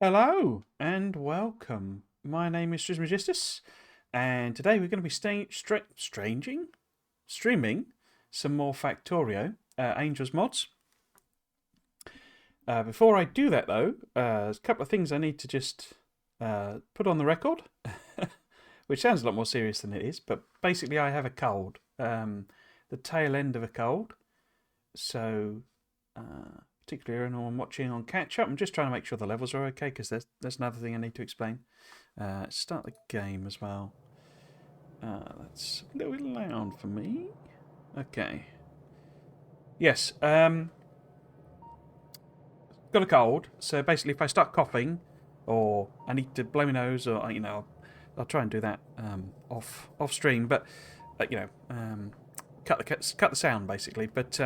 Hello and welcome. My name is Trismegistus, and today we're going to be streaming some more Factorio Angels mods. Before I do that, though, there's a couple of things I need to just put on the record, which sounds a lot more serious than it is. But basically, I have a cold, the tail end of a cold, so. Particularly anyone watching on catch up. I'm just trying to make sure the levels are okay because there's another thing I need to explain. Start the game as well. That's a little bit loud for me. Okay. Yes. Got a cold, so basically, if I start coughing, or I need to blow my nose, or I'll try and do that off stream. But cut the sound basically. But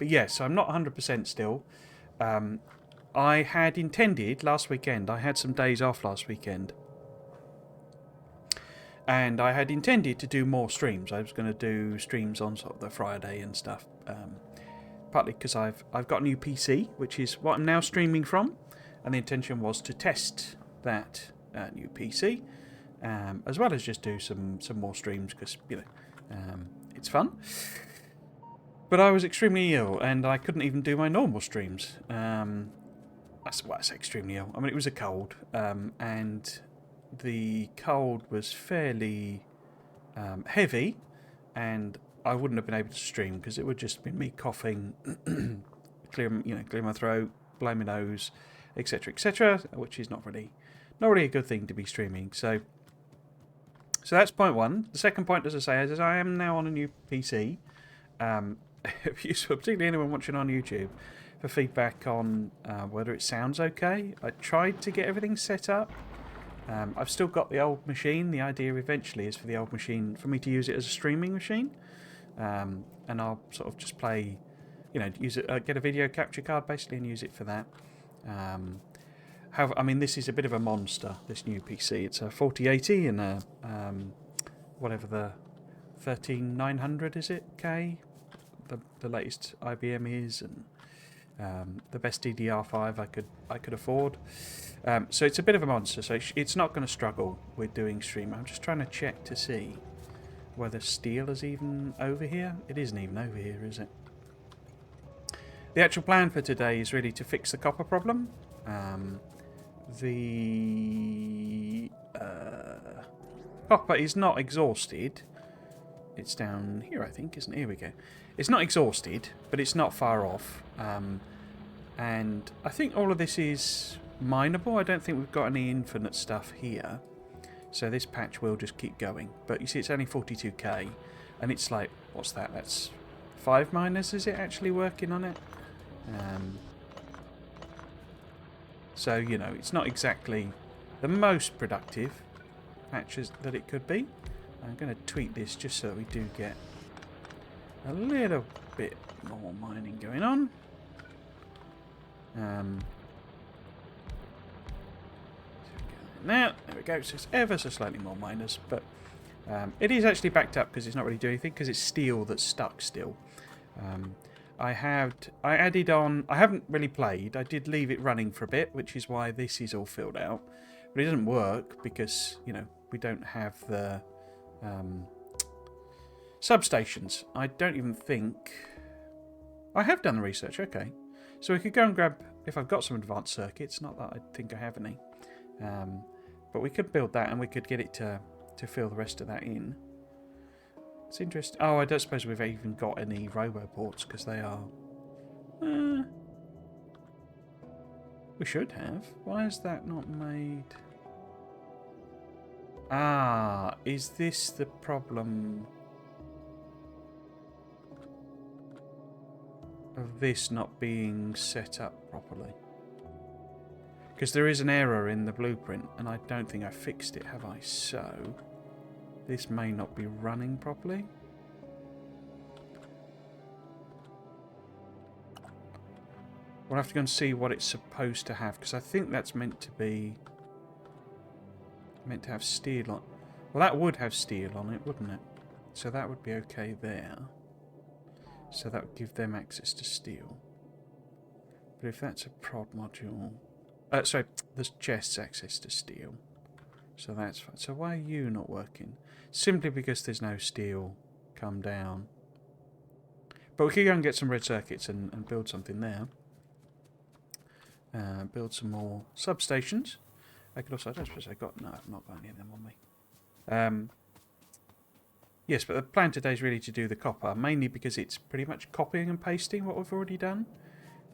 yeah, so I'm not 100% still. I had intended last weekend, I had some days off last weekend, and I had intended to do more streams. I was going to do streams on sort of the Friday and stuff, partly because I've got a new PC, which is what I'm now streaming from, and the intention was to test that new PC, as well as just do some more streams because it's fun. But I was extremely ill, and I couldn't even do my normal streams. I say extremely ill. I mean, it was a cold, and the cold was fairly heavy, and I wouldn't have been able to stream because it would just been me coughing, clear my throat, blow my nose, etc., which is not really a good thing to be streaming. So that's point one. The second point, as I say, is I am now on a new PC. Particularly anyone watching on YouTube, for feedback on whether it sounds okay. I tried to get everything set up. I've still got the old machine. The idea eventually is for the old machine for me to use it as a streaming machine, and I'll sort of just play, use it, get a video capture card basically, and use it for that. However, I mean, this is a bit of a monster. This new PC. It's a 4080 and a whatever the 13900 is it K. The latest IBM is, and the best DDR5 I could afford. So it's a bit of a monster. So it's not going to struggle with doing stream. I'm just trying to check to see whether steel is even over here. It isn't even over here, is it? The actual plan for today is really to fix the copper problem. The copper is not exhausted. It's down here, I think, isn't it? Here we go. It's not exhausted, but it's not far off. And I think all of this is mineable. I don't think we've got any infinite stuff here. So this patch will just keep going. But you see, it's only 42k. And it's like, what's that? That's 5 miners, is it, actually working on it? So, it's not exactly the most productive patches that it could be. I'm going to tweak this just so that we do get a little bit more mining going on. Now, there we go. So it's ever so slightly more miners, but it is actually backed up because it's not really doing anything because it's steel that's stuck still. I added on. I haven't really played. I did leave it running for a bit, which is why this is all filled out. But it doesn't work because we don't have the substations. I don't even think I have done the research. Okay, so we could go and grab if I've got some advanced circuits. Not that I think I have any, but we could build that and we could get it to fill the rest of that in. It's interesting. Oh, I don't suppose we've even got any robo ports because they are. We should have. Why is that not made? Ah, is this the problem of this not being set up properly? Because there is an error in the blueprint, and I don't think I fixed it, have I? So, this may not be running properly. We'll have to go and see what it's supposed to have, because I think that's meant to have steel on. Well, that would have steel on it, wouldn't it? So that would be okay there. So that would give them access to steel. But if that's a prod module... sorry, there's chests access to steel. So that's fine. So why are you not working? Simply because there's no steel come down. But we could go and get some red circuits and build something there. Build some more substations. I could also, I don't suppose I got, no, I've not got any of them on me. Yes, but the plan today is really to do the copper, mainly because it's pretty much copying and pasting what we've already done.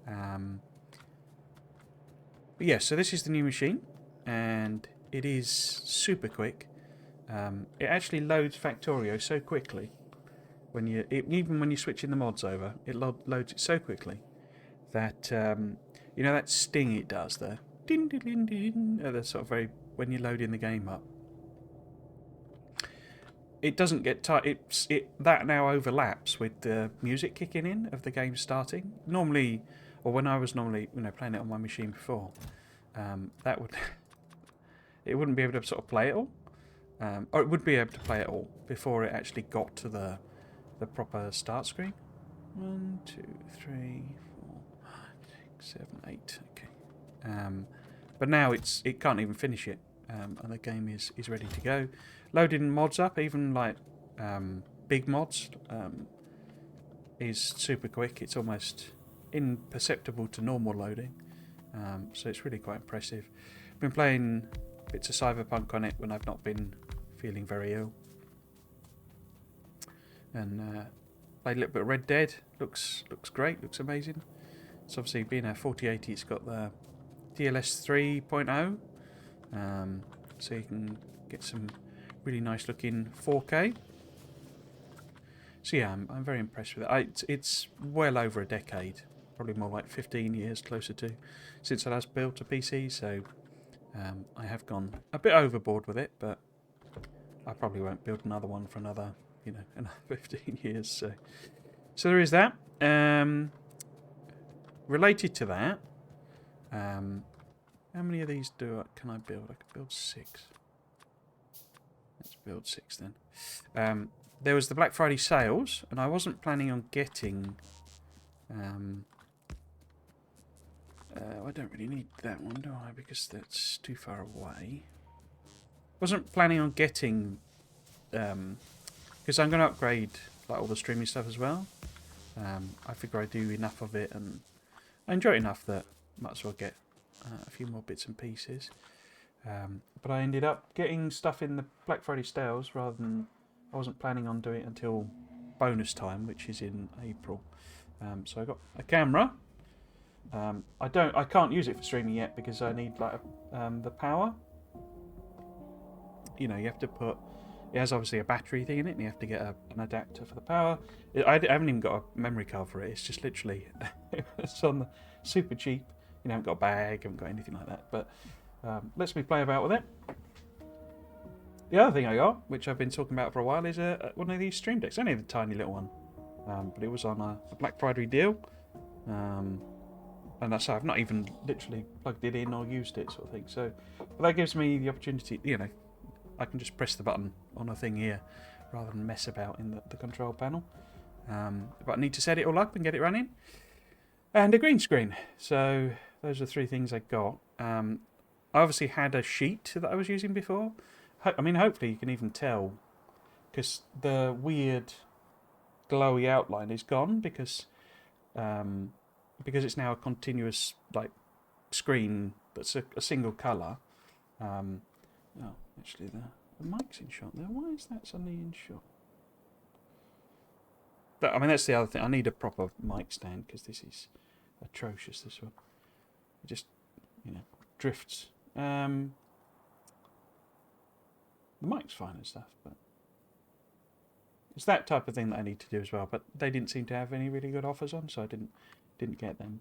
But yeah, so this is the new machine, and it is super quick. It actually loads Factorio so quickly. Even when you're switching the mods over, it loads it so quickly that you know that sting it does there, din din din din. That's sort of very when you're loading the game up. It doesn't get tight. That now overlaps with the music kicking in of the game starting. Normally, or when I was normally playing it on my machine before, that would it wouldn't be able to sort of play it all, or it would be able to play it all before it actually got to the proper start screen. 1, 2, 3, 4, 5, 6, 7, 8. Okay, but now it can't even finish it, and the game is ready to go. Loading mods up, even like big mods, is super quick. It's almost imperceptible to normal loading, so it's really quite impressive. I've been playing bits of Cyberpunk on it when I've not been feeling very ill, and played a little bit of Red Dead. Looks great. Looks amazing. It's obviously being a 4080. It's got the DLS 3.0, so you can get some really nice looking 4K. So yeah, I'm very impressed with it. It's well over a decade, probably more like 15 years, closer to, since I last built a PC. So I have gone a bit overboard with it, but I probably won't build another one for another 15 years. So there is that. Related to that, how many of these can I build? I could build 6. Let's build 6 then. There was the Black Friday sales, and I wasn't planning on getting... I don't really need that one, do I? Because that's too far away. Wasn't planning on getting... because I'm going to upgrade all the streaming stuff as well. I figure I do enough of it, and I enjoy it enough that I might as well get a few more bits and pieces. But I ended up getting stuff in the Black Friday sales rather than... I wasn't planning on doing it until bonus time, which is in April. So I got a camera. I can't use it for streaming yet because I need the power. You have to put... It has obviously a battery thing in it, and you have to get an adapter for the power. I haven't even got a memory card for it. It's just literally... it's on the super cheap. I haven't got a bag, haven't got anything like that. But lets me play about with it. The other thing I got, which I've been talking about for a while, is one of these stream decks. Only a tiny little one. But it was on a Black Friday deal. And that's how I've not even literally plugged it in or used it, sort of thing. So, but that gives me the opportunity, I can just press the button on a thing here rather than mess about in the control panel. But I need to set it all up and get it running. And a green screen. So those are 3 things I got. I obviously had a sheet that I was using before. Hopefully you can even tell, because the weird glowy outline is gone because it's now a continuous screen that's a single colour. Actually the mic's in shot there. Why is that suddenly in shot? That's the other thing. I need a proper mic stand because this is atrocious. This one, it just drifts. The mic's fine and stuff, but it's that type of thing that I need to do as well. But they didn't seem to have any really good offers on, so I didn't get them.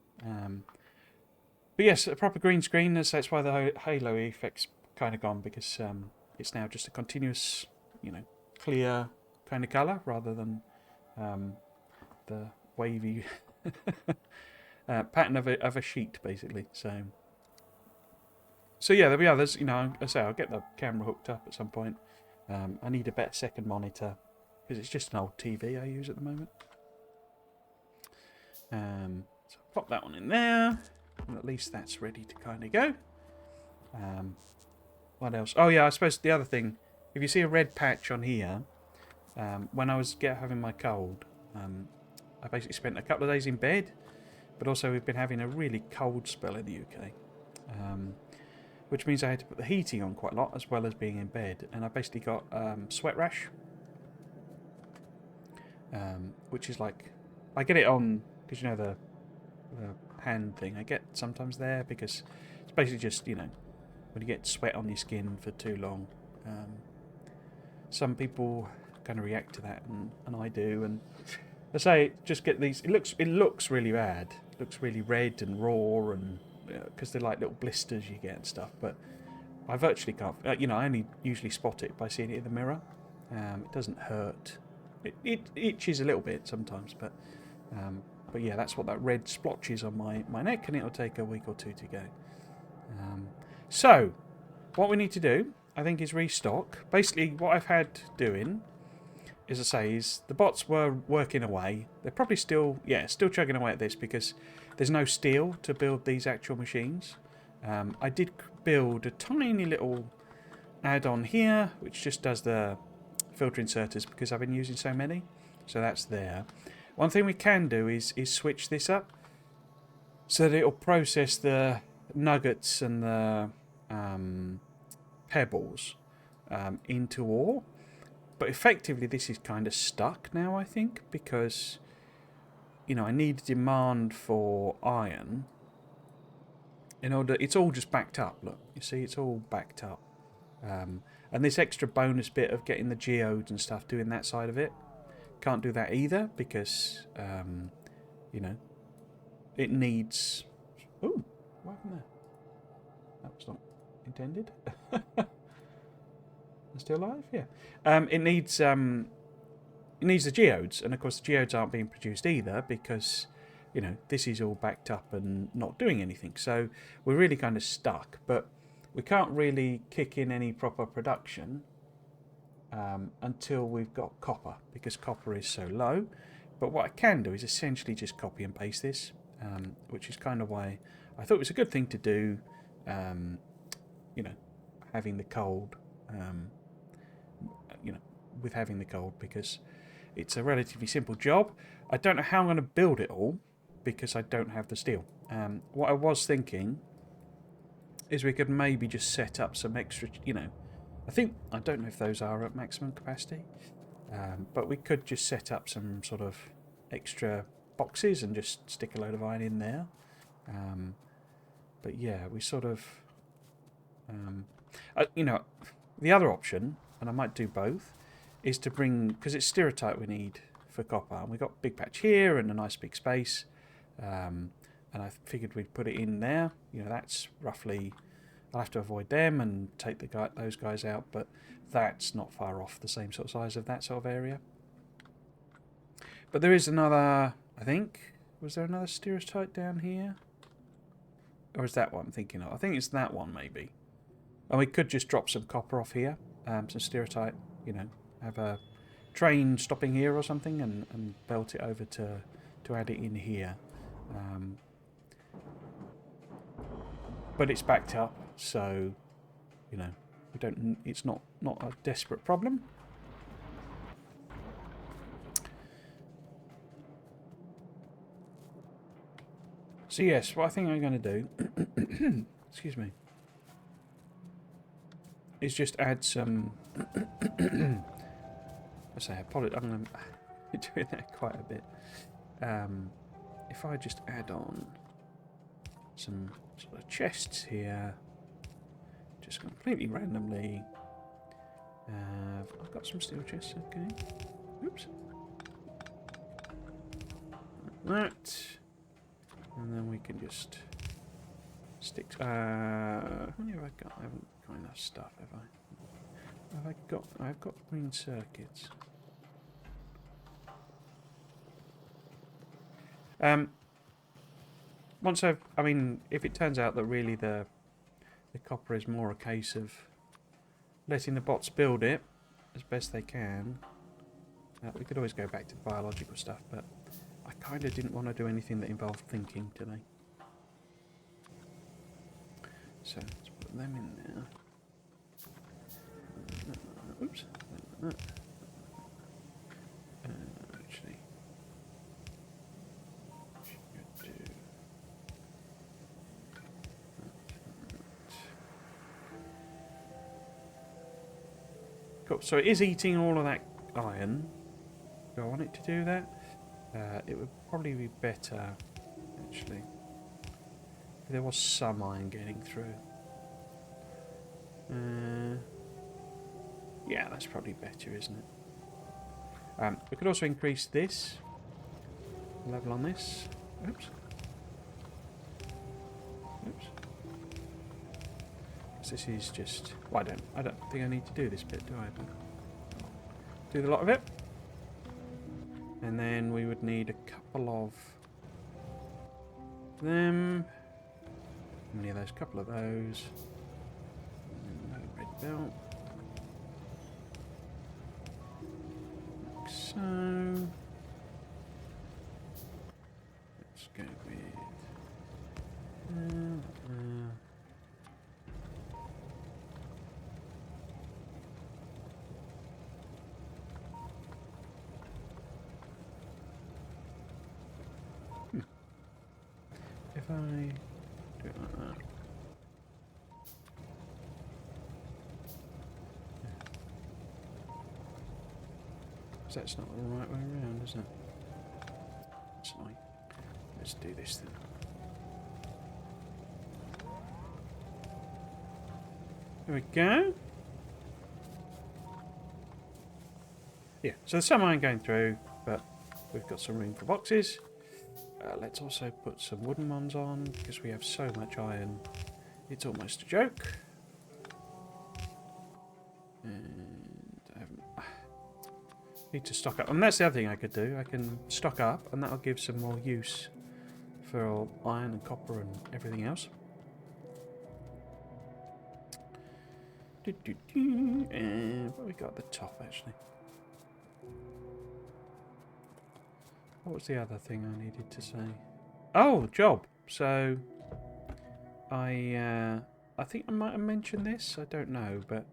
But yes, a proper green screen. That's why the halo effect's kind of gone, because it's now just a continuous, clear kind of colour rather than the wavy pattern of a sheet, basically. So yeah, there we are. There's, I say I'll get the camera hooked up at some point. I need a better second monitor because it's just an old TV I use at the moment. So I'll pop that one in there, and at least that's ready to kind of go. What else? Oh yeah, I suppose the other thing, if you see a red patch on here, when I was having my cold, I basically spent a couple of days in bed, but also we've been having a really cold spell in the UK, which means I had to put the heating on quite a lot as well as being in bed, and I basically got sweat rash, which is like, I get it on, because you know the hand thing I get sometimes there, because it's basically just, you know, when you get sweat on your skin for too long. Some people kind of react to that, and I do, and I say just get these. It looks really bad. It looks really red and raw, and because they're like little blisters you get and stuff. But I virtually can't. You know, I only usually spot it by seeing it in the mirror. It doesn't hurt. It itches a little bit sometimes, but yeah, that's what that red splotch is on my neck, and it'll take a week or two to go. So, what we need to do, I think, is restock. Basically, what I've had doing, as I say, is the bots were working away. They're probably still chugging away at this because there's no steel to build these actual machines. I did build a tiny little add-on here, which just does the filter inserters because I've been using so many. So that's there. One thing we can do is switch this up so that it'll process the nuggets and the pebbles into ore. But effectively this is kind of stuck now, I think, because, you know, I need demand for iron in order. It's all just backed up. Look, you see, it's all backed up. And this extra bonus bit of getting the geodes and stuff, doing that side of it, can't do that either because, you know, it needs... Ooh, what happened there? That was not intended. Still alive? Yeah. It needs the geodes, and of course the geodes aren't being produced either because, you know, this is all backed up and not doing anything. So we're really kind of stuck, but we can't really kick in any proper production until we've got copper, because copper is so low. But what I can do is essentially just copy and paste this, which is kind of why I thought it was a good thing to do, you know, having the cold, you know, with having the cold, because it's a relatively simple job. I don't know how I'm going to build it all because I don't have the steel. What I was thinking is we could maybe just set up some extra, you know, I don't know if those are at maximum capacity, but we could just set up some sort of extra boxes and just stick a load of iron in there. But yeah, we sort of, you know, the other option, and I might do both, is to bring, because it's stereotype we need for copper, and we've got a big patch here and a nice big space, and I figured we'd put it in there. You know, that's roughly, I'll have to avoid them and take those guys out, but that's not far off the same sort of size of that sort of area. But there is another, I think, was there another stereotype down here? Or is that what I'm thinking of? I think it's that one maybe. And we could just drop some copper off here, some stereotype, you know, have a train stopping here or something and belt it over to add it in here. But it's backed up, so, you know, we don't. It's not a desperate problem. So yes, what I think I'm going to do, excuse me, is just add some. I say I'm going to be doing that quite a bit. If I just add on some sort of chests here, just completely randomly. I've got some steel chests, okay. Oops. Like that. And then we can just stick. How many have I got? I haven't got enough stuff, have I? I've got green circuits. Once I mean, if it turns out that really the copper is more a case of letting the bots build it as best they can, we could always go back to the biological stuff, but I kind of didn't want to do anything that involved thinking today. So let's put put them in there. Oops. Actually, should do that. Cool. So it is eating all of that iron. Do I want it to do that? It would probably be better, actually, if there was some iron getting through. Yeah, that's probably better, isn't it? We could also increase this level on this. Oops. Oops. This is just. Well, I don't think I need to do this bit, do I? Do a lot of it, and then we would need a couple of them. How many of those? Couple of those. No red belt. Like so. Let's go with. If I do it like that. Because that's not the right way around, is it? It's like, let's do this then. There we go. Yeah, so there's some iron going through, but we've got some room for boxes. Let's also put some wooden ones on, because we have so much iron, it's almost a joke. And I haven't... need to stock up. And that's the other thing I could do. I can stock up, and that'll give some more use for iron and copper and everything else. And what we got at the top, actually? What was the other thing I needed to say? Oh, job. So, I think I might have mentioned this. I don't know, but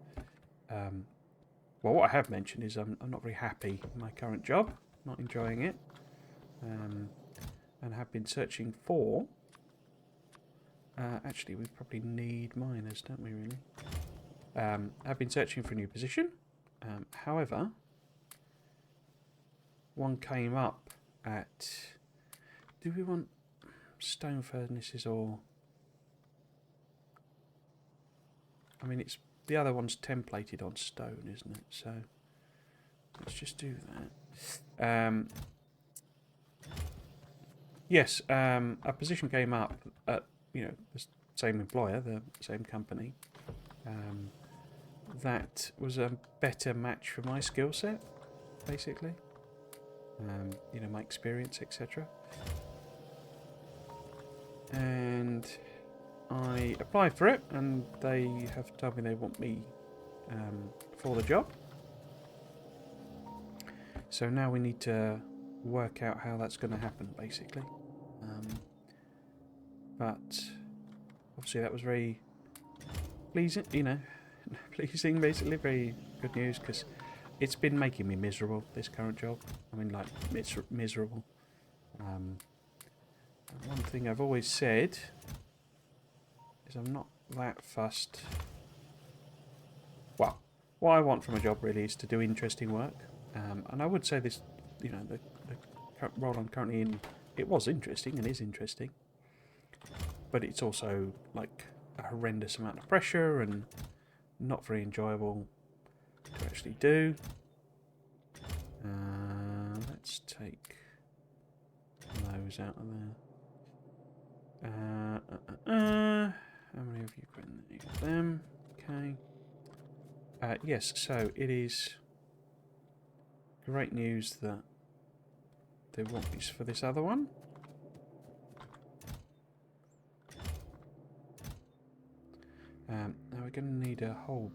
well, what I have mentioned is I'm not very happy in my current job. Not enjoying it, and have been searching for. Actually, we probably need miners, don't we? Really. I've been searching for a new position. However, one came up at. Do we want stone furnaces or? I mean, it's the other one's templated on stone, isn't it? So let's just do that. Yes, a position came up at the same employer, the same company. That was a better match for my skill set, basically. My experience, etc. And I applied for it, and they have told me they want me for the job. So now we need to work out how that's going to happen, basically. But obviously that was very pleasing, pleasing, basically, very good news, because it's been making me miserable, this current job. I mean, like, miserable. One thing I've always said is I'm not that fussed. Well, what I want from a job, really, is to do interesting work. And I would say this, the role I'm currently in, it was interesting and is interesting. But it's also, like, a horrendous amount of pressure and not very enjoyable to actually do. Let's take those out of there. How many of you got in there? You got them. Okay. Yes, so it is great news that they want these for this other one. Now we're going to need a whole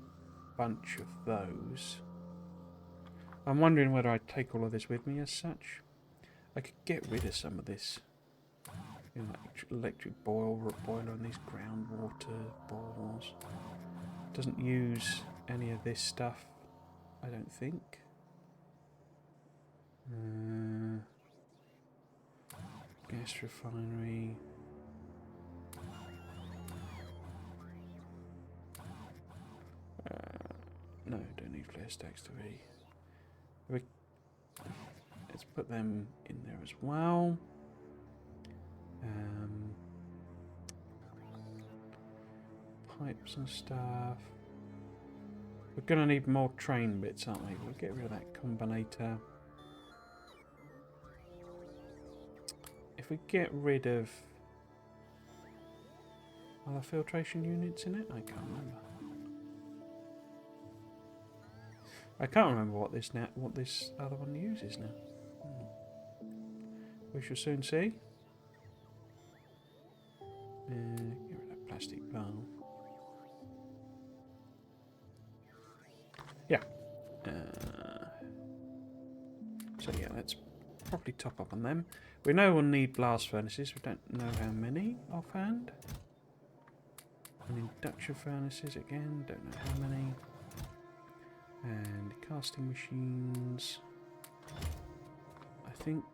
bunch of those. I'm wondering whether I'd take all of this with me as such. I could get rid of some of this Electric boiler and these groundwater bores. Doesn't use any of this stuff, I don't think. Gas refinery. No, don't need flare stacks to be. Let's put them in there as well. Pipes and stuff. We're going to need more train bits, aren't we? We'll get rid of that combinator. If we get rid of... Are there filtration units in it? I can't remember. I can't remember what this other one uses now. We shall soon see. Get rid of that plastic valve. Yeah. So yeah, let's probably top up on them. We know we'll need blast furnaces. We don't know how many offhand. And induction furnaces again. Don't know how many. And casting machines. I think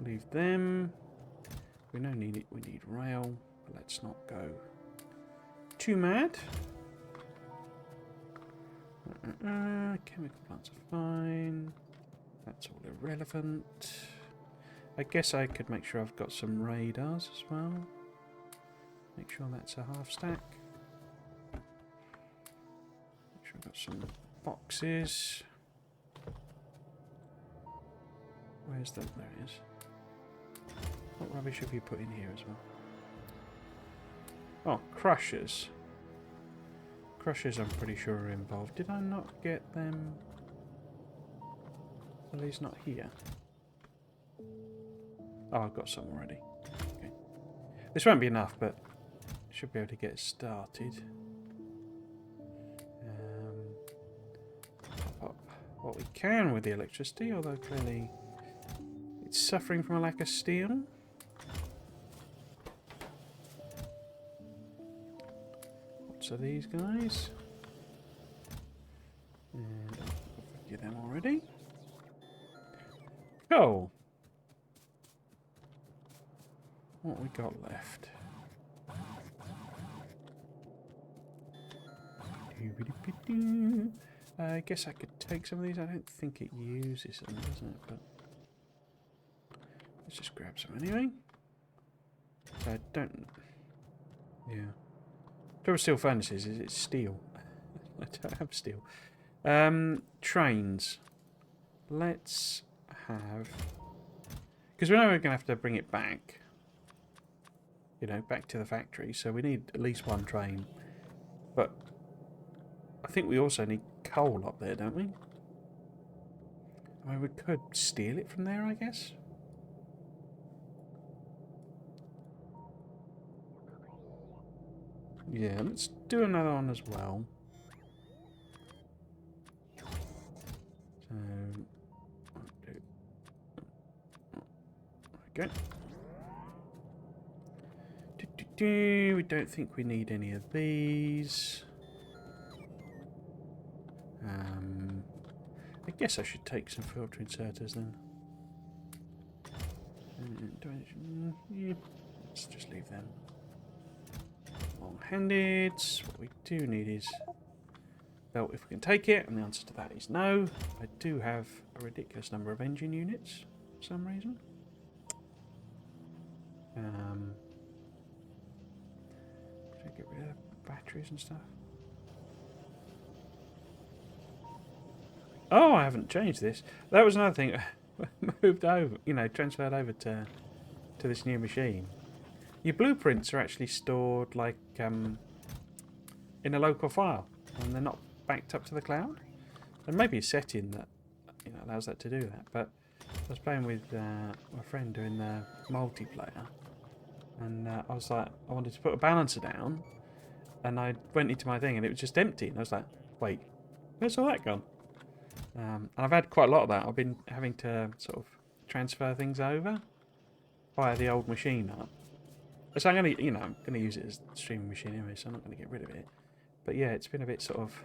leave them. We know need it. We need rail. But let's not go too mad. Chemical plants are fine. That's all irrelevant. I guess I could make sure I've got some radars as well. Make sure that's a half stack. Make sure I've got some boxes. Where's that? There it is. What rubbish have you put in here as well? Oh, crushers. Crushers I'm pretty sure are involved. Did I not get them? Are these not here? Oh, I've got some already. Okay. This won't be enough, but should be able to get started. Pop up what we can with the electricity, although clearly it's suffering from a lack of steel. What's are these guys? And I'll get them already. Cool. What we got left? I guess I could take some of these. I don't think it uses them, doesn't it? But let's just grab some anyway. So I don't... Yeah. Trouble with steel furnaces is it's steel. I don't have steel. Trains. Let's have... Because we know we're going to have to bring it back. You know, back to the factory. So we need at least one train. But I think we also need coal up there, don't we? I mean, we could steal it from there, I guess. Yeah, let's do another one as well. So, okay. We don't think we need any of these. I guess I should take some filter inserters then. Yeah, let's just leave them. Long-handed. What we do need is belt if we can take it, and the answer to that is no. I do have a ridiculous number of engine units for some reason. Should I get rid of batteries and stuff? Oh, I haven't changed this. That was another thing. Moved over, you know, transferred over to this new machine. Your blueprints are actually stored like in a local file, and they're not backed up to the cloud. And maybe a setting that allows that to do that. But I was playing with my friend doing the multiplayer, and I was like, I wanted to put a balancer down, and I went into my thing, and it was just empty. And I was like, wait, where's all that gone? And I've had quite a lot of that. I've been having to sort of transfer things over fire the old machine up. So I'm going to, I'm going to use it as a streaming machine anyway, so I'm not going to get rid of it. But yeah, it's been a bit sort of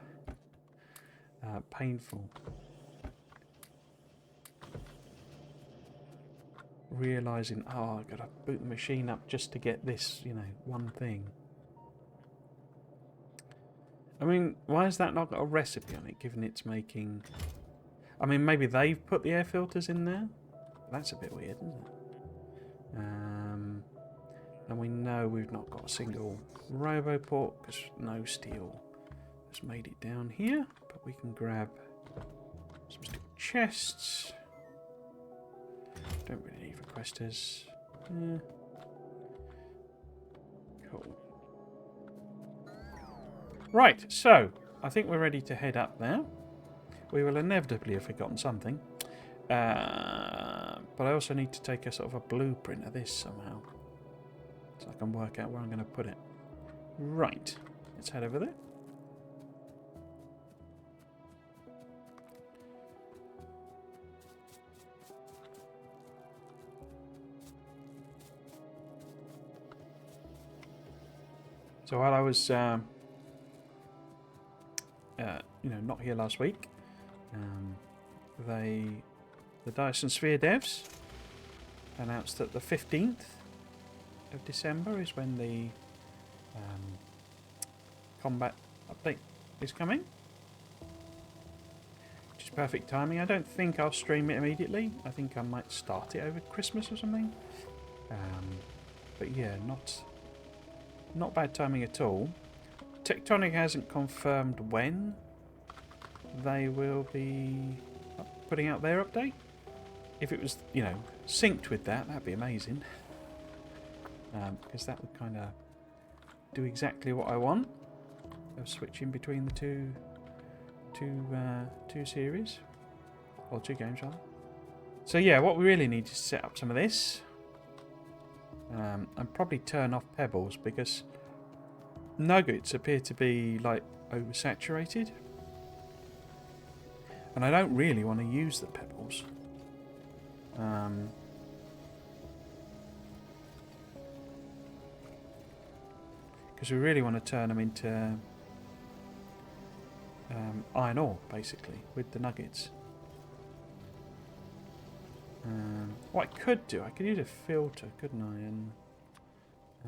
painful. Realising, oh, I've got to boot the machine up just to get this, one thing. I mean, why has that not got a recipe on it, given it's making... I mean, maybe they've put the air filters in there? That's a bit weird, isn't it? And we know we've not got a single RoboPort, because no steel has made it down here. But we can grab some steel chests. Don't really need requesters. Yeah. Cool. Right, so I think we're ready to head up now. We will inevitably have forgotten something. But I also need to take a sort of a blueprint of this somehow. So I can work out where I'm going to put it. Right, let's head over there. So while I was, not here last week, the Dyson Sphere devs announced that the 15th of December is when the combat update is coming, which is perfect timing. I don't think I'll stream it immediately. I think I might start it over Christmas or something. But yeah, not bad timing at all. Tectonic hasn't confirmed when they will be putting out their update. If it was, synced with that, that'd be amazing. Because that would kind of do exactly what I want of switching between the two series, or two games rather. So yeah, what we really need is to set up some of this, and probably turn off pebbles, because nuggets appear to be like oversaturated, and I don't really want to use the pebbles. Because we really want to turn them into iron ore, basically, with the nuggets. What I could do, I could use a filter, couldn't I?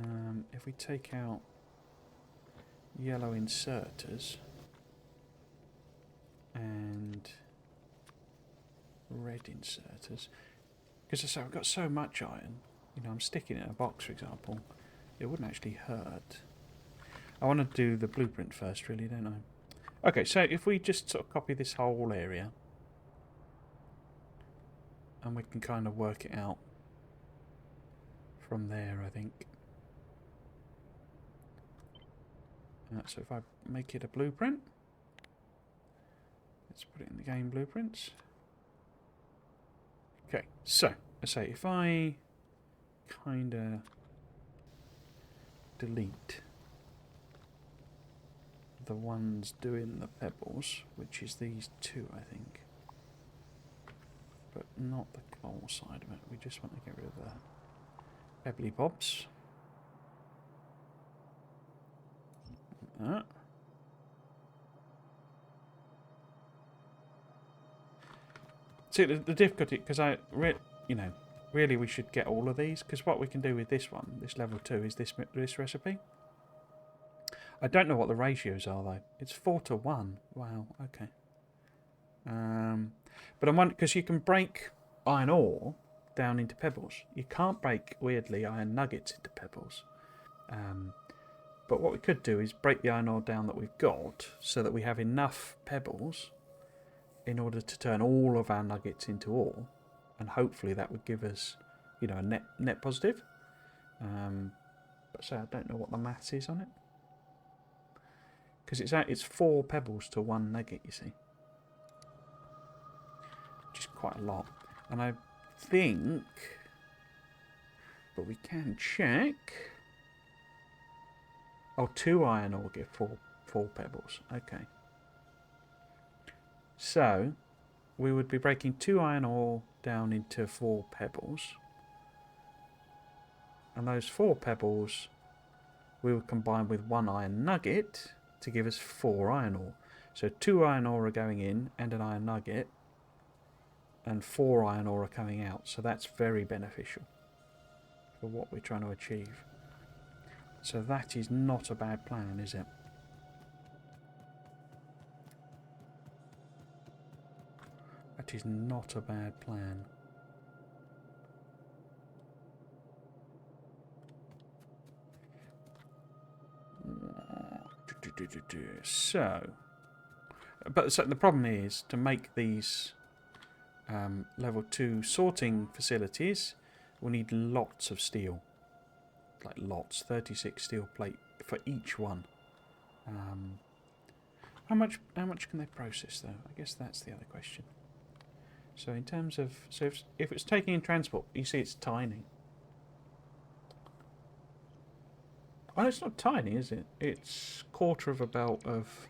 And if we take out yellow inserters and red inserters, because I say I've got so much iron, I'm sticking it in a box, for example, it wouldn't actually hurt. I want to do the blueprint first, really, don't I? Okay, so if we just sort of copy this whole area, and we can kind of work it out from there, I think. So if I make it a blueprint, let's put it in the game blueprints. Okay, so I say if I kind of delete the ones doing the pebbles, which is these two, I think, but not the coal side of it. We just want to get rid of the pebbly bobs. That. See, the difficulty, because really we should get all of these, because what we can do with this one, this level 2, is this recipe. I don't know what the ratios are though. It's 4:1. Wow. Okay. But I'm wondering, because you can break iron ore down into pebbles. You can't break, weirdly, iron nuggets into pebbles. But what we could do is break the iron ore down that we've got, so that we have enough pebbles in order to turn all of our nuggets into ore, and hopefully that would give us, a net positive. But so I don't know what the maths is on it. Because it's 4 pebbles to 1 nugget, you see. Which is quite a lot. And I think... But we can check... Oh, 2 iron ore give 4 pebbles. Okay. So, we would be breaking 2 iron ore down into 4 pebbles. And those 4 pebbles we will combine with 1 iron nugget to give us 4 iron ore. So 2 iron ore are going in and an iron nugget, and 4 iron ore are coming out. So that's very beneficial for what we're trying to achieve. So that is not a bad plan, is it? That is not a bad plan. So the problem is to make these level 2 sorting facilities, we'll need lots of steel. Like lots, 36 steel plate for each one. How much can they process though? I guess that's the other question. So in terms of, if it's taking in transport, you see it's tiny. Well, it's not tiny, is it? It's quarter of a belt of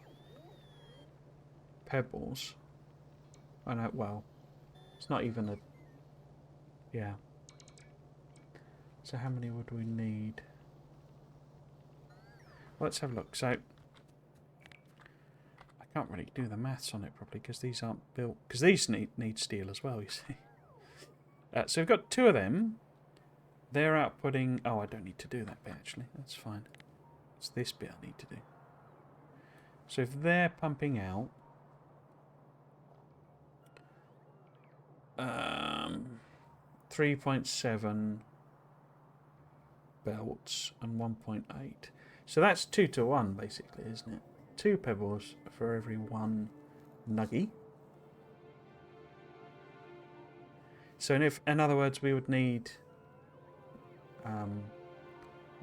pebbles. I know. Well, it's not even a. Yeah. So how many would we need? Well, let's have a look. So I can't really do the maths on it properly because these aren't built. Because these need steel as well. You see. So we've got 2 of them. They're outputting... Oh, I don't need to do that bit, actually. That's fine. It's this bit I need to do. So if they're pumping out... 3.7 belts and 1.8. So that's 2 to 1, basically, isn't it? 2 pebbles for every 1 nuggy. So in other words, we would need...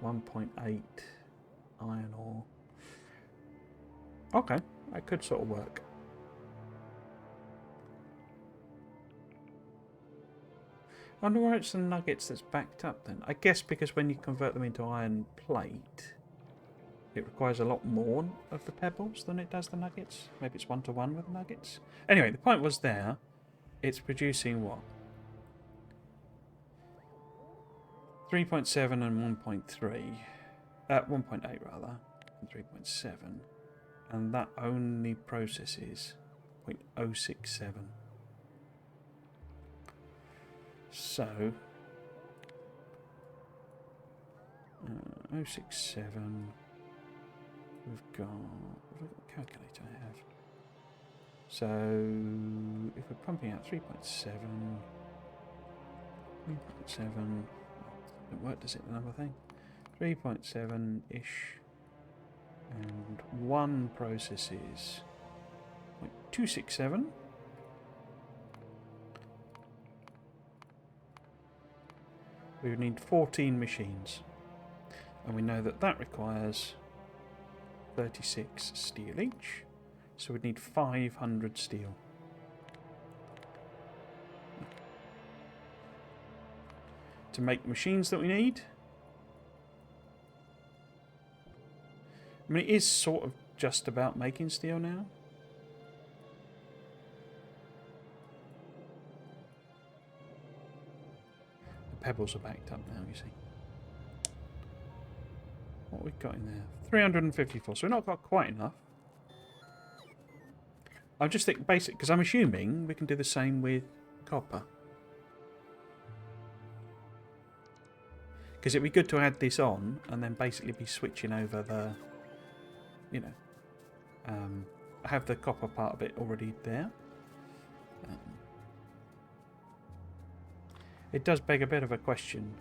1.8 iron ore. Okay, that could sort of work. I wonder why it's the nuggets that's backed up then. I guess because when you convert them into iron plate, it requires a lot more of the pebbles than it does the nuggets. Maybe it's 1 to 1 with the nuggets. Anyway, the point was there. It's producing what? 3.7 and 1.3. 1.8 rather. And 3.7. And that only processes 0.067. So, 067. We've got a calculator I have. So, if we're pumping out 3.7, 3.7, don't work, does it, the number thing? 3.7-ish, and 1 processes 0.267. We would need 14 machines, and we know that that requires 36 steel each, so we'd need 500 steel. To make machines that we need. I mean, it is sort of just about making steel now. The pebbles are backed up now, you see. What we've got in there? 354, so we've not got quite enough. I just think basic, because I'm assuming we can do the same with copper. Because it'd be good to add this on and then basically be switching over the, you know, have the copper part of it already there. It does beg a bit of a question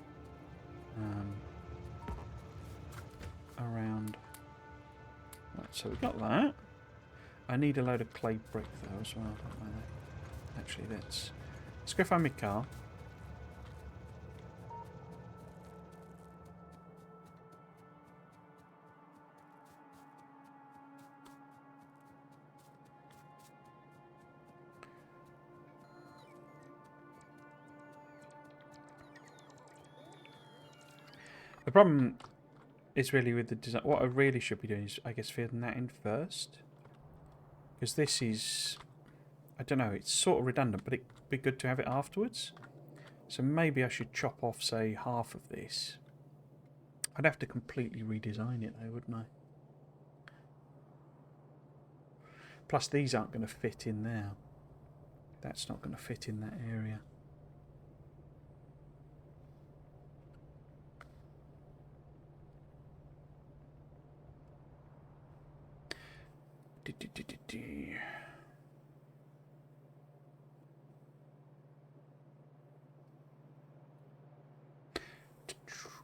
around. Right, so we've got that. I need a load of clay brick though as well, don't I? Actually, let's go find my car. The problem is really with the design. What I really should be doing is, I guess, feeding that in first. Because this is, I don't know, it's sort of redundant, but it'd be good to have it afterwards. So maybe I should chop off, say, half of this. I'd have to completely redesign it though, wouldn't I? Plus these aren't going to fit in there. That's not going to fit in that area.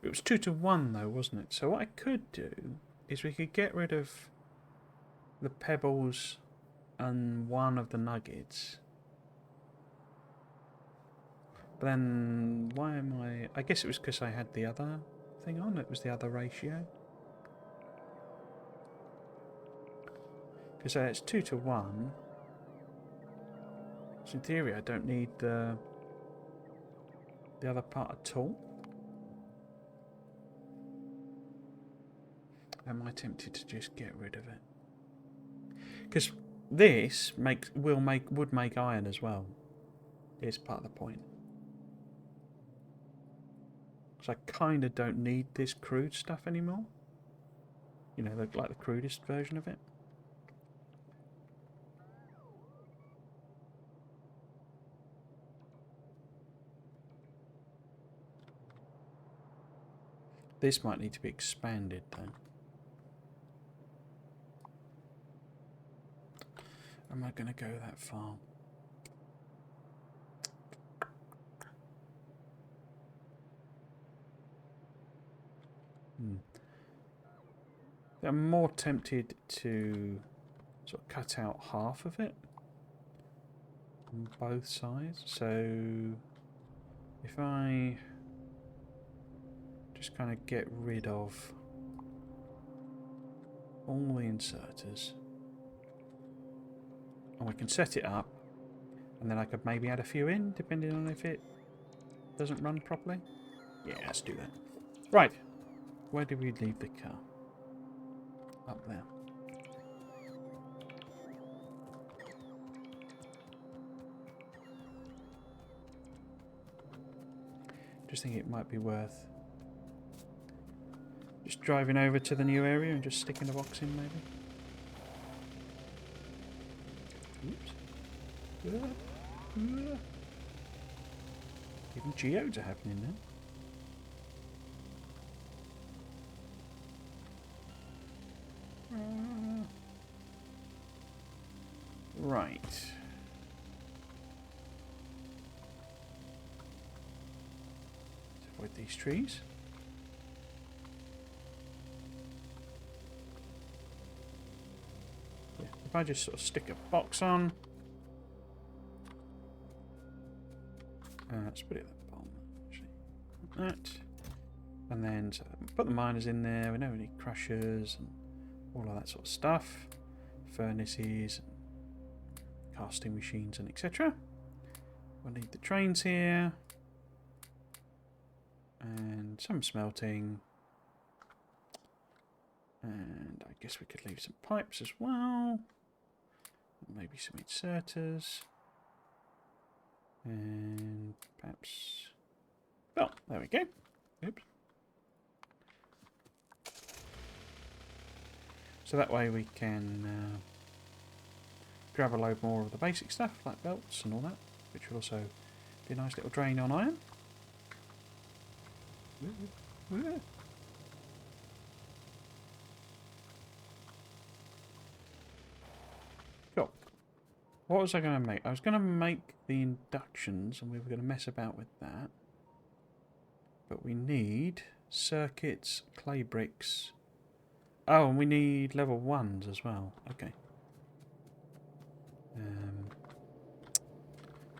It was 2-to-1 though, wasn't it? So what I could do is we could get rid of the pebbles and one of the nuggets. But then, why am I guess it was because I had the other thing on. It was the other ratio. Because it's 2-to-1. So in theory I don't need the other part at all. Am I tempted to just get rid of it? Because this would make iron as well. It's part of the point. So I kind of don't need this crude stuff anymore. You know, like the crudest version of it. This might need to be expanded though. Am I going to go that far? I'm more tempted to sort of cut out half of it on both sides. So if I just kind of get rid of all the inserters, and we can set it up, and then I could maybe add a few in depending on if it doesn't run properly. Yeah, let's do that. Right, where did we leave the car? Up there. Just think it might be worth just driving over to the new area and just sticking a box in maybe. Oops. Even geodes are happening now. Right. Let's avoid these trees. Yeah, if I just sort of stick a box on. Let's put it at the bottom, actually. Like that. And then so put the miners in there. We don't need crushers and all of that sort of stuff. Furnaces, casting machines, and etc. We'll need the trains here. And some smelting. And I guess we could leave some pipes as well. Maybe some inserters. And perhaps... Oh, there we go. Oops. So that way we can grab a load more of the basic stuff, like belts and all that, which will also be a nice little drain on iron. Cool. What was I going to make? I was going to make the inductions, and we were going to mess about with that. But we need circuits, clay bricks. Oh, and we need level 1s as well. Okay.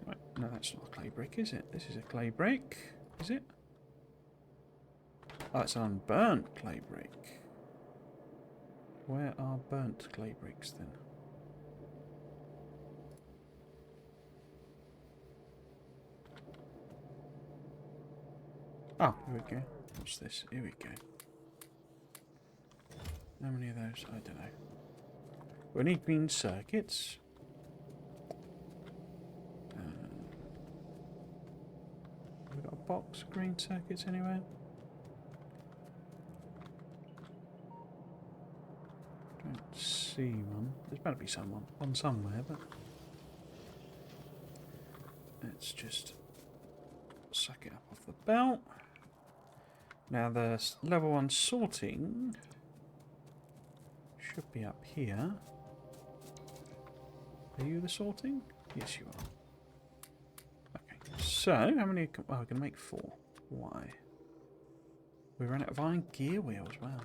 Right. No, that's not a clay brick, is it? This is a clay brick. Is it? Oh, it's an unburnt clay brick. Where are burnt clay bricks then? Oh, here we go. What's this? Here we go. How many of those? I don't know. We need green circuits. Have we got a box of green circuits anywhere? see one. There's bound to be someone. One somewhere, but... Let's just suck it up off the belt. Now the level 1 sorting should be up here. Are you the sorting? Yes, you are. Okay, so how many? Oh, I can make 4. Why? We ran out of iron gear wheels. Wow.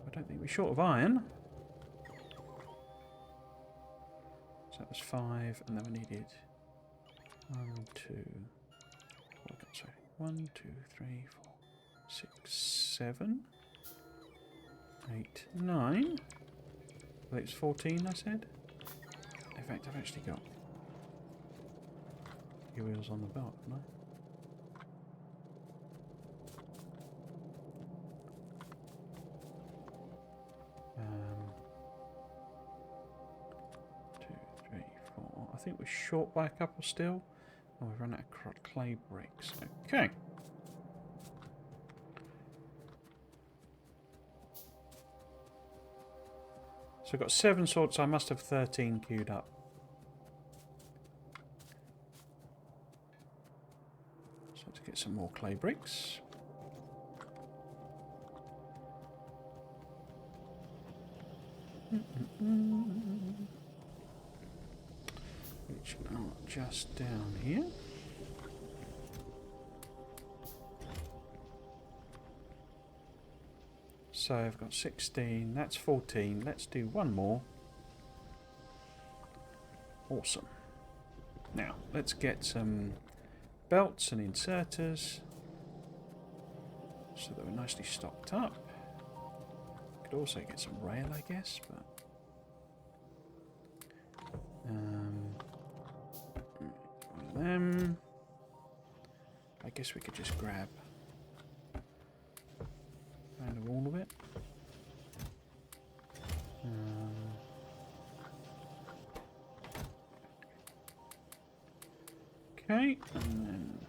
I don't think we're short of iron. So that was 5, and then we needed 1, 2. Oh, God, sorry. 1, 2, 3, 4, 6, 7, 8, 9. I think it's 14, I said. In fact, I've actually got gear wheels on the belt, haven't I? I think we're short by a couple still. Oh, we've run out of clay bricks. Okay. So I've got 7 swords, so I must have 13 queued up. So let's get some more clay bricks. Which are just down here. So I've got 16, that's 14. Let's do one more. Awesome. Now, let's get some belts and inserters so that we're nicely stocked up. Could also get some rail, I guess, but... one of them. I guess we could just grab kind of all of it. Okay, and then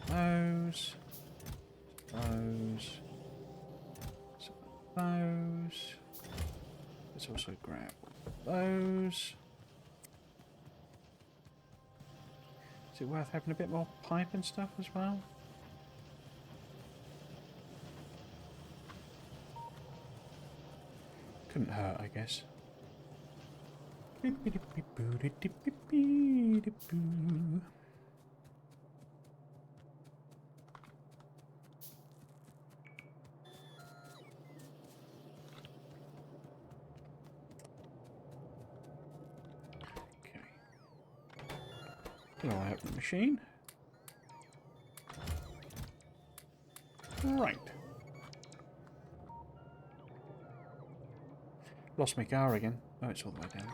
those. Let's also grab those. Is it worth having a bit more pipe and stuff as well? Couldn't hurt, I guess. I'll open the machine. Right. Lost my car again. Oh, it's all the way down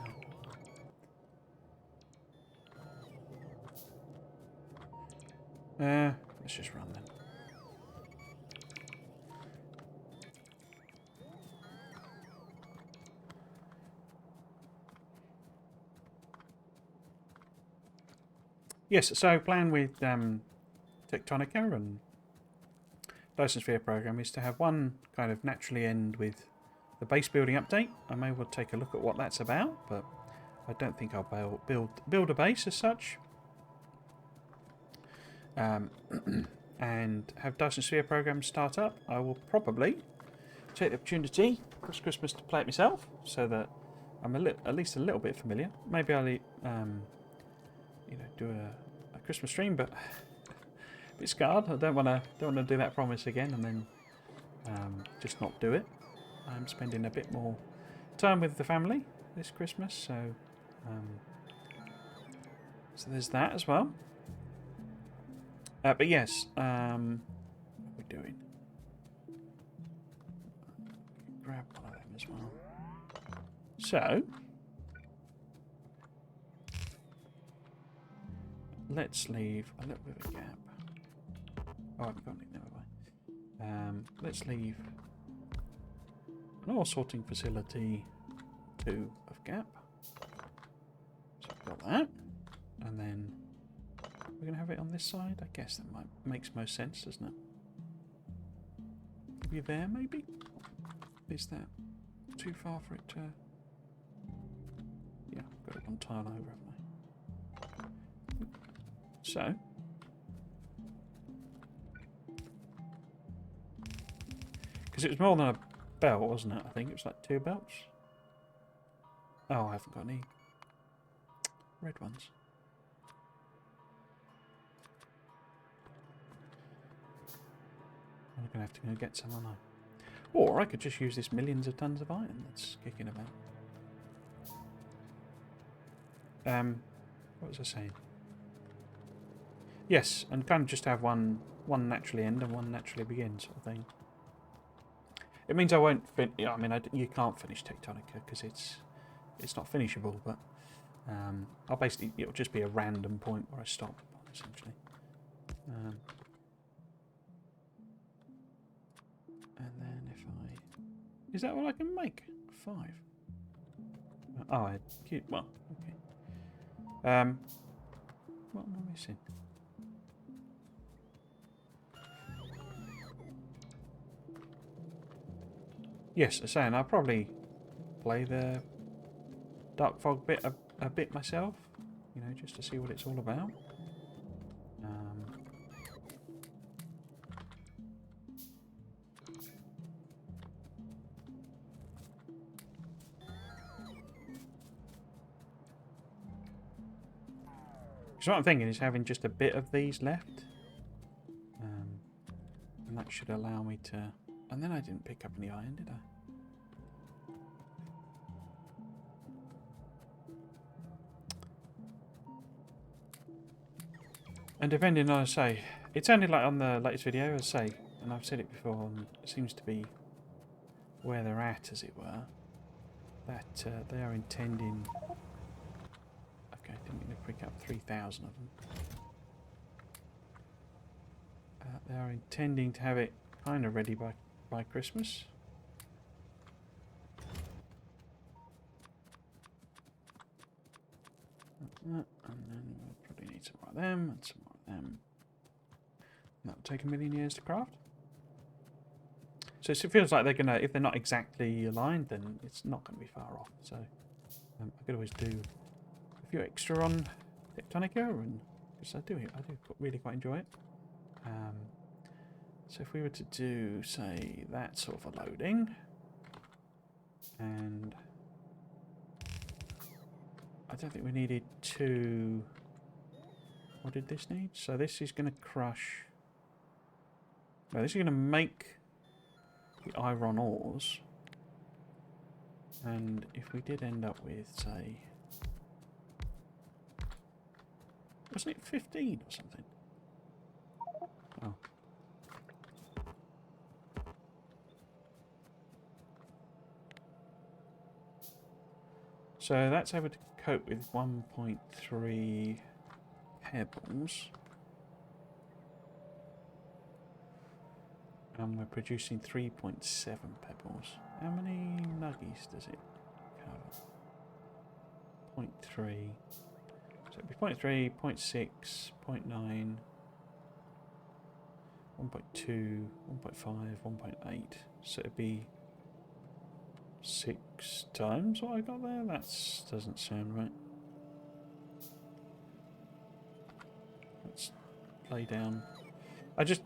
now. Let's just run then. Yes, so plan with Tectonica and Dyson Sphere program is to have one kind of naturally end with the base building update. I may well take a look at what that's about, but I don't think I'll build a base as such. And have Dyson Sphere program start up. I will probably take the opportunity across Christmas to play it myself, so that I'm at least a little bit familiar. Maybe I'll do a Christmas stream, but a bit scarred. I don't want to do that promise again and then just not do it. I'm spending a bit more time with the family this Christmas, so there's that as well. But yes, what are we doing? Grab one of them as well. So let's leave a little bit of a gap. Oh, I've got it, never mind. Let's leave an ore sorting facility 2 of gap. So I've got that. And then we're going to have it on this side. I guess that makes most sense, doesn't it? Maybe there, maybe? Is that too far for it to... Yeah, I've got it on tile over, haven't I? So... Because it was more than a belt, wasn't it? I think it was like 2 belts. Oh, I haven't got any red ones. I'm going to have to go get some, aren't I? Or I could just use this millions of tons of iron that's kicking about. What was I saying? Yes, and kind of just have one naturally end and one naturally begin sort of thing. It means I won't I mean, you can't finish Tectonica because it's not finishable, but I'll basically, it'll just be a random point where I stop, essentially. And then if I... Is that all I can make? 5. Oh, well, okay. What am I missing? Yes, I'm saying I'll probably play the Dark Fog bit a bit myself, you know, just to see what it's all about. So what I'm thinking is having just a bit of these left, and that should allow me to... And then I didn't pick up any iron, did I? And depending on, say, it sounded like on the latest video, as I say, and I've said it before, and it seems to be where they're at, as it were, that they are intending... Okay, didn't mean to pick up 3,000 of them. They are intending to have it kind of ready by Christmas. And then we'll probably need some more of them and some more of them. That'll take 1,000,000 years to craft. So it feels like they're gonna, if they're not exactly aligned, then it's not going to be far off. So I could always do a few extra on Tectonica, and because I do really quite enjoy it. So if we were to do, say, that sort of a loading, and I don't think we needed 2. What did this need? So this is going to crush... No, this is going to make the iron ores. And if we did end up with, say... Wasn't it 15 or something? Oh. So that's able to cope with 1.3 pebbles. And we're producing 3.7 pebbles. How many nuggies does it cover? 0.3. So it'd be 0.3, 0.6, 0.9, 1.2, 1.5, 1.8. So it'd be 6 times what I got there? That doesn't sound right. Let's lay down. I just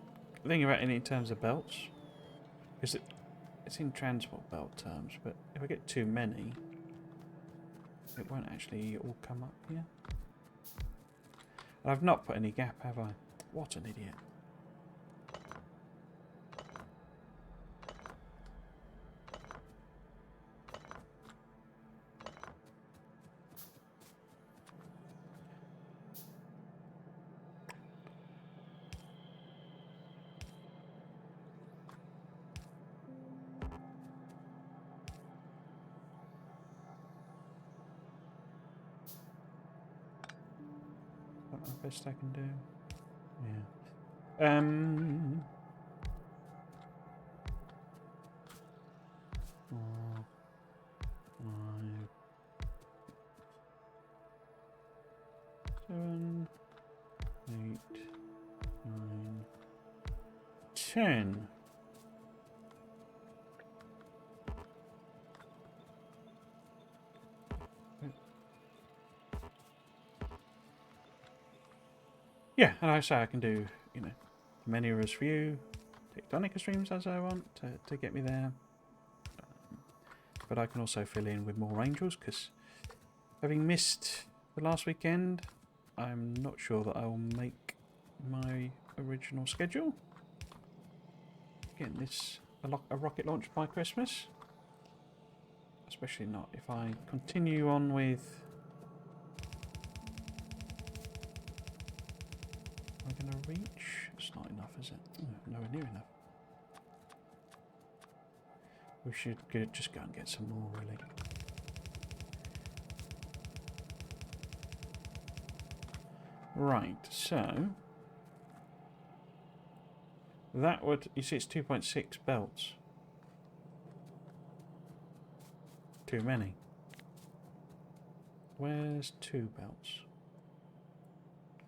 think about it in terms of belts. Because it's in transport belt terms, but if I get too many, it won't actually all come up here. And I've not put any gap, have I? What an idiot. That's the best I can do. Yeah. 4, 5, 7, 8, 9, 10. Yeah, and I say I can do, you know, many as few Tectonica streams as I want to get me there. But I can also fill in with more angels, because having missed the last weekend, I'm not sure that I will make my original schedule. Getting this a rocket launch by Christmas. Especially not if I continue on with... Am I going to reach? It's not enough, is it? Oh, nowhere near enough. We should just go and get some more, really. Right, so... That would... You see, it's 2.6 belts. Too many. Where's 2 belts?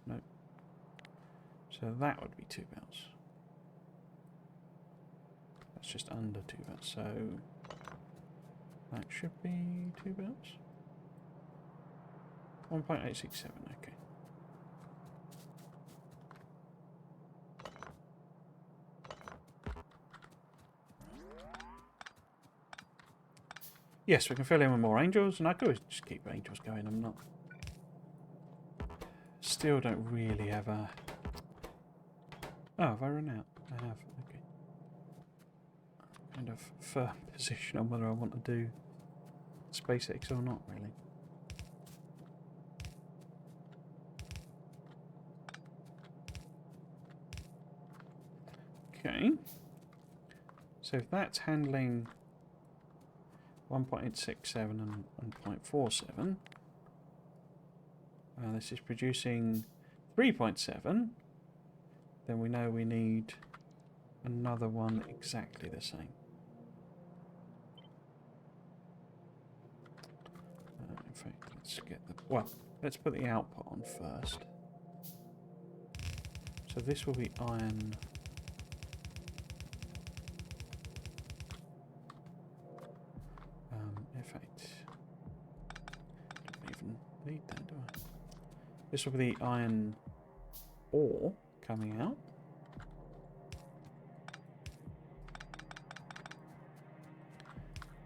No. So that would be 2 belts. That's just under 2 belts, so... That should be 2 belts? 1.867, okay. Yes, we can fill in with more angels, and I could just keep angels going. I'm not... Still don't really have a... Oh, have I run out? I have, okay. Kind of firm position on whether I want to do SpaceX or not, really. Okay. So if that's handling 1.867 and 1.47, this is producing 3.7, then we know we need another one exactly the same. In fact, let's get the... Well, let's put the output on first. So this will be iron... in fact, don't even need that, do I? This will be the iron ore coming out.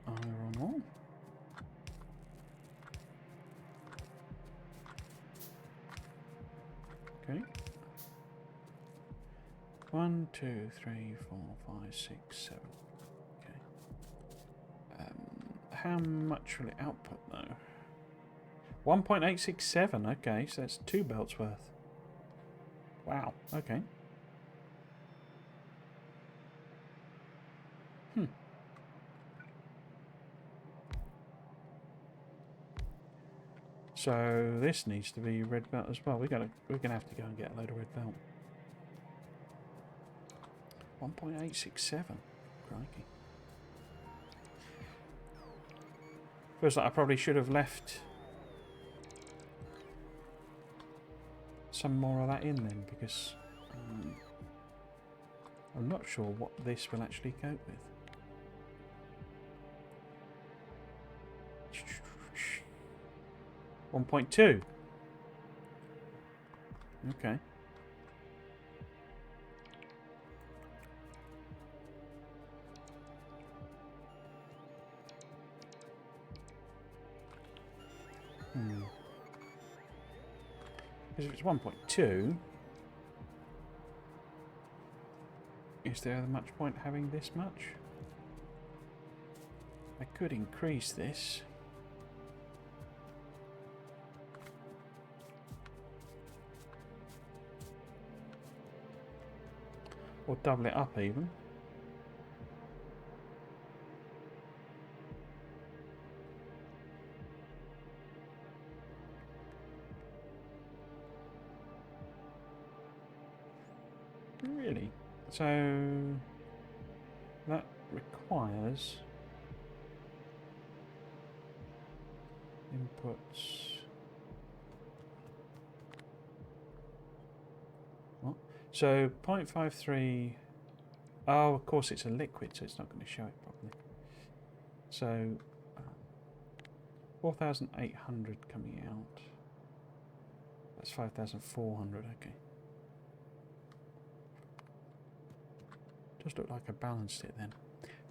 Iron ore. Okay. 1, 2, 3, 4, 5, 6, 7. Okay. How much will it output though? 1.867. Okay, so that's 2 belts worth. Wow. Okay. So this needs to be red belt as well. We're gonna have to go and get a load of red belt. 1.867. Crikey. Feels like I probably should have left some more of that in then, because I'm not sure what this will actually cope with. 1.2. Okay. Because if it's 1.2, is there much point having this much? I could increase this. Or double it up even. Really? So that requires inputs. What? So 0.53. Oh, of course it's a liquid, so it's not going to show it properly. So 4,800 coming out. That's 5,400. Okay. Does look like I balanced it then.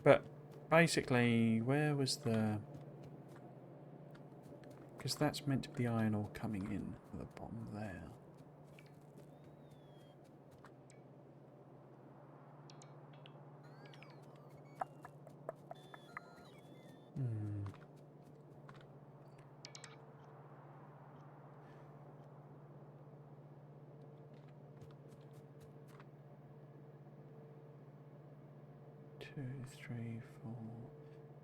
But basically, where was the... Because that's meant to be iron ore coming in at the bottom there. Hmm. Two, three, four.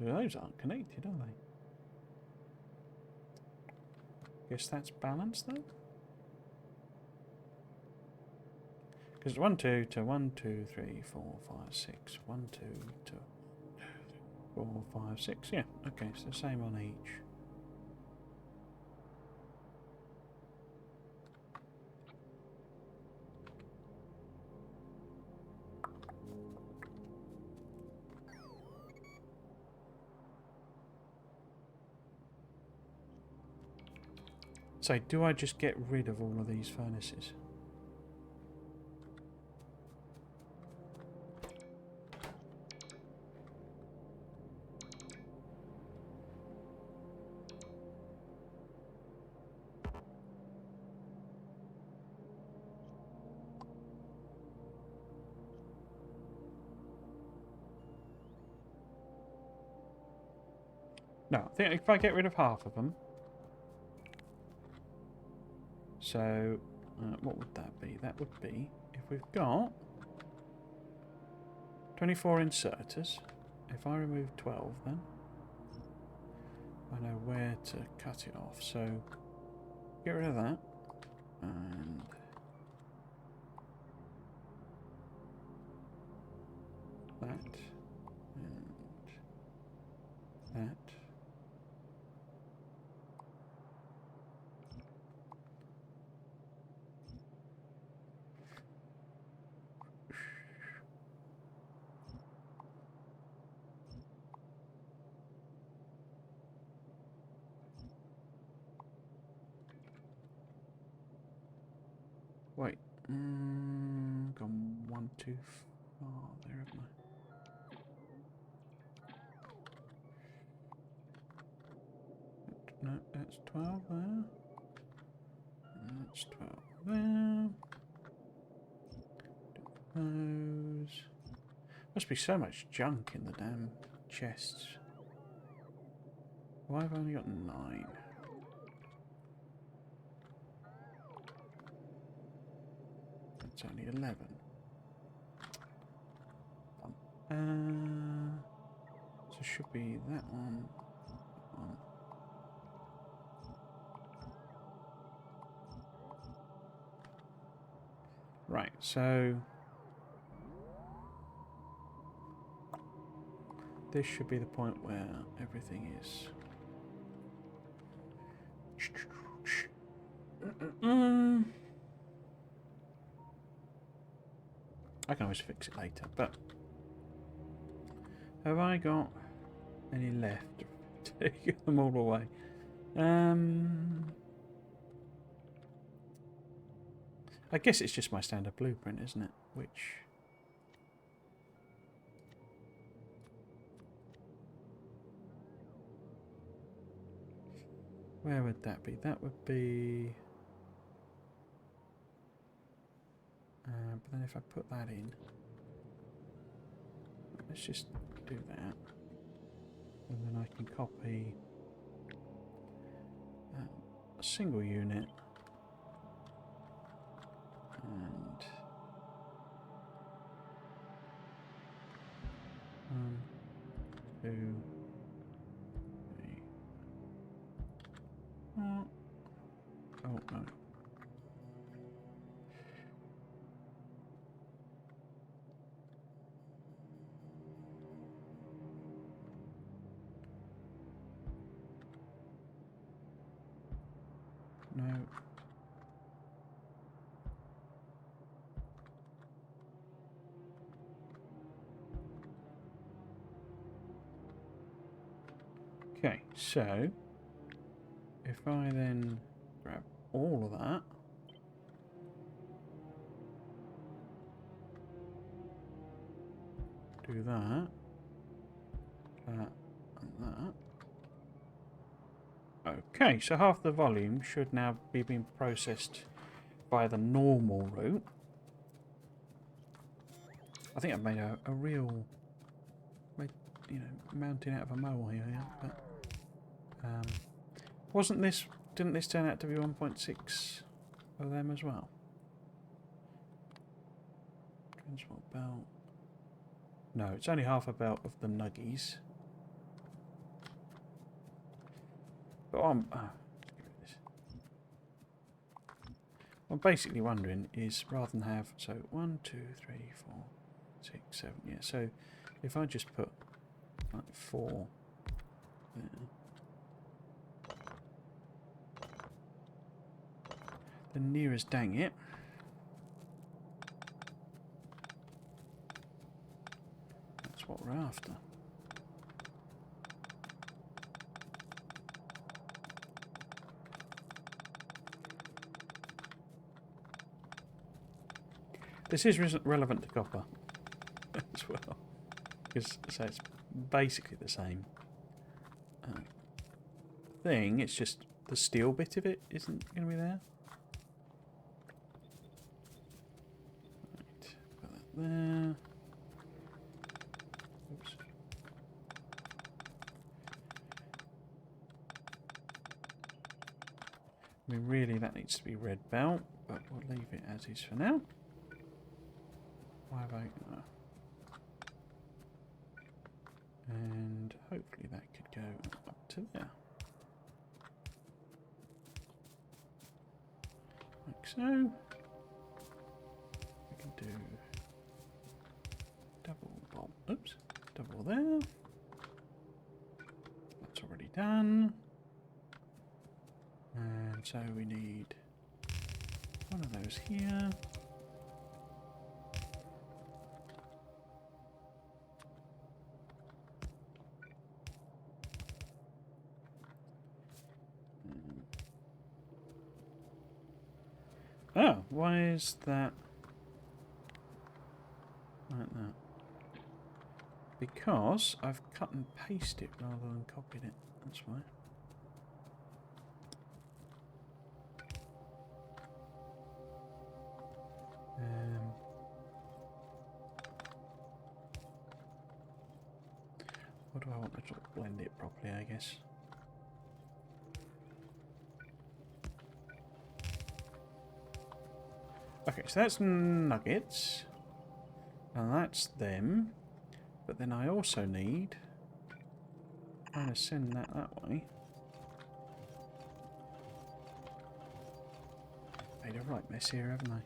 Those aren't connected, are they? Guess that's balanced though. Because 1, 2 to 1, 2, 3, 4, 5, 6. 1, 2 to 4, 5, 6. Yeah, okay, so same on each. So, do I just get rid of all of these furnaces? No, I think if I get rid of half of them. So, what would that be? That would be, if we've got 24 inserters, if I remove 12 then, I know where to cut it off. So, get rid of that. And that. And that. Wait, gone one too far there, haven't I? No, that's 12 there. And that's 12 there. Those. Must be so much junk in the damn chests. Why have I only got 9? That's only 11. So it should be that one. That one. Right, so this should be the point where everything is. I can always fix it later, but have I got any left to take them all away? I guess it's just my standard blueprint, isn't it? Which... where would that be? That would be... but then if I put that in... let's just do that. And then I can copy... a single unit. And... 1, 2... 3... Oh, no. No. Okay, so if I then grab all of that, do that. That and that. Okay, so half the volume should now be being processed by the normal route. I think I've made a real, mountain out of a molehill here. But didn't this turn out to be 1.6 of them as well? Transport belt. No, it's only half a belt of the nuggies. But what I'm basically wondering is, rather than have, so 1, 2, 3, 4, 6, 7, yeah, so if I just put like 4 there, then near as dang it, that's what we're after. This is relevant to copper as well, because so it's basically the same thing. It's just the steel bit of it isn't going to be there. Right, put that there. Oops. I mean, really, that needs to be red belt, but we'll leave it as is for now. Why have I... No. And hopefully that could go up to there. Like so. We can do double bolt. Oops. Double there. That's already done. And so we need one of those here. Oh, why is that like that? Because I've cut and pasted it rather than copied it. That's why. What do I want to sort of blend it properly, I guess? Okay, so that's nuggets. And that's them. But then I also need... I'm going to send that way. Made a right mess here, haven't I?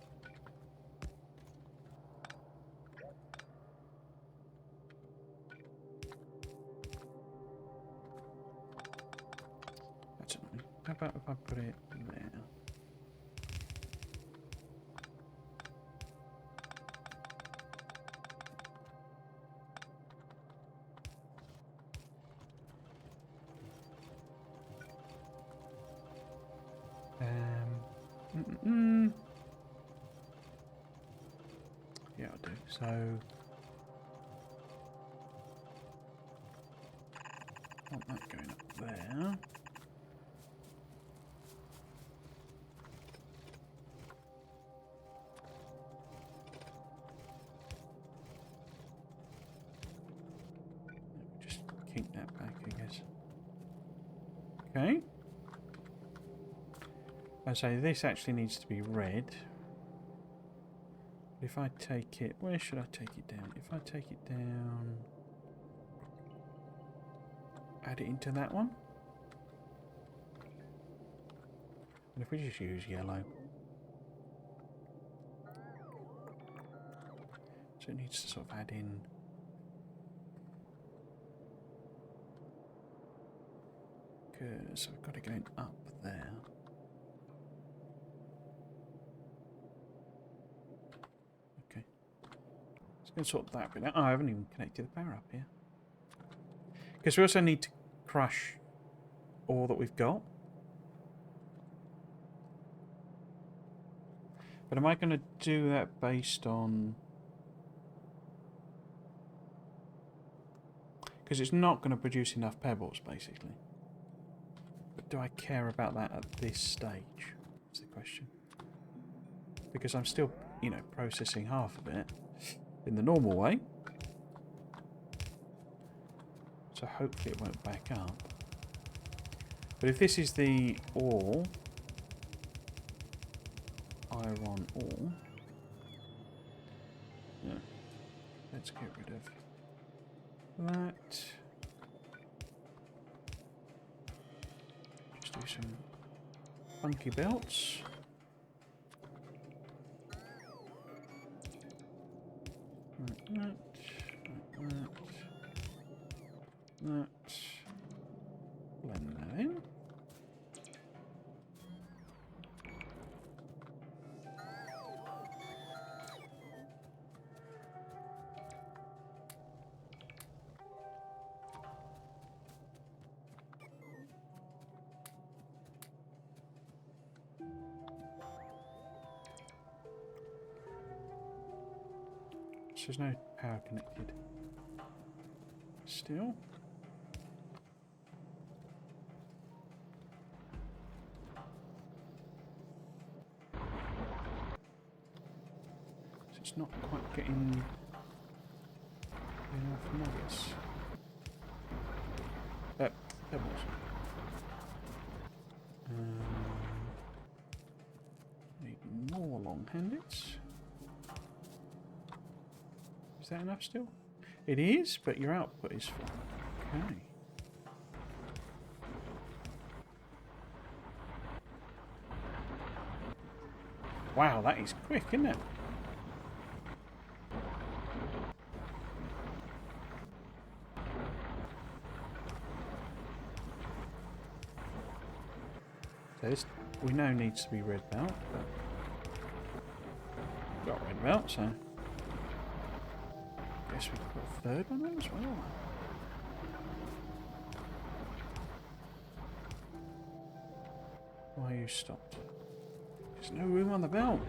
That's annoying. How about if I put it there? Yeah, I'll do. So I want that going up there. Just kink that back, I guess. Okay. I say this actually needs to be red. If I take it, where should I take it down? If I take it down, add it into that one. And if we just use yellow. So it needs to sort of add in. Because I've got it going up there. Okay. It's going to sort that bit out. Oh, I haven't even connected the power up here. Because we also need to crush all that we've got. But am I going to do that based on... Because it's not going to produce enough pebbles, basically. But do I care about that at this stage? That's the question. Because I'm still, you know, processing half of it in the normal way. So hopefully it won't back up. But if this is the ore, iron ore, yeah, let's get rid of that. Just do some funky belts. Like that, like that, that. Blend that in. So there's no power connected. Still. So it's not quite getting enough nuggets. Pebbles. Need more long-handeds. Is that enough still? It is, but your output is full. Okay. Wow, that is quick, isn't it? So this, we know, needs to be red belt, but got red belt, so guess we can put a third one on as well. Why you stopped? There's no room on the belt.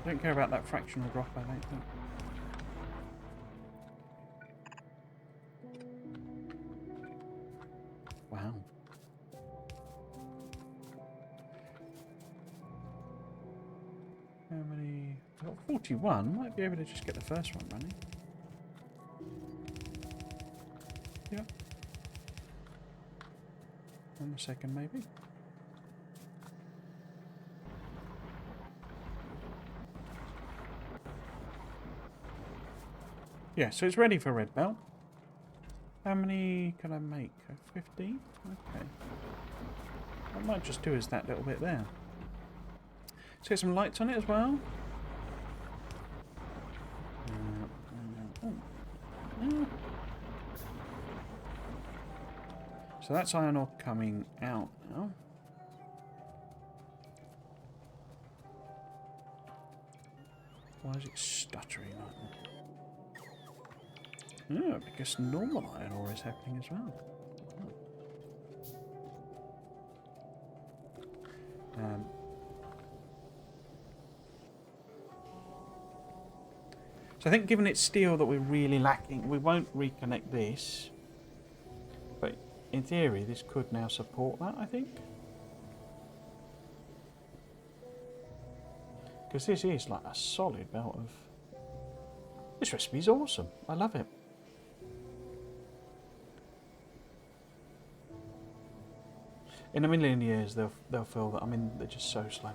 Don't care about that fractional drop, I don't think. Wow. How many? I've got 41. Might be able to just get the first one running. Yeah. And the second, maybe. Yeah, so it's ready for red belt. How many can I make? 15? Okay. I might just do as that little bit there. Let's get some lights on it as well. So that's iron ore coming out now. Why is it stuttering like that? Oh, because normal iron ore is happening as well. So I think given it's steel that we're really lacking, we won't reconnect this. But in theory, this could now support that, I think. Because this is like a solid belt of... This recipe is awesome. I love it. In a million years, they'll feel that, I mean, they're just so slow.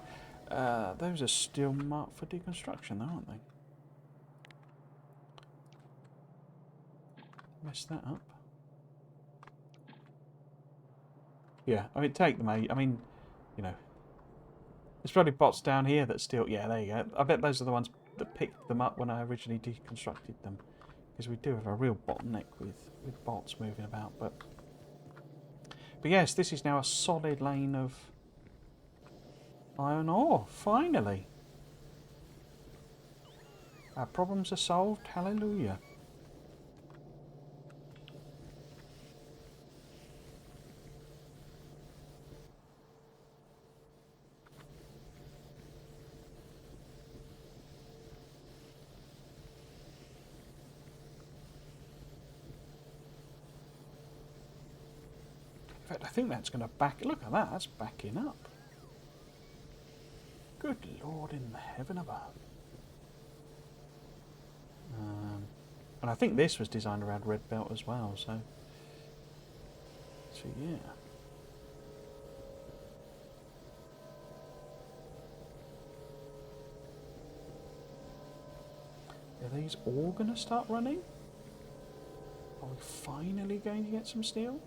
Those are still marked for deconstruction, though, aren't they? Mess that up. Yeah, I mean, take them out. I mean, you know, there's probably bots down here that still... Yeah, there you go. I bet those are the ones that picked them up when I originally deconstructed them. Because we do have a real bottleneck with bots moving about, but yes, this is now a solid lane of iron ore, finally. Our problems are solved, hallelujah. In fact, I think that's going to back... Look at that, that's backing up. Good Lord in heaven above. And I think this was designed around red belt as well, so yeah. Are these all going to start running? Are we finally going to get some steel?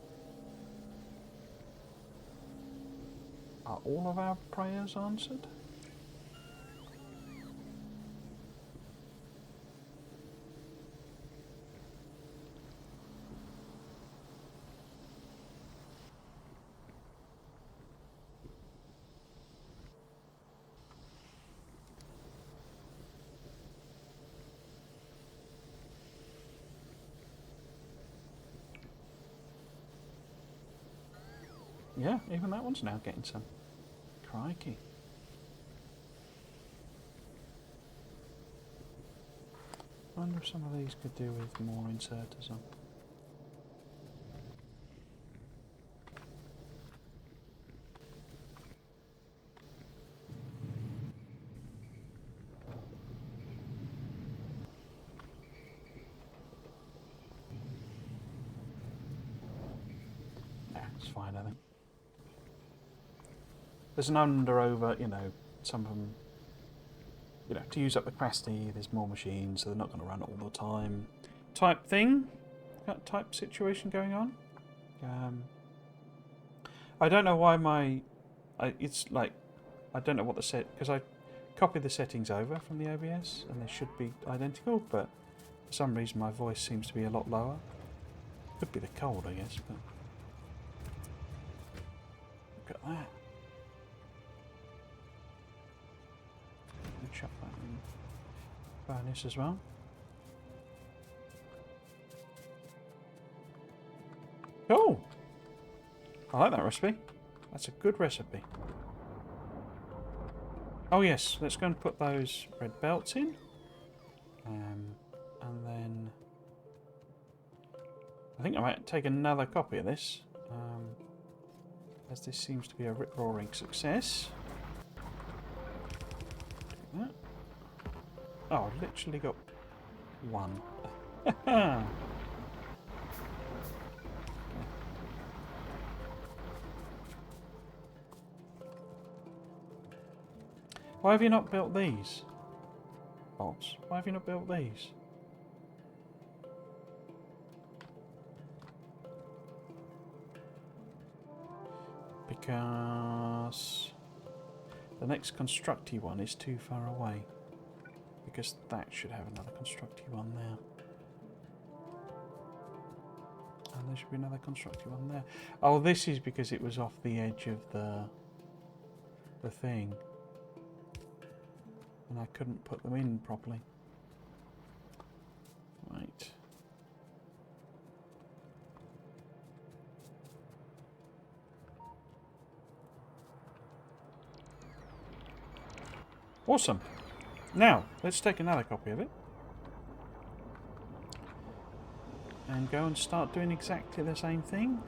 Are all of our prayers answered? Yeah, even that one's now getting some. Crikey. I wonder if some of these could do with more inserters on. Yeah, it's fine, I think. There's an under-over, you know, some of them, you know, to use up the capacity, there's more machines, so they're not going to run all the time. Type thing, that type situation going on. I don't know why it's like, I don't know what the set, because I copied the settings over from the OBS, and they should be identical, but for some reason my voice seems to be a lot lower. Could be the cold, I guess, but look at that. Chuck that in furnace as well. Oh! I like that recipe. That's a good recipe. Oh yes, let's go and put those red belts in. And then... I think I might take another copy of this. As this seems to be a rip-roaring success. That. Oh, I've literally got one. Why have you not built these bolts? Why have you not built these? Because the next constructy one is too far away. Because that should have another constructy one there. And there should be another constructy one there. Oh, this is because it was off the edge of the thing. And I couldn't put them in properly. Right. Awesome. Now, let's take another copy of it. And go and start doing exactly the same thing.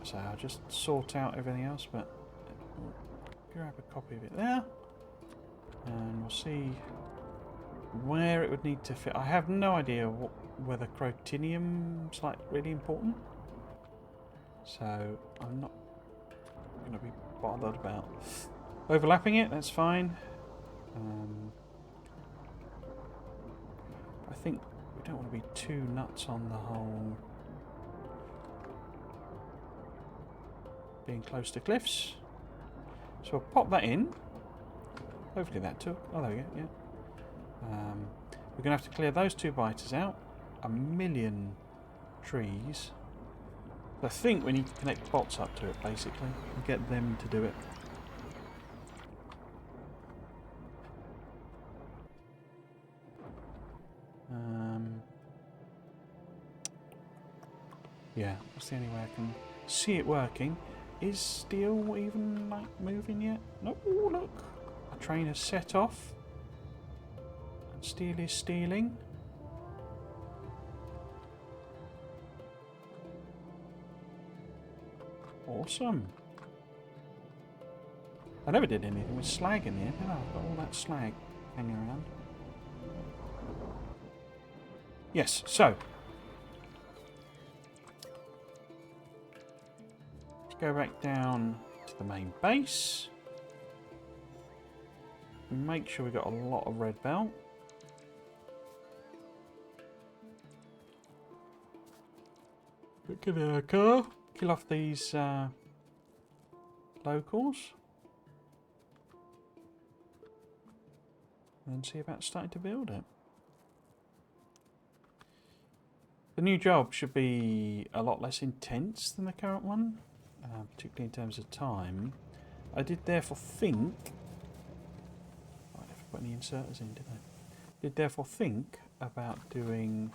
So I'll just sort out everything else, but we'll grab a copy of it there. And we'll see where it would need to fit. I have no idea whether crotinium's like really important. So I'm not going to be bothered about overlapping it, that's fine. I think we don't want to be too nuts on the whole being close to cliffs. So we'll pop that in. Hopefully that took. Oh, there we go, yeah. We're going to have to clear those two biters out. 1,000,000 trees. I think we need to connect bots up to it, basically, and get them to do it. Yeah, that's the only way I can see it working. Is steel even, like, moving yet? No, oh, look! A train has set off. And steel is stealing. Awesome. I never did anything with slag in here, did I? I've got all that slag hanging around. Yes, so. Let's go back down to the main base. Make sure we got a lot of red belt. Give it a car. Kill off these locals. And see about starting to build it. The new job should be a lot less intense than the current one, particularly in terms of time. I did therefore think... I never put any inserters in, did I? Did therefore think about doing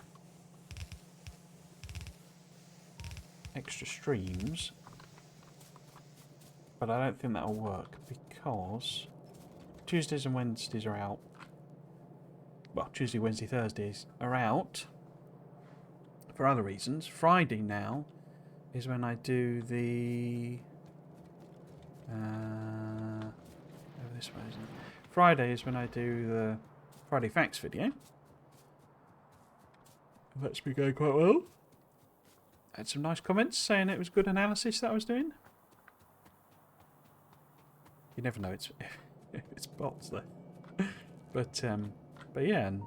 extra streams, but I don't think that'll work because Tuesdays and Wednesdays are out. Well, Tuesday, Wednesday, Thursdays are out for other reasons. Friday now is when I do the over this way, isn't it? Friday is when I do the Friday Facts video. That's been going quite well. Had some nice comments saying it was good analysis that I was doing. You never know, it's bots though. But yeah, and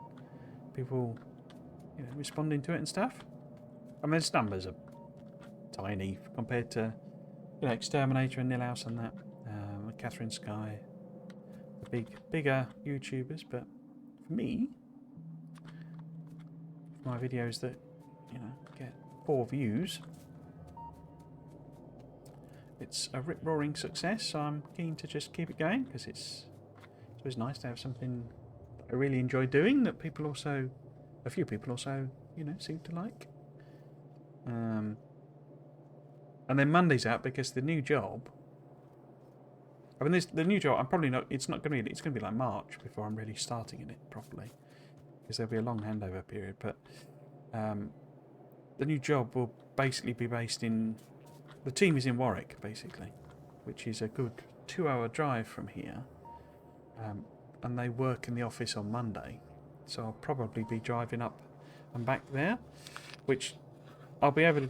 people, you know, responding to it and stuff. I mean, its numbers are tiny compared to, you know, Exterminator and Nilhouse and that, Catherine Sky, the bigger YouTubers. But for me, my videos that, you know, get 4 views, it's a rip-roaring success. So I'm keen to just keep it going because it's always nice to have something I really enjoy doing that people also, a few people also, you know, seem to like. And then Monday's out because the new job. I mean, the new job. I'm probably not. It's not going to be. It's going to be like March before I'm really starting in it properly, because there'll be a long handover period. But the new job will basically be based in. The team is in Warwick, basically, which is a good 2-hour drive from here. And they work in the office on Monday, so I'll probably be driving up and back there, which I'll be able to,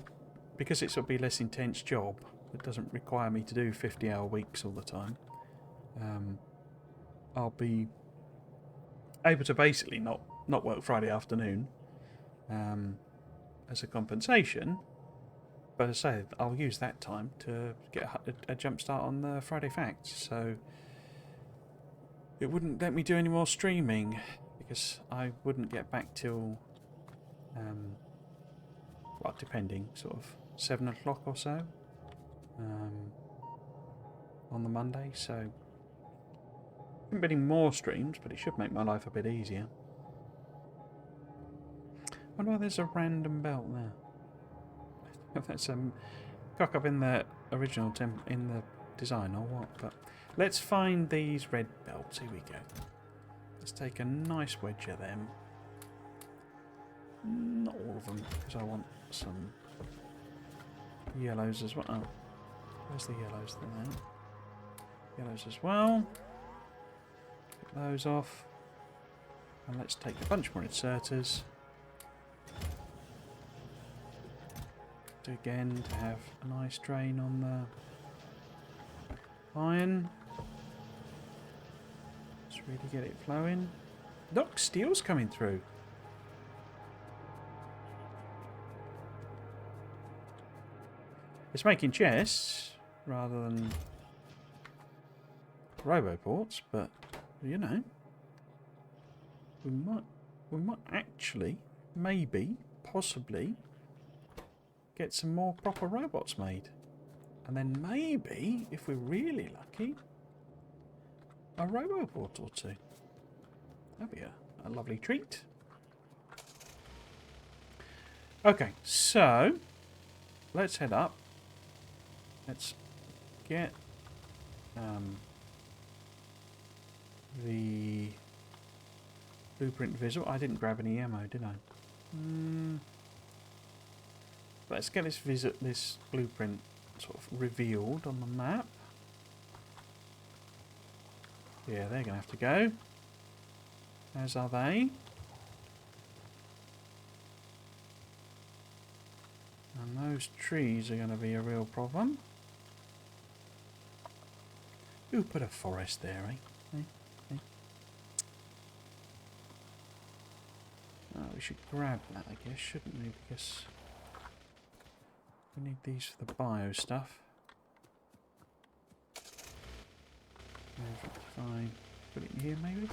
because it's a be less intense job. It doesn't require me to do 50-hour weeks all the time. I'll be able to basically not work Friday afternoon as a compensation. But as I say, I'll use that time to get a jump start on the Friday Facts. So it wouldn't let me do any more streaming because I wouldn't get back till, well, depending, sort of 7 o'clock or so on the Monday. So I wouldn't be any more streams, but it should make my life a bit easier. I wonder why there's a random belt there. That's a cock up in the original in the design or what, but let's find these red belts. Here we go. Let's take a nice wedge of them. Not all of them, because I want some yellows as well. Oh, where's the yellows then? Yellows as well. Get those off. And let's take a bunch more inserters. Again, to have a nice drain on the iron. Let's really get it flowing. Look, steel's coming through. It's making chests rather than roboports, but you know, we might actually, maybe, possibly, get some more proper robots made. And then maybe, if we're really lucky, a roboport or two. That'd be a lovely treat. Okay, so let's head up. Let's get the blueprint visual. I didn't grab any ammo, did I? Let's get this blueprint sort of revealed on the map. Yeah, they're going to have to go. As are they. And those trees are going to be a real problem. Who put a forest there, eh? Oh, we should grab that, I guess, shouldn't we? Because we need these for the bio stuff. Fine. Put it in here, maybe?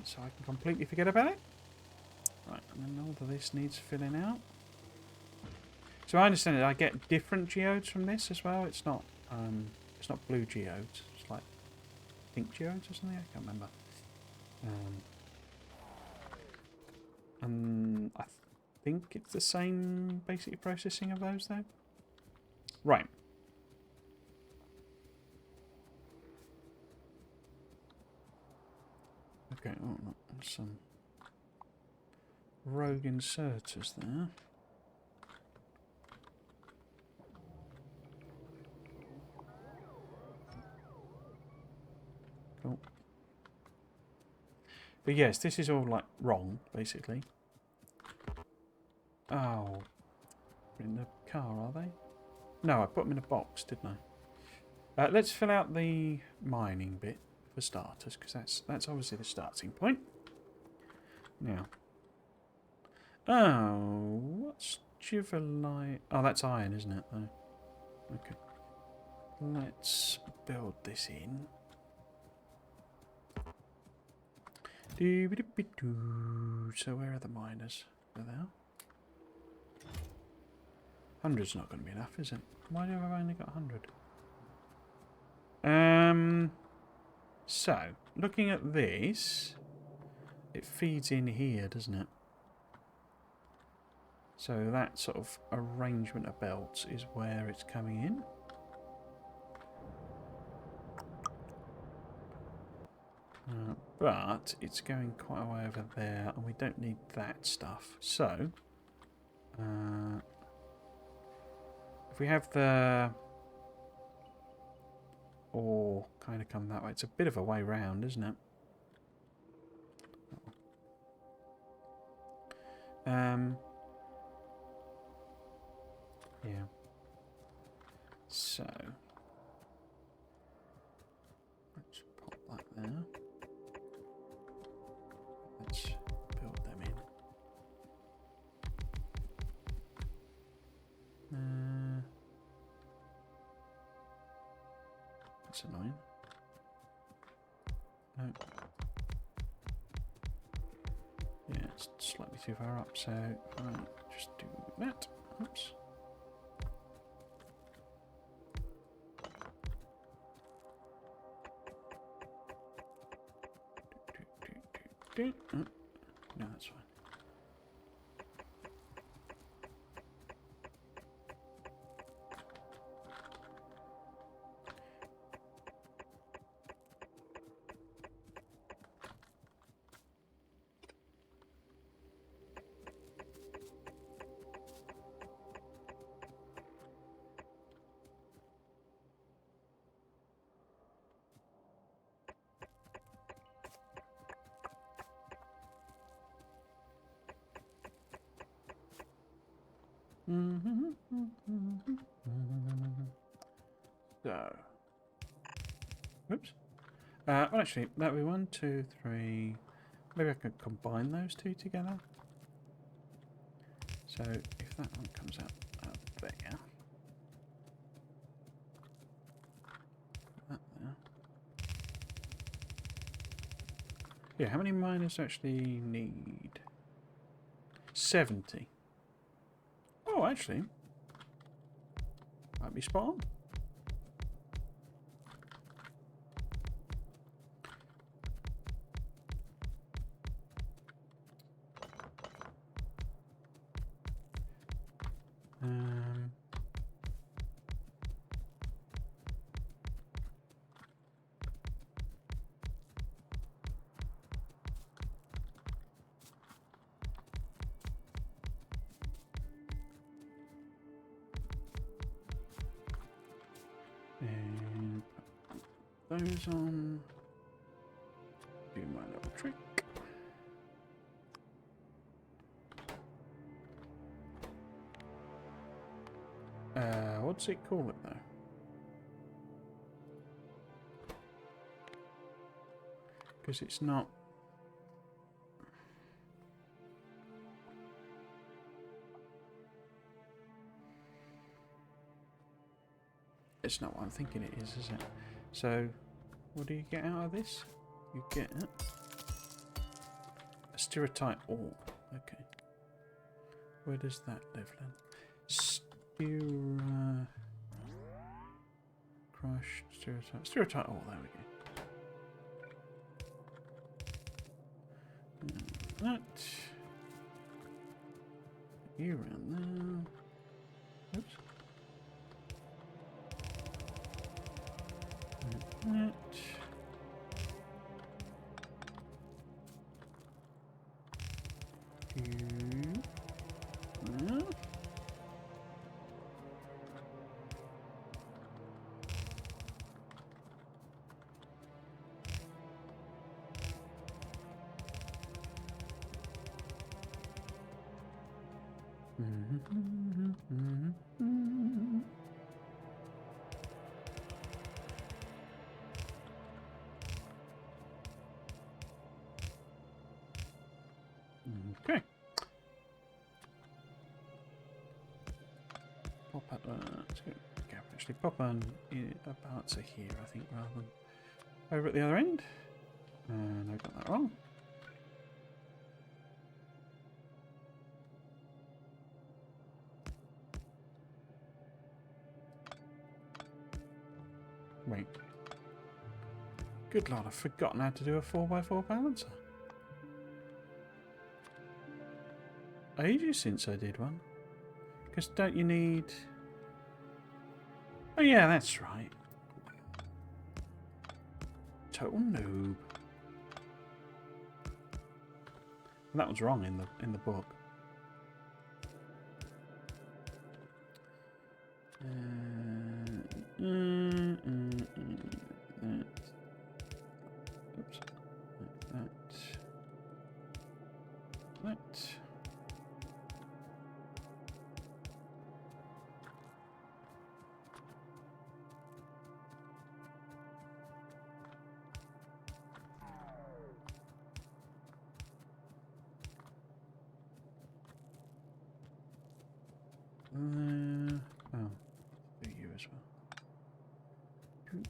So I can completely forget about it. Right, and then all of this needs filling out. So I understand that I get different geodes from this as well. It's not blue geodes. It's like pink geodes or something. I can't remember. And I think it's the same basic processing of those though. Right. Okay, oh, some rogue inserters there. Cool. But yes, this is all like wrong, basically. Oh, in the car, are they? No, I put them in a box, didn't I? Let's fill out the mining bit for starters, because that's obviously the starting point. Now, oh, what's Juvelite? Oh, that's iron, isn't it? Though. Okay. Let's build this in. So where are the miners? Are they? 100's not going to be enough, is it? Why do I only got 100? So, looking at this, it feeds in here, doesn't it? So that sort of arrangement of belts is where it's coming in. But it's going quite a way over there, and we don't need that stuff. So, if we have the ore kind of come that way, it's a bit of a way round, isn't it? Yeah. So, let's pop that there. Let's build them in. That's annoying. No. Yeah, it's slightly too far up, so I'll just do that. Oops. Oh, no, that's fine. So, oops. Well, actually, that would be 1, 2, 3. Maybe I could combine those two together. So, if that one comes out there, that there. Yeah, how many miners actually need? 70. Oh, actually, might be spot on. those on. Do my little trick. What's it call it though? Because it's not. It's not what I'm thinking it is it? So, what do you get out of this? You get a stirotite ore. Okay. Where does that live then? Crushed stirotite. Stirotite ore, there we go. That. You around there. Oops. That. You. There. Okay. Pop up. Let's go. Actually, pop on a balancer here, I think, rather than over at the other end. And I got that wrong. Wait. Good lord, I've forgotten how to do a 4x4 balancer. Ages since I did one. Because don't you need... Oh yeah, that's right. Total noob. And that was wrong in the book. Oops. That. Oh, do you as well. Okay.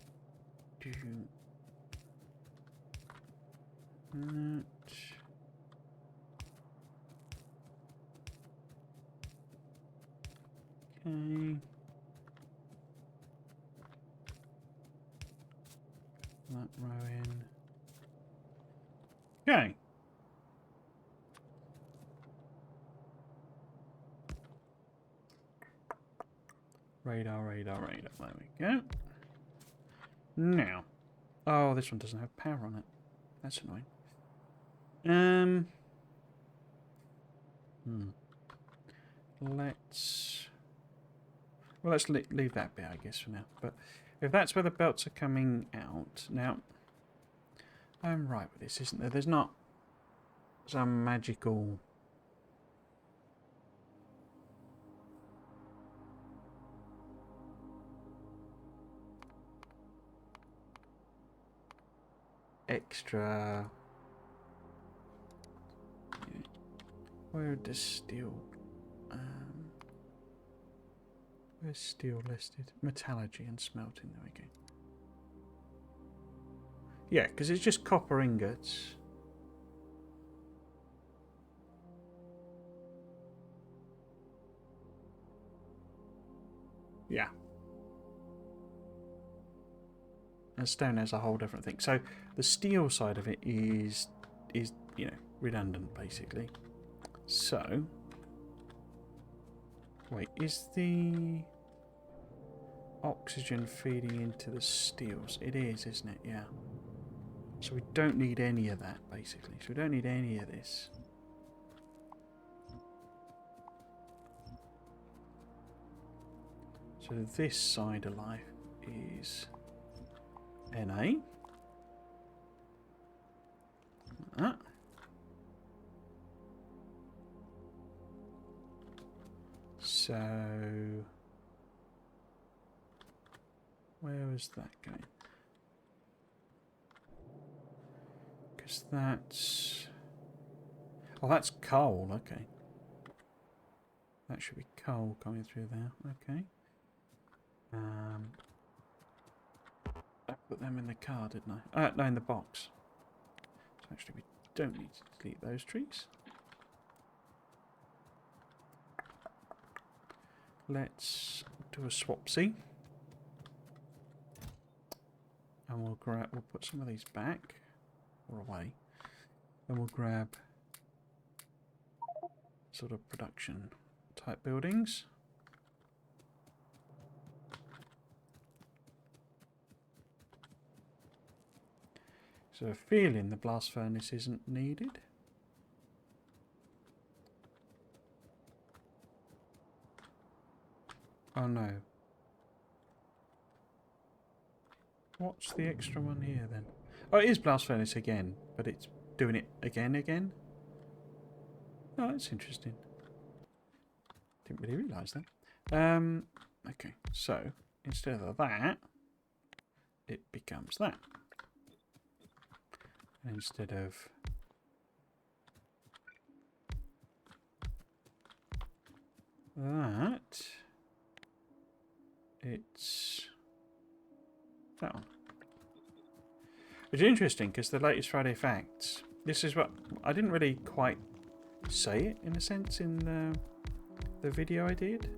That row in. Okay. Radar. There we go. Now. Oh, this one doesn't have power on it. That's annoying. Let's leave that bit, I guess, for now. But if that's where the belts are coming out, now I'm right with this, isn't there? There's not some magical extra. Where does steel? Where's steel listed? Metallurgy and smelting. There we go. Yeah, because it's just copper ingots. Yeah. And stone has a whole different thing. So the steel side of it is redundant basically. So wait, is the oxygen feeding into the steels? It is, isn't it? Yeah. So we don't need any of that basically. So we don't need any of this. So this side of life is NA. That. So, where was that going? Because that's... Oh, that's coal, okay. That should be coal coming through there, okay. I put them in the car, didn't I? No, in the box. So actually we don't need to delete those trees. Let's do a swapsy. And we'll put some of these back or away. And we'll grab sort of production type buildings. So a feeling the blast furnace isn't needed. Oh no. What's the extra one here then? Oh, it is blast furnace again, but it's doing it again. Oh, that's interesting. Didn't really realise that. Okay, so instead of that, it becomes that. And instead of that, it's that one. Which is interesting because the latest Friday facts, this is what I didn't really quite say it in a sense in the video I did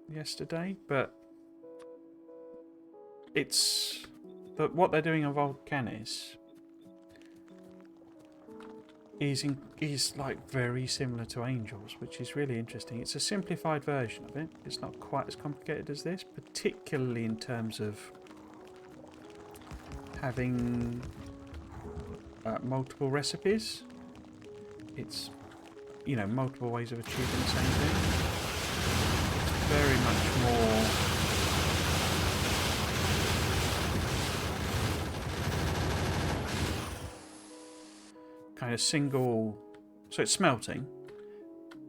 yesterday, but it's what they're doing on Volcanis is like very similar to Angels, which is really interesting. It's a simplified version of it. It's not quite as complicated as this, particularly in terms of having multiple recipes. It's, you know, multiple ways of achieving the same thing. It's very much more kind of single, so it's smelting,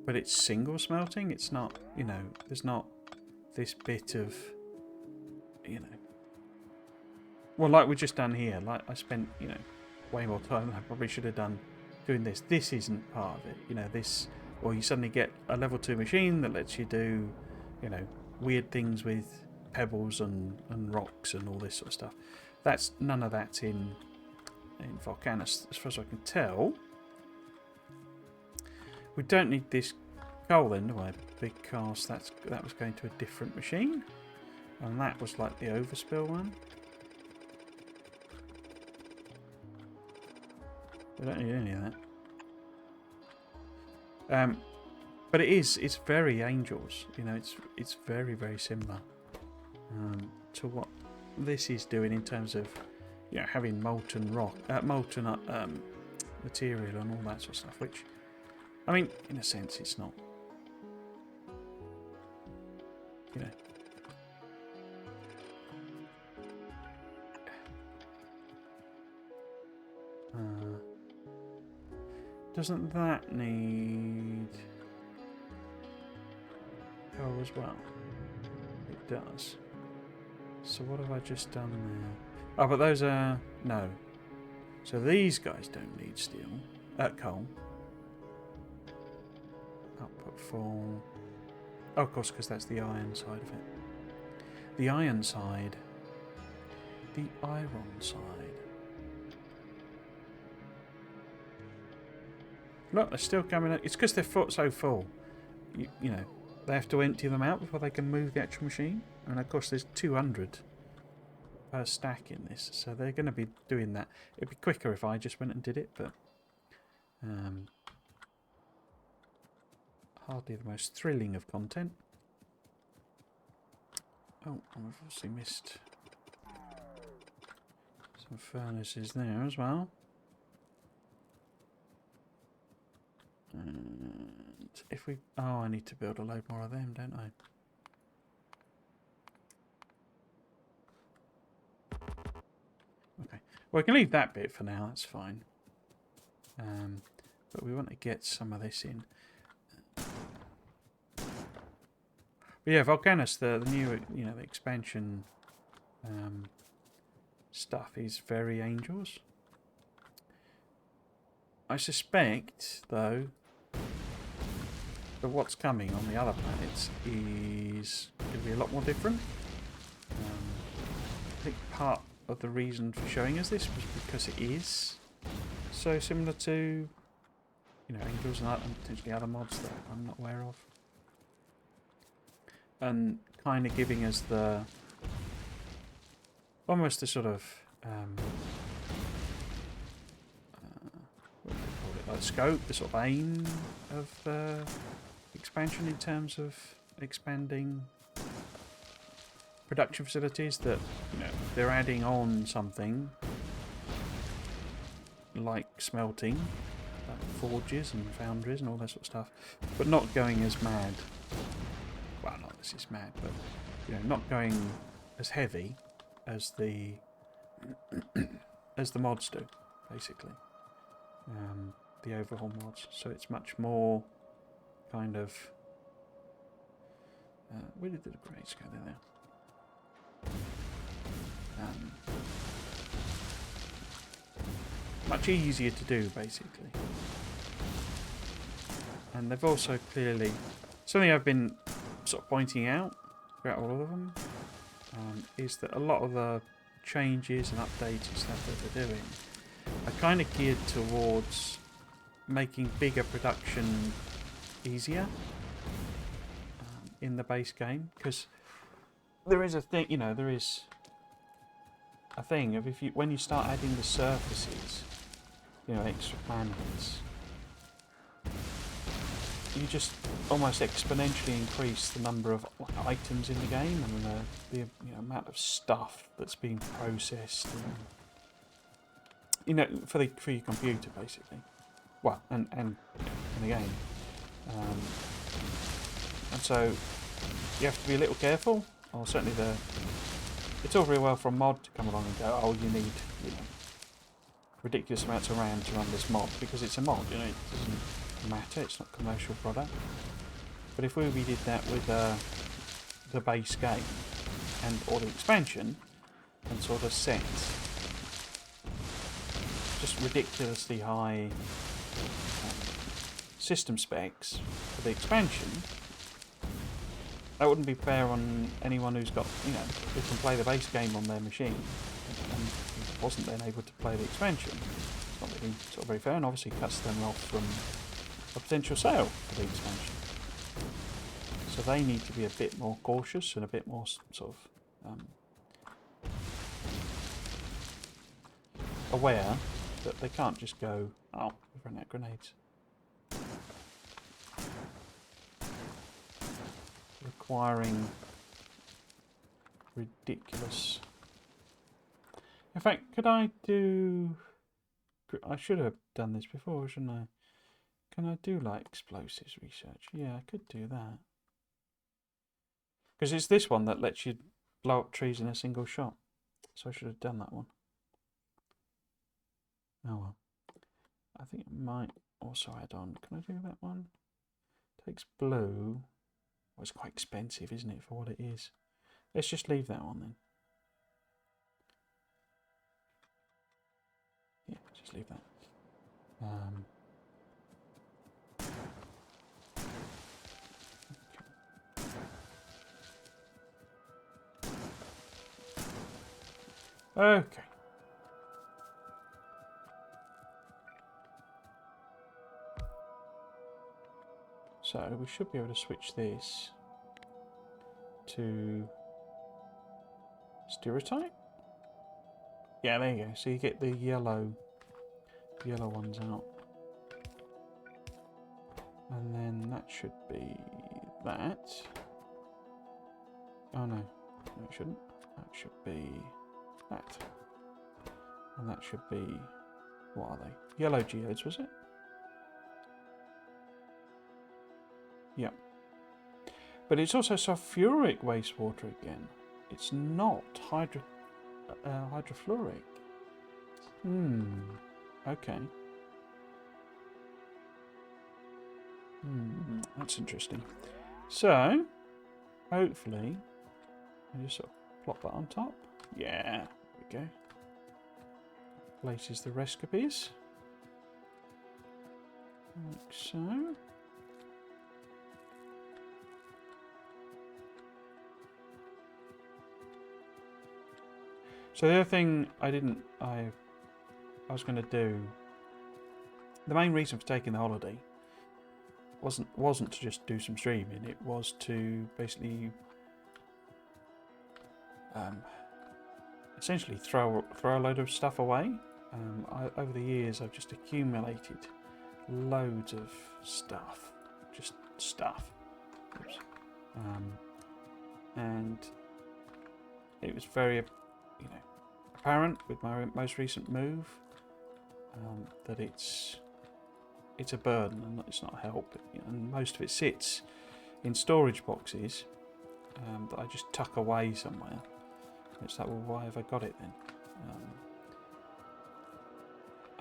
but it's single smelting. It's not, you know, there's not this bit of, you know, well, like we've just done here. Like I spent, you know, way more time than I probably should have done doing this. This isn't part of it, you know, this, or you suddenly get a level 2 machine that lets you do, you know, weird things with pebbles and rocks and all this sort of stuff. That's, none of that's in Volcanus, as far as I can tell. We don't need this coal then, do I? Because that was going to a different machine, and that was like the overspill one. We don't need any of that. But it's very Angels, you know. It's very, very similar to what this is doing in terms of, you know, having molten rock, molten material and all that sort of stuff. Which, I mean, in a sense, it's not, you know. Doesn't that need coal as well? It does. So what have I just done there? Oh, but those are... no. So these guys don't need steel. Coal. Output full. Oh, of course, because that's the iron side of it. The iron side. The iron side. Look, they're still coming out. It's because they're so full. You know, they have to empty them out before they can move the actual machine. And of course, there's 200 per stack in this, so they're going to be doing that. It'd be quicker if I just went and did it, but hardly the most thrilling of content. Oh, I've obviously missed some furnaces there as well. And if we... oh, I need to build a load more of them, don't I? Well, we can leave that bit for now. That's fine. But we want to get some of this in. But yeah, Volcanus, the new, the expansion stuff is very Angels. I suspect, though, that what's coming on the other planets is going to be a lot more different. I think part of the reason for showing us this was because it is so similar to, Angels and potentially other mods that I'm not aware of. And kind of giving us almost the sort of what do they call it? Like scope, the sort of aim of expansion in terms of expanding production facilities. That they're adding on something like smelting, like forges and foundries and all that sort of stuff, but not going as mad. Well, not this is mad, but not going as heavy as the as the mods do, basically. The overhaul mods. So it's much more kind of where did the upgrades go? There. Much easier to do, basically. And they've also clearly something I've been sort of pointing out throughout all of them is that a lot of the changes and updates and stuff that they're doing are kind of geared towards making bigger production easier in the base game, because there is a thing, there is a thing of when you start adding the surfaces, extra planets, you just almost exponentially increase the number of items in the game and the amount of stuff that's being processed, and, for your computer, basically. Well, and in the game, and so you have to be a little careful. Or certainly it's all very well for a mod to come along and go, oh, you need ridiculous amounts of RAM to run this mod, because it's a mod. It doesn't matter. It's not a commercial product. But if we did that with the base game or the expansion, and sort of set just ridiculously high system specs for the expansion, that wouldn't be fair on anyone who's got, who can play the base game on their machine and wasn't then able to play the expansion. It's not really sort of very fair, and obviously cuts them off from a potential sale for the expansion. So they need to be a bit more cautious and a bit more sort of aware that they can't just go, oh, we've run out of grenades. Requiring ridiculous. In fact, could I do? I should have done this before, shouldn't I? Can I do like explosives research? Yeah, I could do that. Because it's this one that lets you blow up trees in a single shot. So I should have done that one. Oh well. I think it might also add on. Can I do that one? Takes blue. Well, it's quite expensive, isn't it, for what it is? Let's just leave that one then. Yeah, just leave that. Okay. So we should be able to switch this to stereotype. Yeah, there you go. So you get the yellow ones out. And then that should be that. Oh no, no it shouldn't. That should be that. And that should be, what are they? Yellow geodes, was it? Yeah. But it's also sulfuric wastewater again. It's not hydrofluoric. Okay. That's interesting. So, hopefully, I just sort of plop that on top. Yeah, there we go. Places the recipes. Like so. So the other thing I was going to do, the main reason for taking the holiday wasn't to just do some streaming. It was to basically, essentially throw a load of stuff away. Over the years, I've just accumulated loads of stuff, just stuff. Oops. And it was very, apparent with my most recent move that it's a burden and it's not a help. And most of it sits in storage boxes that I just tuck away somewhere. It's like, well, why have I got it then?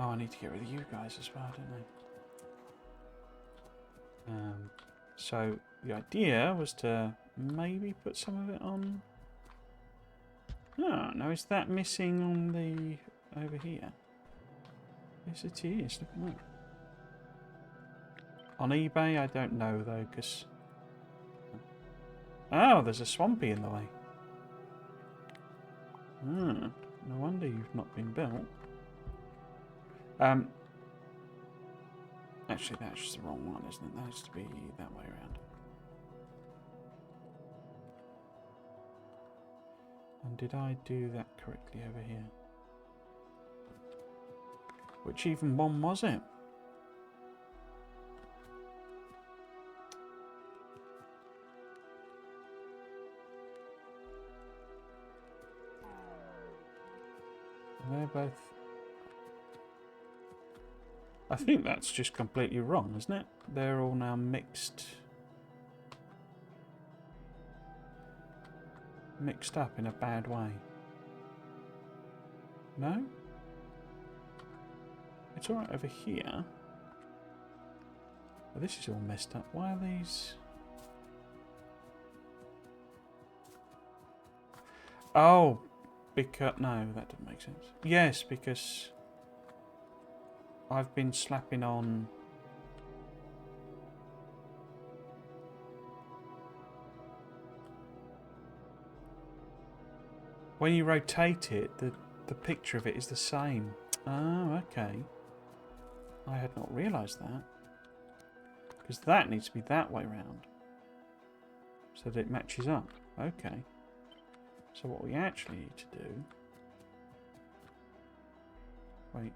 Oh, I need to get rid of you guys as well, don't I? So the idea was to maybe put some of it on. Oh, now is that missing on the over here? Yes, it is. Look at that. On eBay, I don't know though, because there's a swampy in the way. No wonder you've not been built. Actually, that's just the wrong one, isn't it? That has to be that way around. And did I do that correctly over here? Which even one was it? They're both... I think that's just completely wrong, isn't it? They're all now mixed up in a bad way. No? It's alright over here. But this is all messed up. Why are these... Oh, because... No, that doesn't make sense. Yes, because I've been slapping on... When you rotate it, the picture of it is the same. Oh, okay. I had not realised that. Because that needs to be that way round. So that it matches up. Okay. So what we actually need to do... Wait.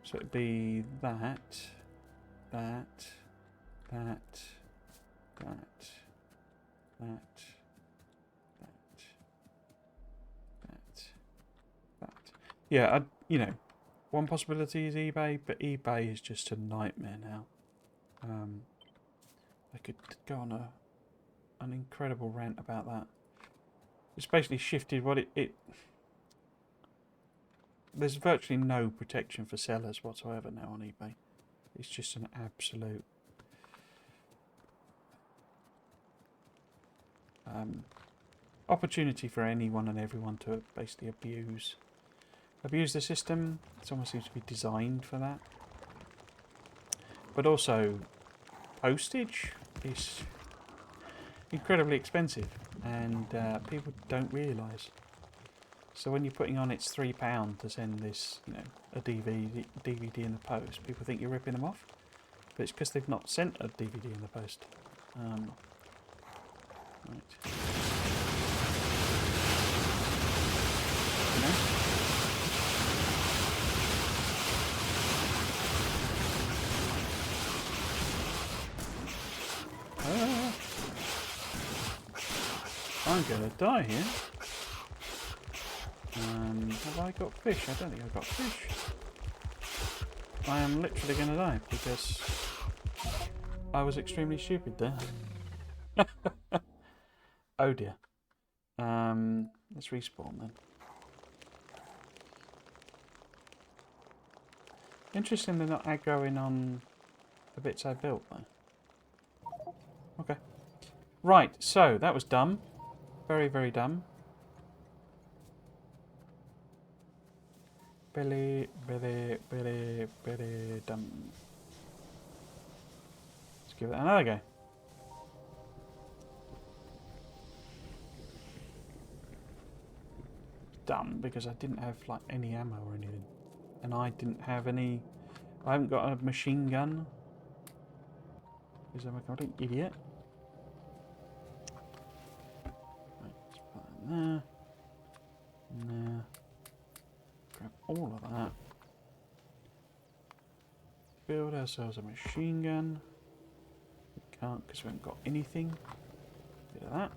So it'd be that, that, that, that, that, that. Yeah, one possibility is eBay, but eBay is just a nightmare now. I could go on an incredible rant about that. It's basically shifted what it there's virtually no protection for sellers whatsoever now on eBay. It's just an absolute opportunity for anyone and everyone to basically abuse the system. It almost seems to be designed for that. But also, postage is incredibly expensive, and people don't realise. So when you're putting on it's £3 to send this, a DVD in the post, people think you're ripping them off, but it's because they've not sent a DVD in the post. Right. I'm gonna die here. Have I got fish? I don't think I've got fish. I am literally gonna die because I was extremely stupid there. Oh dear. Let's respawn then. Interesting they're not aggroing on the bits I built, though. Okay. Right, so that was dumb. Very, very dumb. Billy, dumb. Let's give it another go. Dumb, because I didn't have, like, any ammo or anything. And I didn't have any... I haven't got a machine gun. Because I'm a complete idiot. Right, let's put that in there. In there. Grab all of that. Build ourselves a machine gun. We can't because we haven't got anything. Bit of that.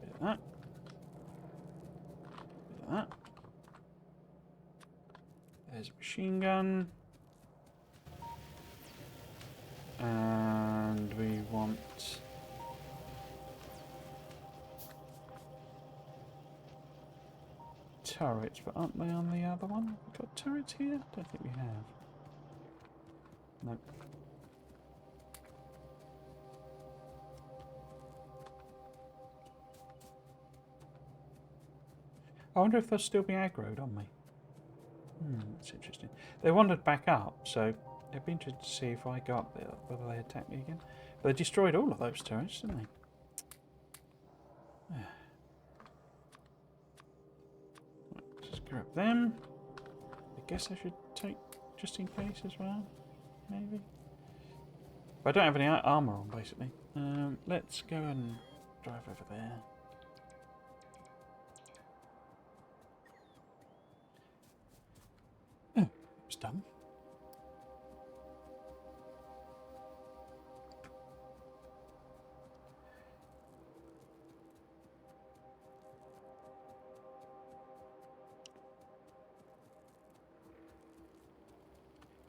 Bit of that. Bit of that. There's a machine gun. And we want... turrets, but aren't they on the other one? We've got turrets here? Don't think we have. Nope. I wonder if they'll still be aggroed on me. That's interesting. They wandered back up, so it'd be interesting to see if I go up there, whether they attack me again. But they destroyed all of those turrets, didn't they? Right, just grab them. I guess I should take just in case as well, maybe. But I don't have any armour on, basically. Let's go and drive over there. Oh, it was done.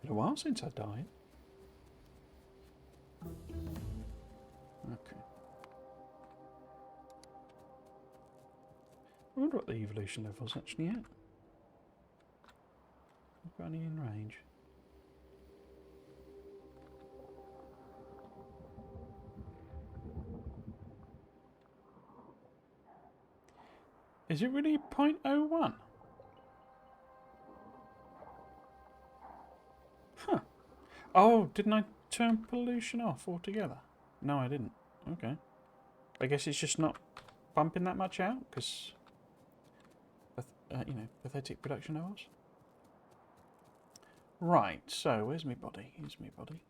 Been a while since I died. Okay. I wonder what the evolution level's actually at. I've got any in range. Is it really 0.01? Huh. Oh, didn't I turn pollution off altogether? No, I didn't. Okay. I guess it's just not bumping that much out, because, you know, pathetic production levels. Right, so where's my body? Here's my body.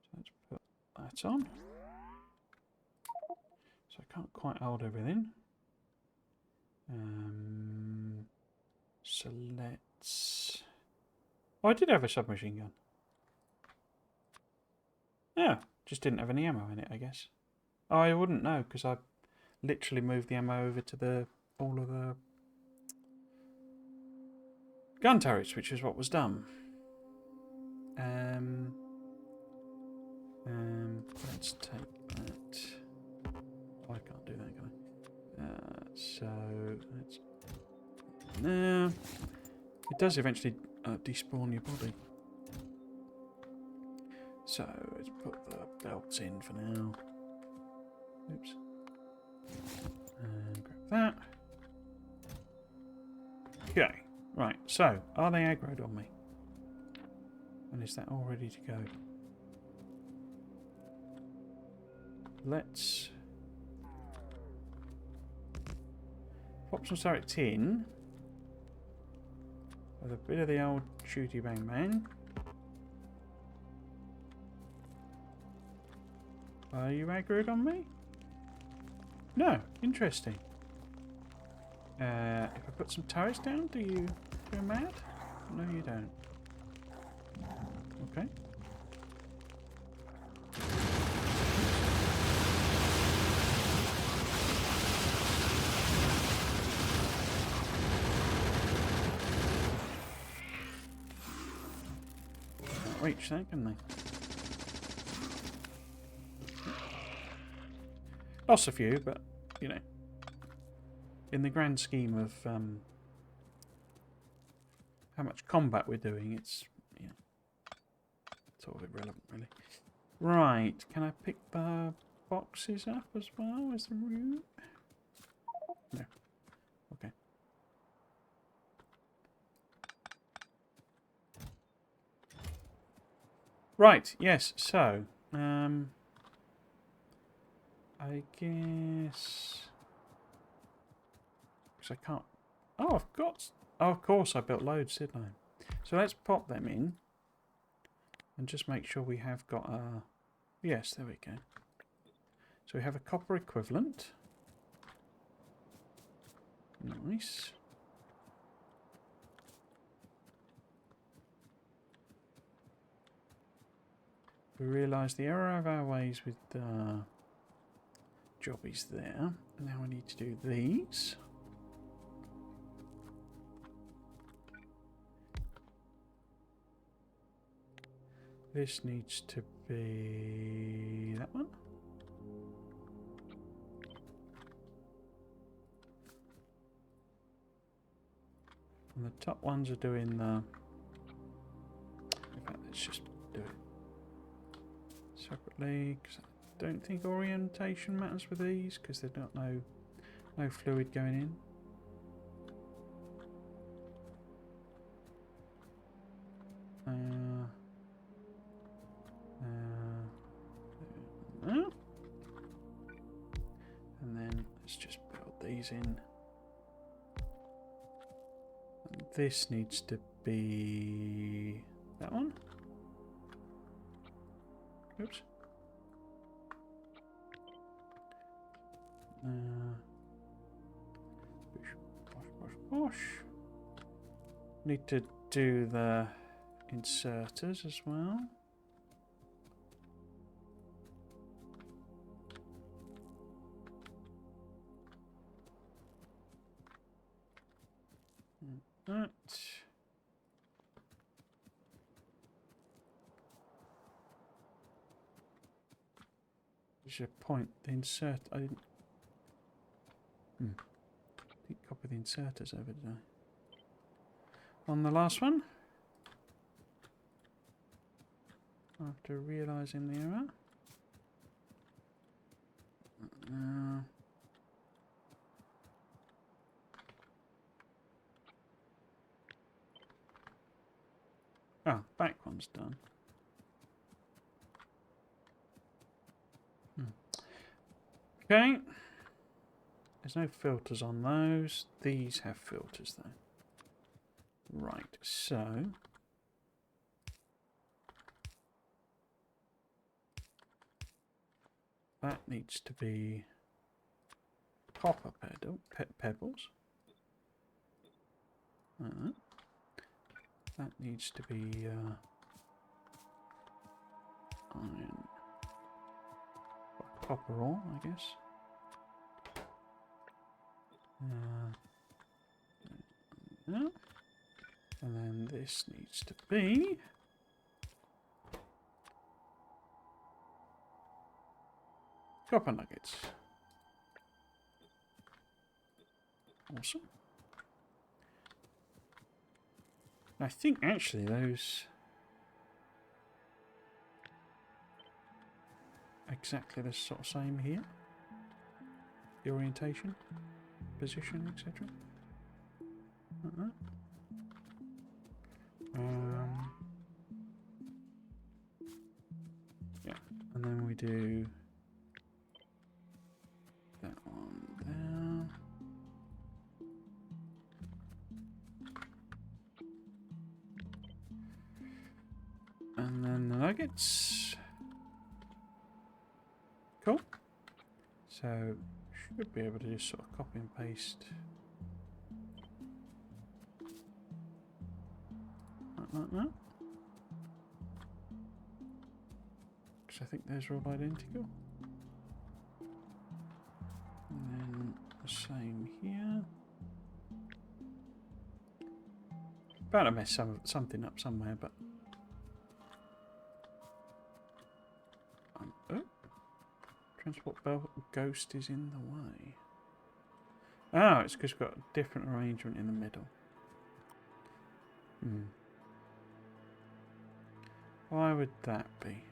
So let's put that on. So I can't quite hold everything. So let's... Oh, I did have a submachine gun. Yeah, just didn't have any ammo in it, I guess. Oh, I wouldn't know, because I literally moved the ammo over to all of the gun turrets, which is what was done. Let's take that. Oh, I can't do that, can I? So let's there. It does eventually despawn your body. So let's put the belts in for now. Oops. And grab that. Okay. Right. So are they aggroed on me? And is that all ready to go? Let's pop some turrets in with a bit of the old shooty bang bang. Are you aggroed on me? No. Interesting. If I put some turrets down, do you go mad? No, you don't. Okay. Can't reach that, can they? Lost a few, but you know, in the grand scheme of how much combat we're doing, it's, you know, sort of irrelevant, really. Right, can I pick the boxes up as well? Is the room? No. Okay. Right, yes, so, I guess... Because I can't... Oh, I've got... Oh, of course, I built loads, didn't I? So let's pop them in. And just make sure we have got a... Yes, there we go. So we have a copper equivalent. Nice. We realise the error of our ways with jobbies there. Now we need to do these. This needs to be that one. And the top ones are doing the... In fact, let's just do it separately, because I don't think orientation matters with these, because they've got no fluid going in. And then let's just build these in. And this needs to be that one. Oops. Bosh. Need to do the inserters as well. That. There's a point. The insert. I didn't. Didn't copy the inserters over, did I? On the last one. After realising the error. Back one's done. Okay. There's no filters on those. These have filters though. Right, so... that needs to be copper pebbles. That needs to be iron. Copper ore, I guess. And then this needs to be copper nuggets. Awesome. I think actually those exactly the sort of same here. The orientation, position, etc. Yeah, and then we do that one there. And then the nuggets. Cool. So should be able to just sort of copy and paste like that. Because I think those are all identical. And then the same here. About to mess something up somewhere, but oh, transport belt ghost is in the way. Oh, it's because we've got a different arrangement in the middle. Why would that be?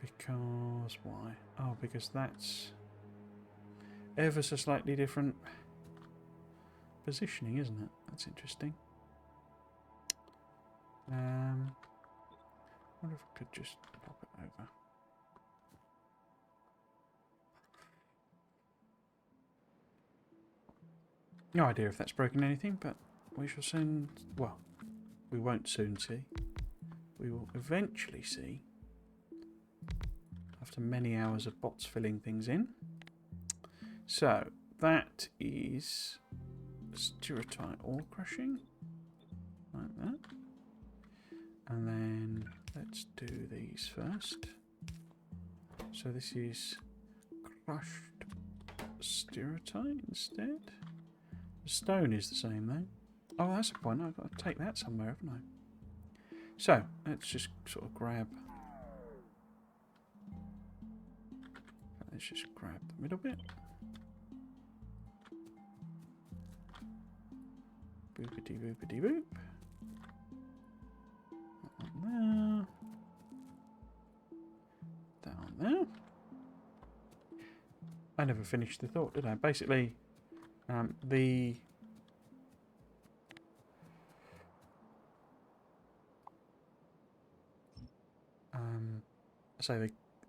Because why? Oh, because that's ever so slightly different positioning, isn't it? That's interesting. I wonder if I could just pop it over. No idea if that's broken anything, but we shall soon... Well, we won't soon see. We will eventually see. After many hours of bots filling things in. So, that is Stirotite ore crushing. Like that. And then let's do these first. So this is crushed Stirotite instead. The stone is the same though. Oh, that's a point. I've got to take that somewhere, haven't I? So, let's just sort of grab... Let's just grab the middle bit. Boopity boopity boop. That on there. That on there. I never finished the thought, did I? Basically,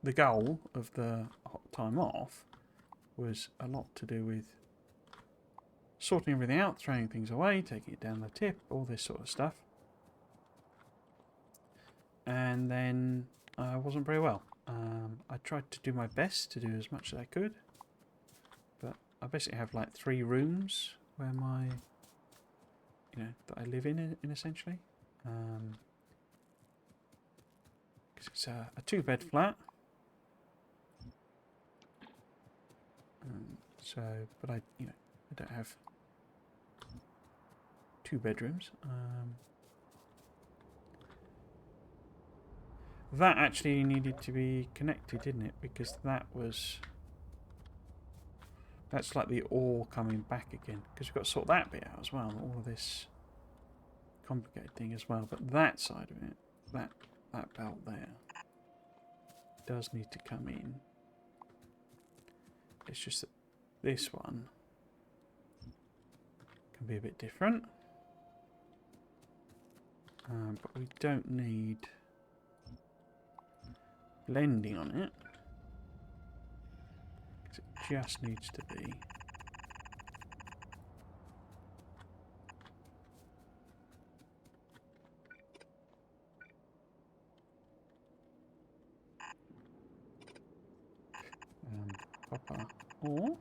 the goal of the time off was a lot to do with sorting everything out, throwing things away, taking it down the tip, all this sort of stuff. And then I wasn't very well. I tried to do my best to do as much as I could, but I basically have like 3 rooms where my, that I live in essentially. Because it's a 2-bed flat. So, but I don't have 2 bedrooms. That actually needed to be connected, didn't it? Because that's like the ore coming back again. Because we've got to sort that bit out as well. All of this complicated thing as well. But that side of it, that belt there, does need to come in. It's just that this one can be a bit different. But we don't need blending on it. Because it just needs to be copper ore.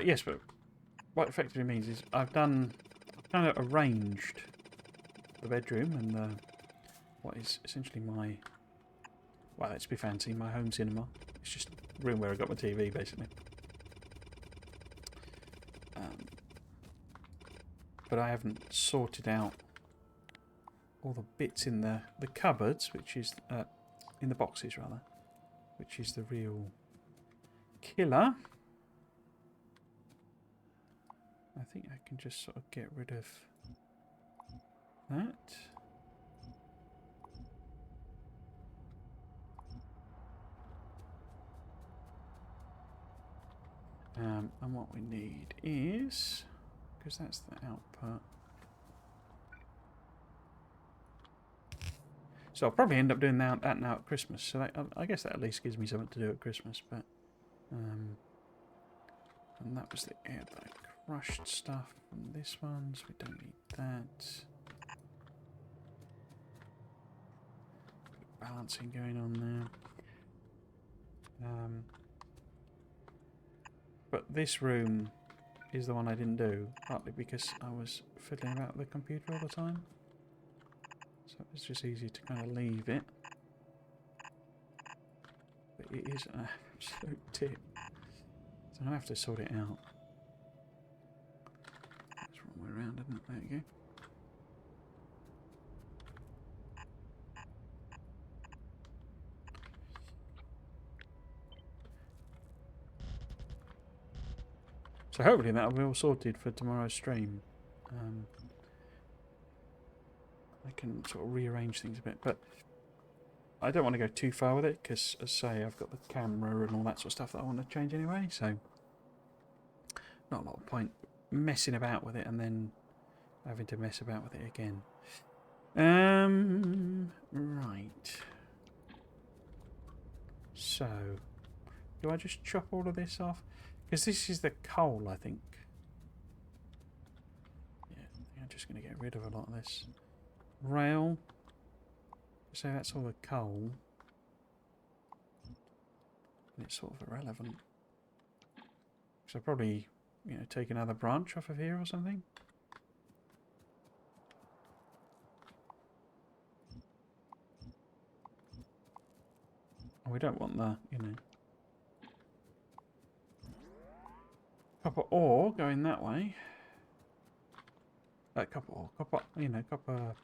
Yes, but what it effectively means is I've kind of arranged the bedroom and what is essentially my, well, let's be fancy, my home cinema. It's just a room where I got my TV, basically. But I haven't sorted out all the bits in the cupboards, which is in the boxes rather, which is the real killer. I think I can just sort of get rid of that. And what we need is, because that's the output. So I'll probably end up doing that now at Christmas. So that, I guess that at least gives me something to do at Christmas. But and that was the crushed stuff from this one, so we don't need that. Balancing going on there. But this room is the one I didn't do, partly because I was fiddling about with the computer all the time. So it's just easy to kind of leave it. But it is an absolute tip. So I have to sort it out. That's the wrong way around, isn't it? There you go. So hopefully that'll be all sorted for tomorrow's stream. I can sort of rearrange things a bit, but I don't want to go too far with it because, as I say, I've got the camera and all that sort of stuff that I want to change anyway, so not a lot of point messing about with it and then having to mess about with it again. Right. So, do I just chop all of this off? Because this is the coal, I think. Yeah, I think I'm just going to get rid of a lot of this. Rail. So that's all the coal. And it's sort of irrelevant. So I'll probably, take another branch off of here or something. Oh, we don't want the, copper ore going that way. Copper ore, copper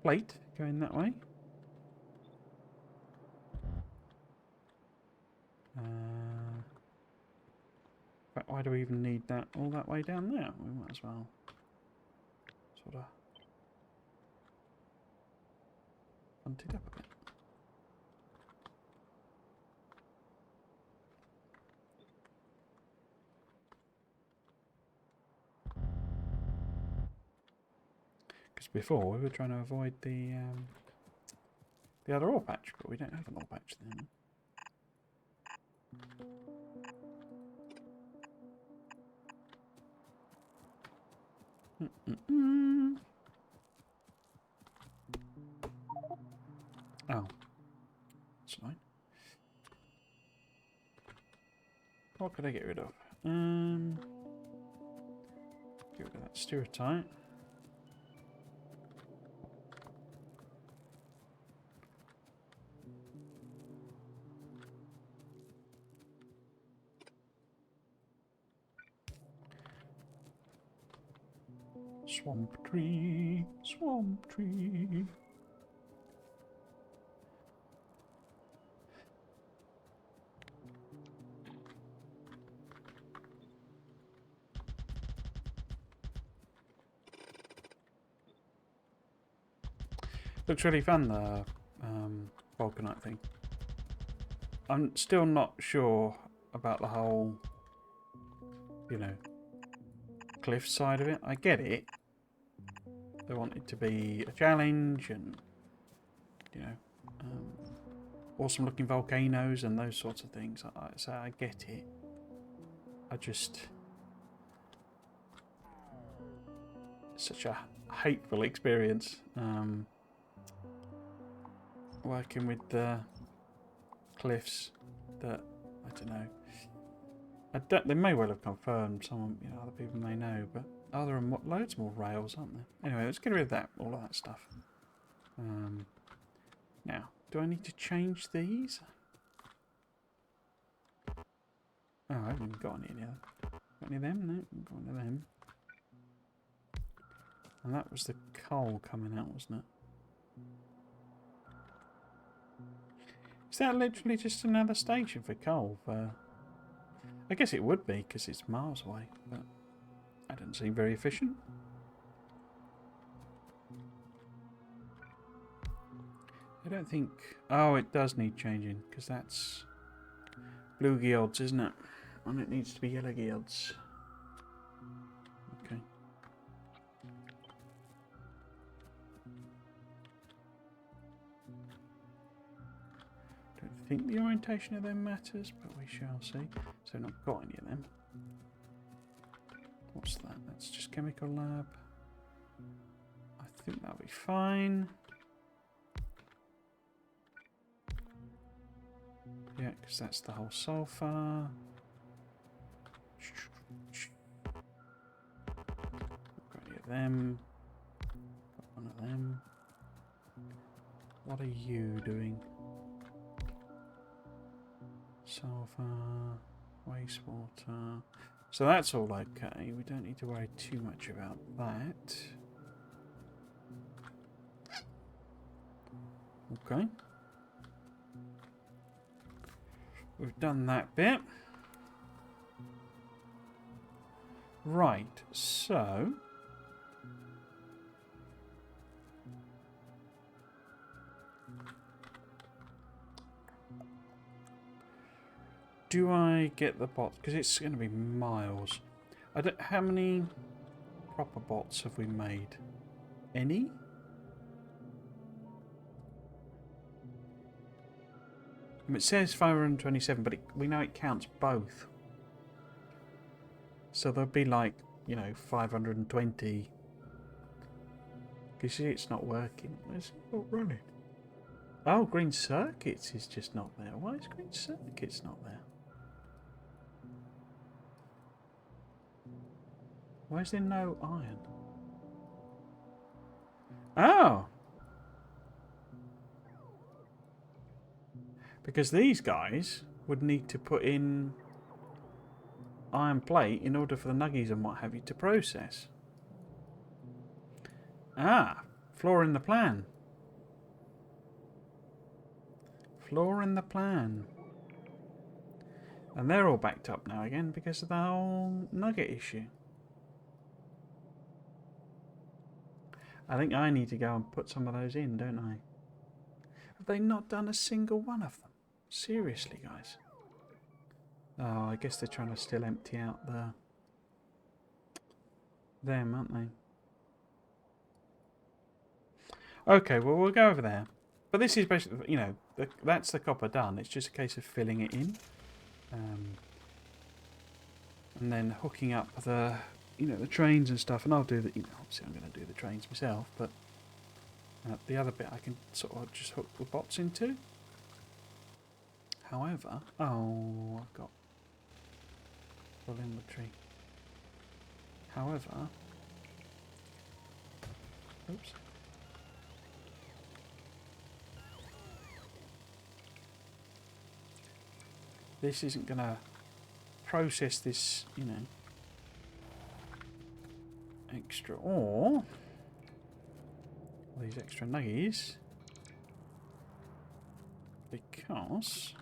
plate going that way. But why do we even need that all that way down there? We might as well sort of hunt it up a bit. Because before we were trying to avoid the other ore patch, but we don't have an ore patch then. Oh, that's fine. What could I get rid of? Get rid of that stereotype. Swamp tree, swamp tree. Looks really fun, the vulcanite thing. I'm still not sure about the whole, cliff side of it. I get it. They want it to be a challenge and, awesome looking volcanoes and those sorts of things. So I get it. I just... such a hateful experience. Working with the cliffs that, I don't know. They may well have confirmed, some, other people may know, but there are loads more rails, aren't there? Anyway, let's get rid of that, all of that stuff. Now, do I need to change these? Oh, I haven't even got any of them. Got any of them? No, haven't got any of them. And that was the coal coming out, wasn't it? Is that literally just another station for coal? I guess it would be, because it's miles away, but that doesn't seem very efficient. I don't think... Oh, it does need changing, because that's blue guilds, isn't it? And it needs to be yellow guilds. Okay. Don't think the orientation of them matters, but we shall see. So I've not got any of them. What's that? That's just chemical lab. I think that'll be fine. Yeah, because that's the whole sulfur. Got any of them. Got one of them. What are you doing? Sulfur, wastewater. So that's all okay. We don't need to worry too much about that. Okay. We've done that bit. Right, so... do I get the bots? Because it's going to be miles. I don't... how many proper bots have we made? Any? It says 527, but we know it counts both. So there'll be like, you know, 520. You see it's not working. It's not running. Oh, green circuits is just not there. Why is green circuits not there? Why is there no iron? Oh! Because these guys would need to put in iron plate in order for the nuggies and what have you to process. Ah, flaw in the plan. Flaw in the plan. And they're all backed up now again because of the whole nugget issue. I think I need to go and put some of those in, don't I? Have they not done a single one of them? Seriously, guys. Oh, I guess they're trying to still empty out them, aren't they? Okay, well, we'll go over there. But this is basically, you know, that's the copper done. It's just a case of filling it in. And then hooking up the, you know, the trains and stuff. And I'll do the, you know, obviously I'm going to do the trains myself. But the other bit I can sort of just hook the bots into. However, oh, I've got full inventory. However, oops. This isn't going to process this, you know, extra ore. These extra nuggies. Because...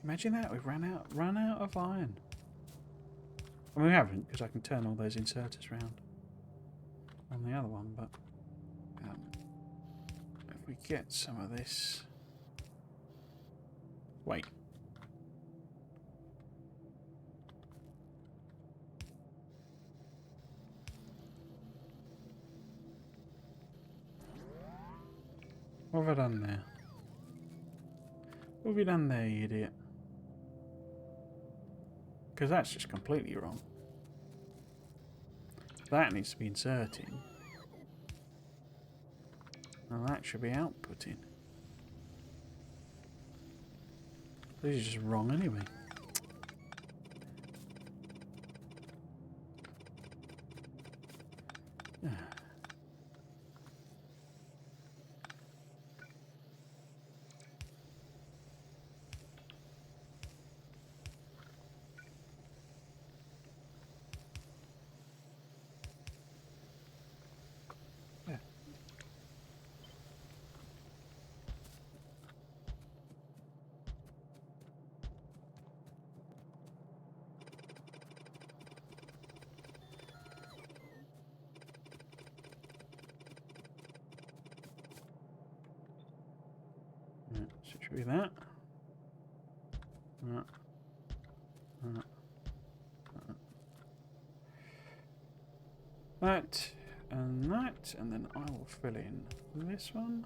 imagine that, we've run out of iron. I mean, we haven't, because I can turn all those inserters round on the other one, but if we get some of this... wait. What have I done there? What have you done there, you idiot? Because that's just completely wrong. That needs to be inserting. And that should be outputting. This is just wrong anyway. Yeah. So it should be that. That and that, and then I will fill in this one.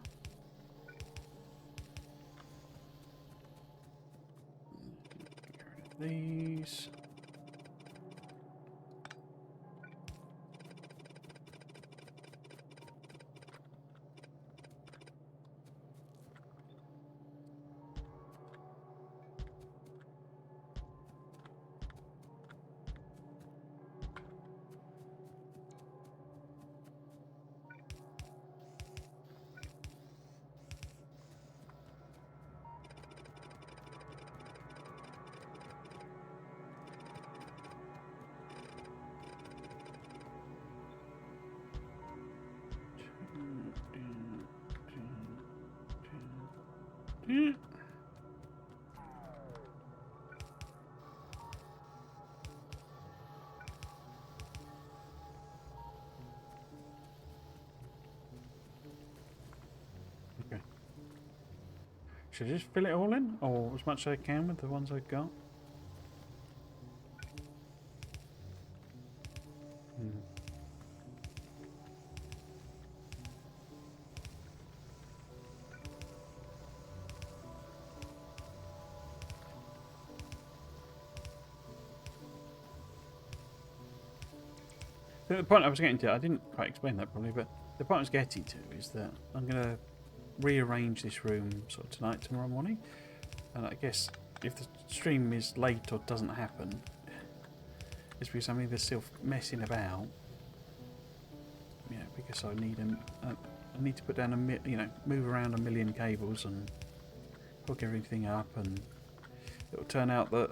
Get rid of these. Should I just fill it all in? Or as much as I can with the ones I've got? The point I was getting to, I didn't quite explain that probably, but the point I was getting to is that I'm going to rearrange this room sort of tonight, tomorrow morning. And I guess if the stream is late or doesn't happen, it's because I'm either still messing about, you know, because I need to put down move around a million cables and hook everything up, and it'll turn out that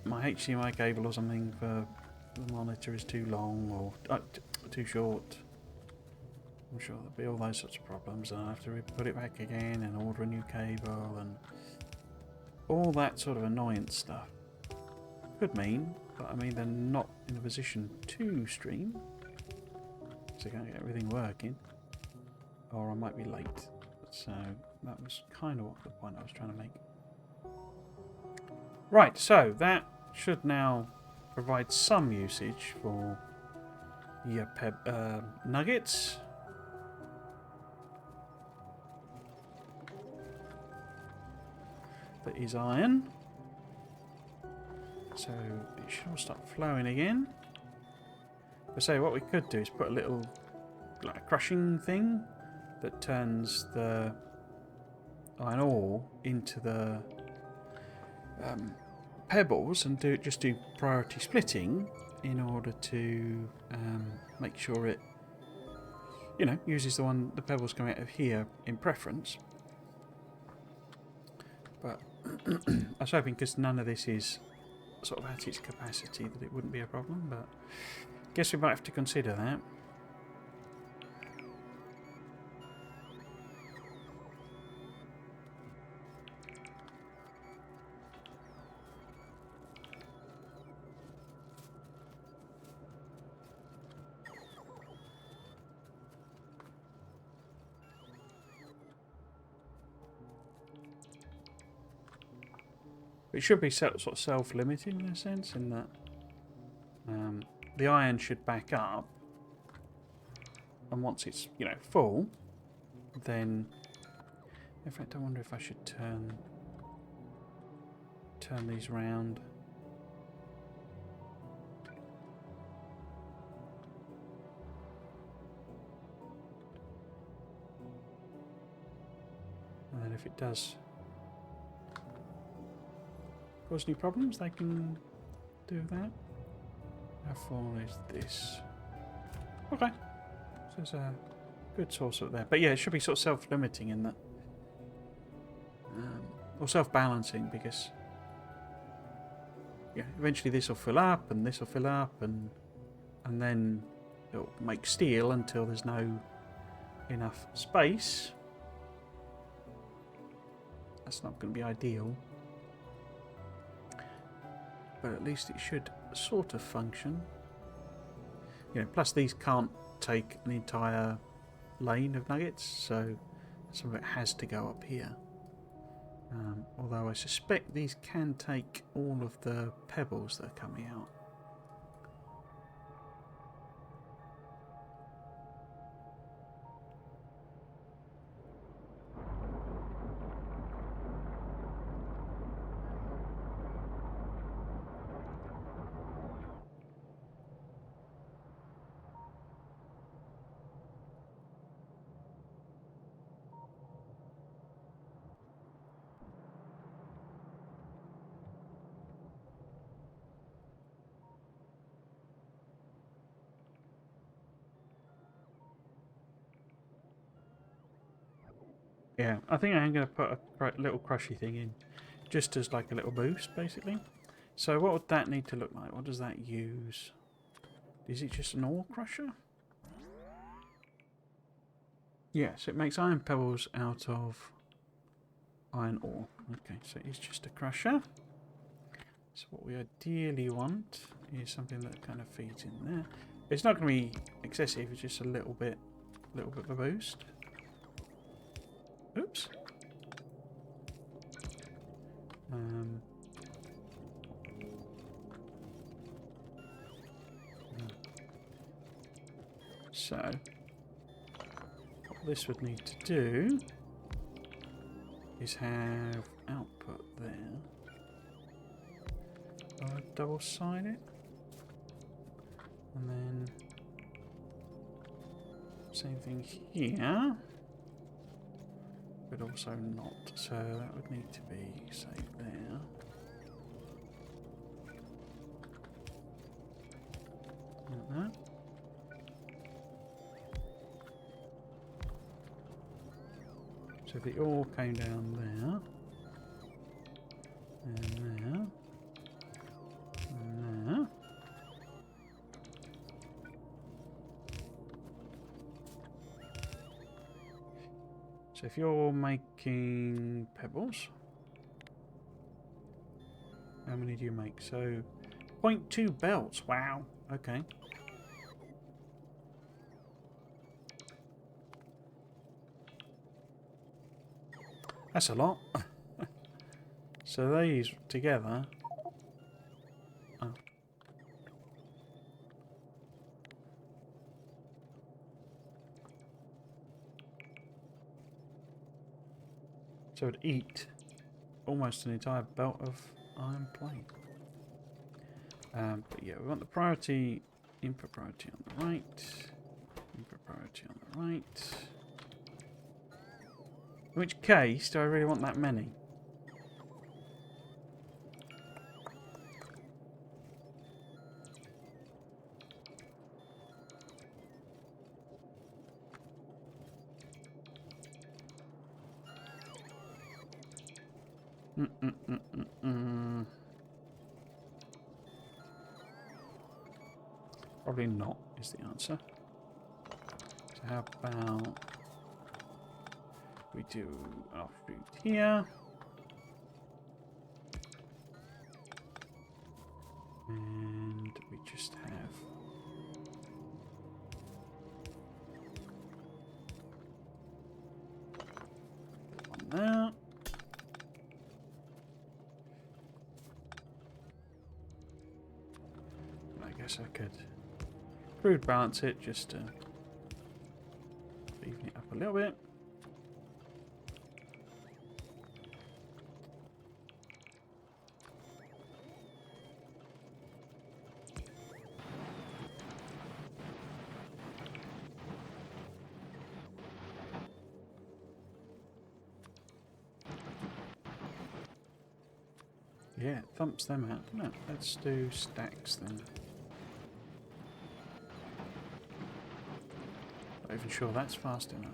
my HDMI cable or something for the monitor is too long or too short. I'm sure there'll be all those sorts of problems, and I'll have to put it back again and order a new cable and all that sort of annoyance stuff. Could mean, but I mean they're not in a position to stream, so I can't get everything working, or I might be late. So that was kind of the point I was trying to make. Right, so that should now provide some usage for your nuggets. That is iron. So it should all start flowing again. So what we could do is put a little like a crushing thing that turns the iron ore into the pebbles, and just do priority splitting in order to make sure it, you know, uses the pebbles coming out of here in preference. But I was hoping, because none of this is sort of at its capacity, that it wouldn't be a problem, but guess we might have to consider that. It should be sort of self-limiting in a sense, in that the iron should back up, and once it's, you know, full, then, in fact, I wonder if I should turn these round. And then if it does cause any problems, they can do that. How full is this? Okay. So there's a good source up there. But yeah, it should be sort of self-limiting in that. Or self-balancing, because yeah, eventually this will fill up and this will fill up, and then it'll make steel until there's no enough space. That's not going to be ideal. But at least it should sort of function. You know, plus these can't take an entire lane of nuggets, so some of it has to go up here. Although I suspect these can take all of the pebbles that are coming out. Yeah, I think I'm going to put a little crushy thing in, just as like a little boost, basically. So what would that need to look like? What does that use? Is it just an ore crusher? Yes, it makes iron pebbles out of iron ore. Okay, so it's just a crusher. So what we ideally want is something that kind of feeds in there. It's not going to be excessive, it's just a little bit of a boost. Oops. So, what this would need to do is have output there. I'll double side it. And then same thing here. But also not. So that would need to be, say, there. Like that. So if it all came down there, and there, and there. So if you're making pebbles, how many do you make? So 0.2 belts. Wow. Okay. That's a lot. So these together. Oh. So it'd eat almost an entire belt of iron plate. But yeah, we want the priority, input priority on the right, input priority on the right. In which case, do I really want that many? Probably not, is the answer. So how about we do an offshoot here. And we just have one there. I guess I could crude balance it just to even it up a little bit. Yeah, it thumps them out, doesn't it? Let's do stacks then. Not even sure that's fast enough.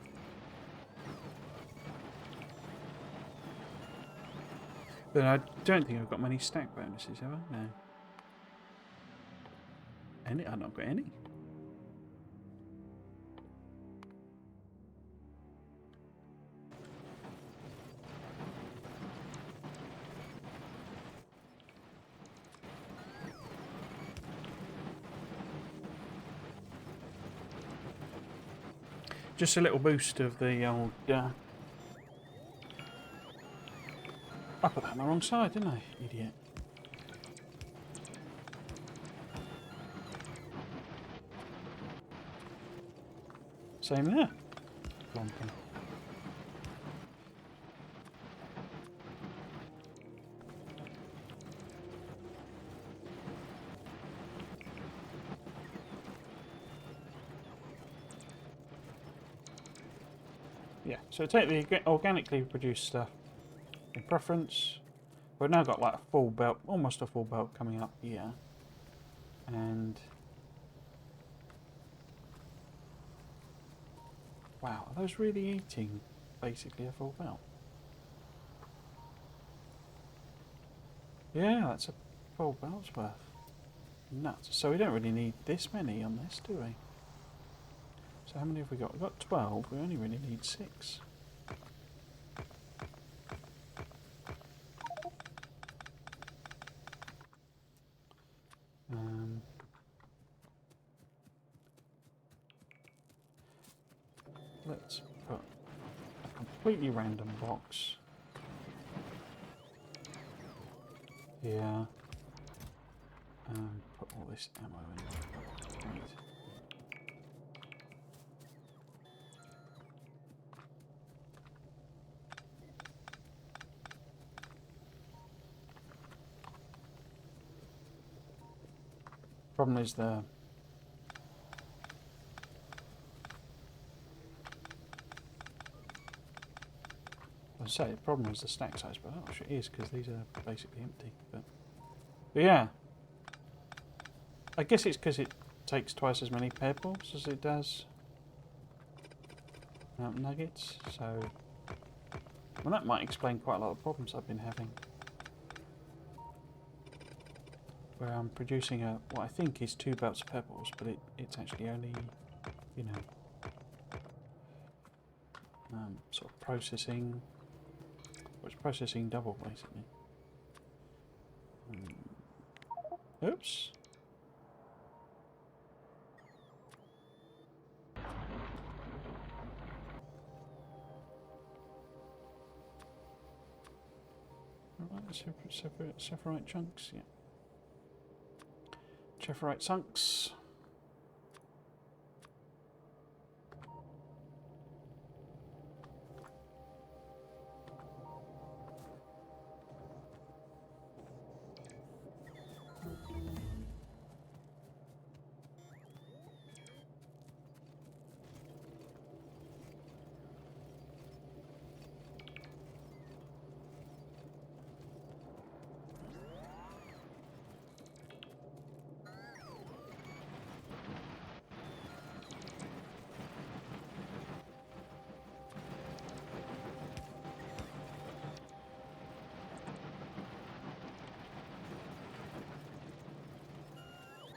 But I don't think I've got many stack bonuses, have I? No. Any? I've not got any. Just a little boost of the old... I put that on the wrong side, didn't I? Idiot. Same there. Lumping. Yeah, so take the organically produced stuff in preference. We've now got like a full belt, almost a full belt coming up here. And wow, are those really eating basically a full belt? Yeah, that's a full belt's worth. Nuts. So we don't really need this many on this, do we? So how many have we got? We've got 12, we only really need 6. Let's put a completely random box here. Put all this ammo in. Right. Problem is the the problem is the stack size, but I'm not sure it is because these are basically empty. But yeah, I guess it's because it takes twice as many pebbles as it does nuggets. So, well, that might explain quite a lot of problems I've been having, where I'm producing what I think is 2 belts of pebbles, but it's actually only, you know, sort of processing. Well, it's processing double basically. Oops. Right, separate chunks, yeah. Chefferite chunks.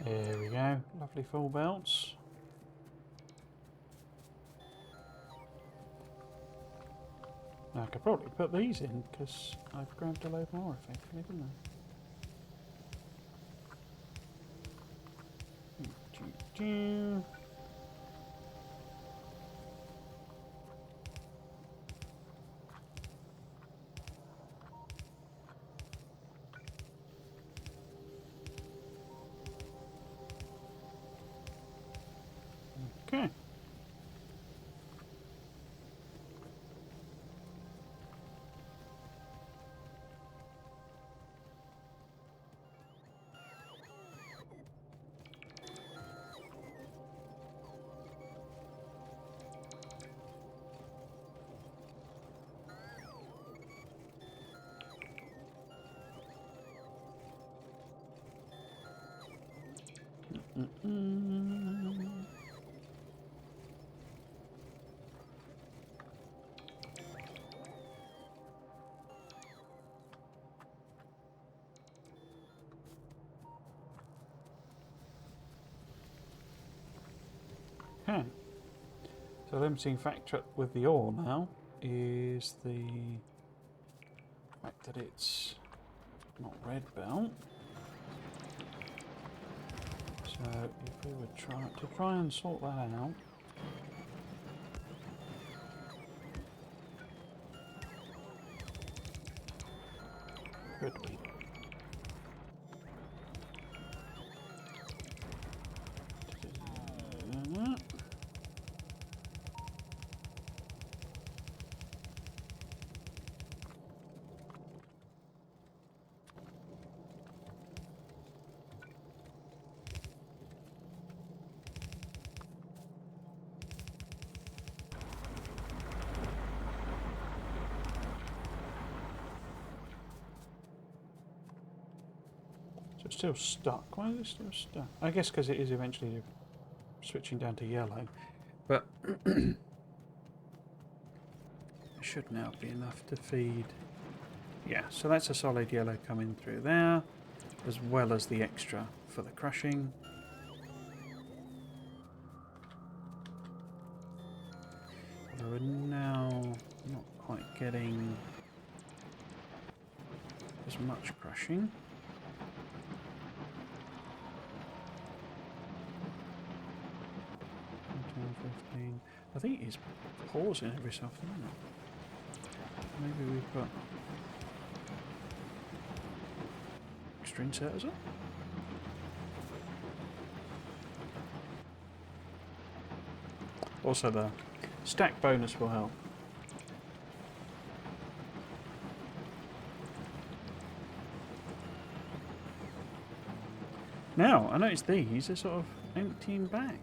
There we go, lovely full belts. Now I could probably put these in because I've grabbed a load more effectively, didn't I? Okay. Okay. So the limiting factor with the ore now is the fact that it's not red belt. So if we would try and sort that out. Could we? So it's still stuck. Why is it still stuck? I guess because it is eventually switching down to yellow. But it should now be enough to feed. Yeah, so that's a solid yellow coming through there, as well as the extra for the crushing. Although we're now not quite getting as much crushing. 15. I think it is pausing every so often, isn't it? Maybe we put faster insert as well. Also the stack bonus will help. Now, I noticed these are sort of emptying back.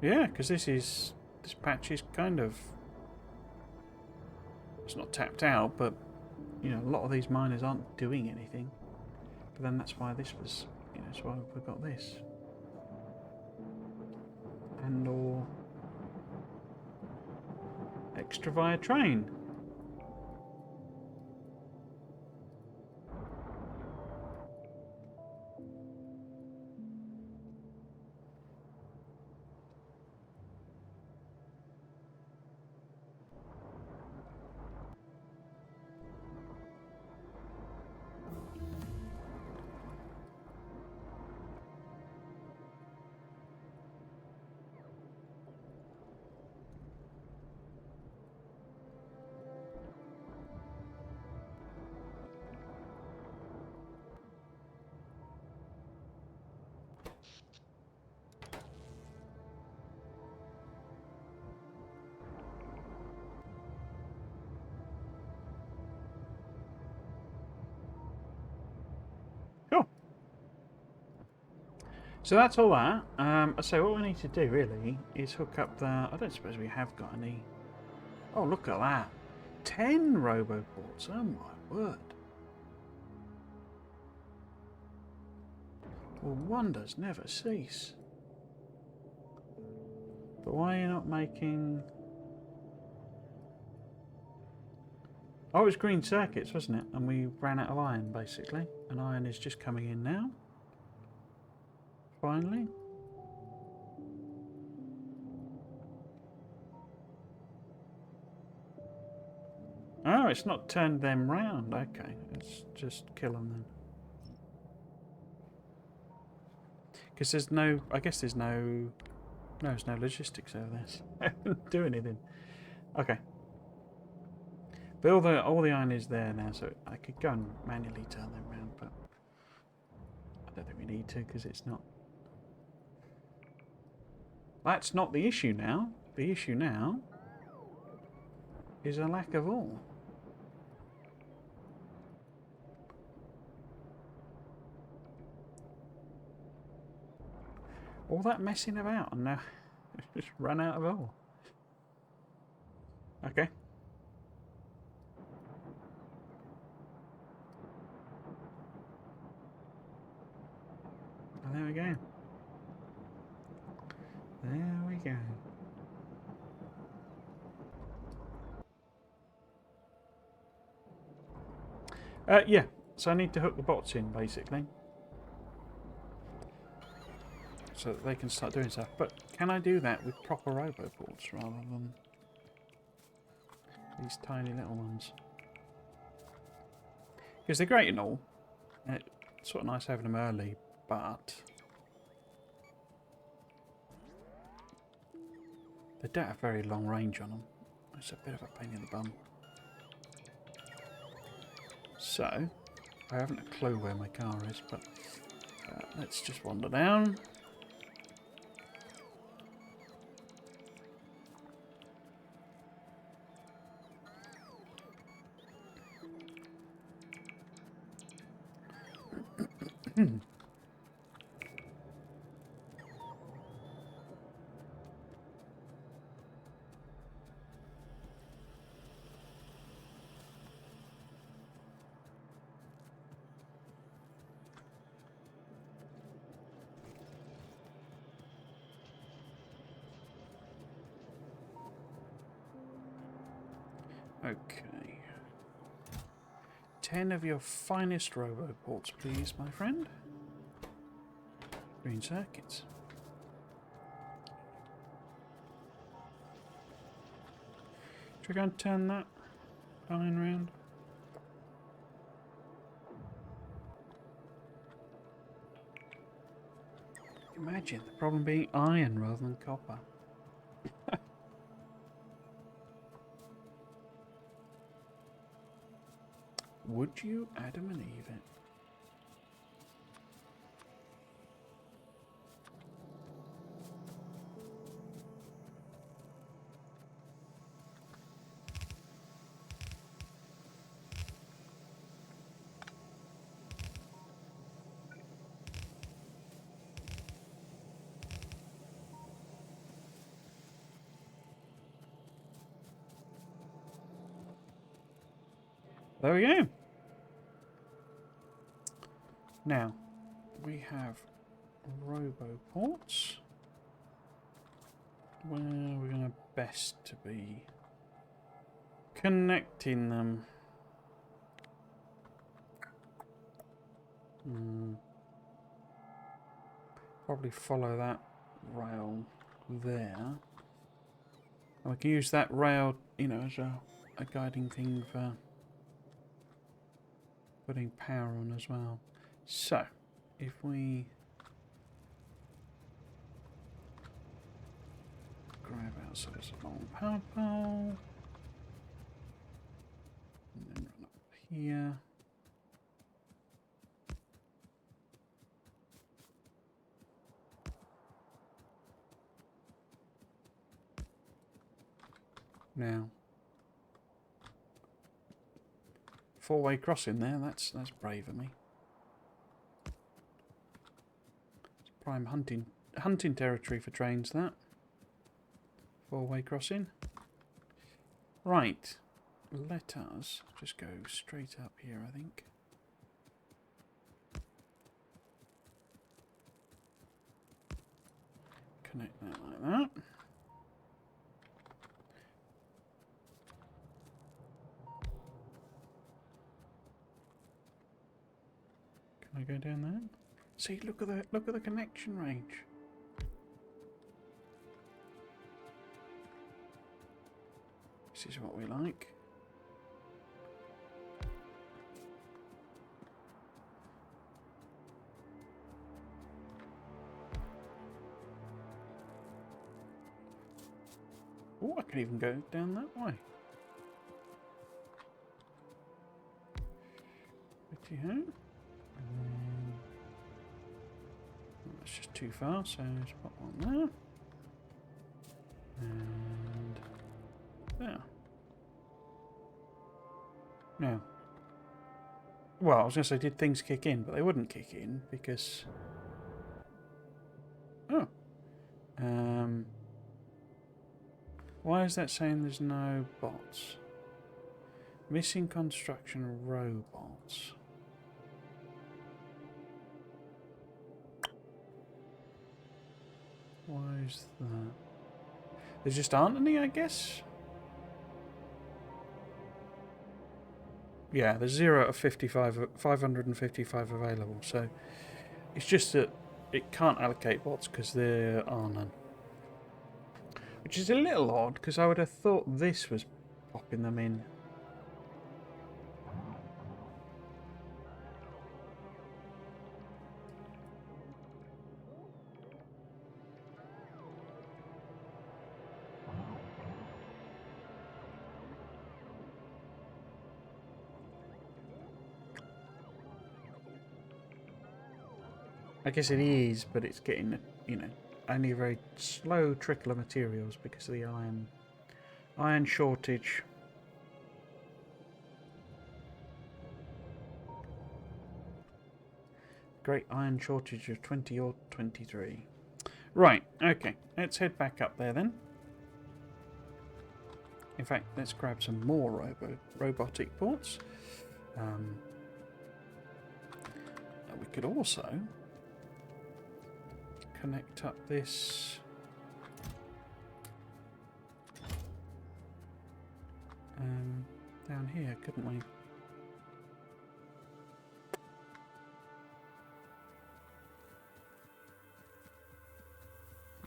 Yeah, because this patch is kind of, it's not tapped out, but you know, a lot of these miners aren't doing anything. But then that's why this was, you know, that's why we got this. And or extra via train. Cool. So that's all that. So what we need to do really is hook up the. I don't suppose we have got any. Oh, look at that! 10 roboports. Oh my word! Well, wonders never cease. But why are you not making? Oh, it was green circuits, wasn't it? And we ran out of iron, basically. And iron is just coming in now. Finally. Oh, it's not turned them round. Okay, let's just kill them then. Because there's no... I guess there's no... No, there's no logistics over this. I don't do anything. Okay. But all the iron is there now, so I could go and manually turn them round, but I don't think we need to because it's not. That's not the issue now. The issue now is a lack of ore. All that messing about and now just run out of ore. Okay. There we go. There we go. Yeah, so I need to hook the bots in, basically. So that they can start doing stuff. But can I do that with proper roboports rather than these tiny little ones? Because they're great and all. And it's sort of nice having them early, but they don't have very long range on them. It's a bit of a pain in the bum. So, I haven't a clue where my car is, but let's just wander down. Okay. 10 of your finest roboports, please, my friend. Green circuits. Should we go and turn that line round? Imagine the problem being iron rather than copper. Would you Adam and Eve it? There we go. Now, we have roboports. Where are we going to best to be connecting them? Probably follow that rail there. And we can use that rail, you know, as a guiding thing for putting power on as well. So, if we grab ourselves a long power pole, and then run up here. Now, four-way crossing there, that's brave of me. It's prime hunting territory for trains, that. Four-way crossing. Right, let us just go straight up here, I think. Connect that like that. Can I go down there? See, look at the connection range. This is what we like. Oh, I can even go down that way. Righty-ho. That's just too far, so let's put one there. And there. Now, well, I was going to say, did things kick in? But they wouldn't kick in because... Oh. Why is that saying there's no bots? Missing construction robots. Why is that? There just aren't any, I guess? Yeah, there's 0 out of 555 available, so it's just that it can't allocate bots because there are none. Which is a little odd, because I would have thought this was popping them in. I guess it is, but it's getting, you know, only a very slow trickle of materials because of the iron shortage. Great iron shortage of 20 or 23. Right, okay, let's head back up there then. In fact, let's grab some more robotic ports. We could also connect up this down here, couldn't we?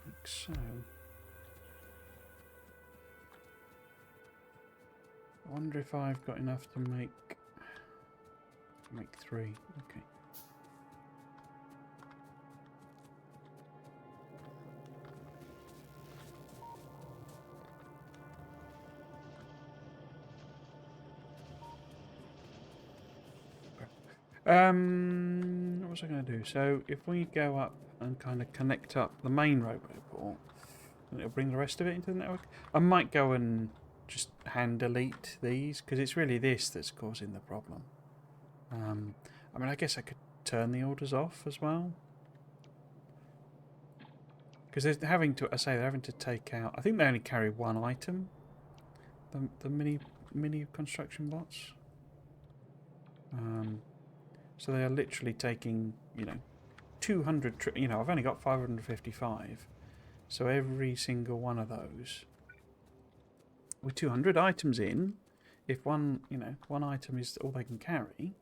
Like so. I wonder if I've got enough to make 3. Okay. What was I going to do? So if we go up and kind of connect up the main roboport, and it'll bring the rest of it into the network. I might go and just hand delete these because it's really this that's causing the problem. I mean, I guess I could turn the orders off as well. Because they're having to, they're having to take out. I think they only carry one item. The mini construction bots. So they are literally taking, 200. I've only got 555. So every single one of those, with 200 items in, if one item is all they can carry,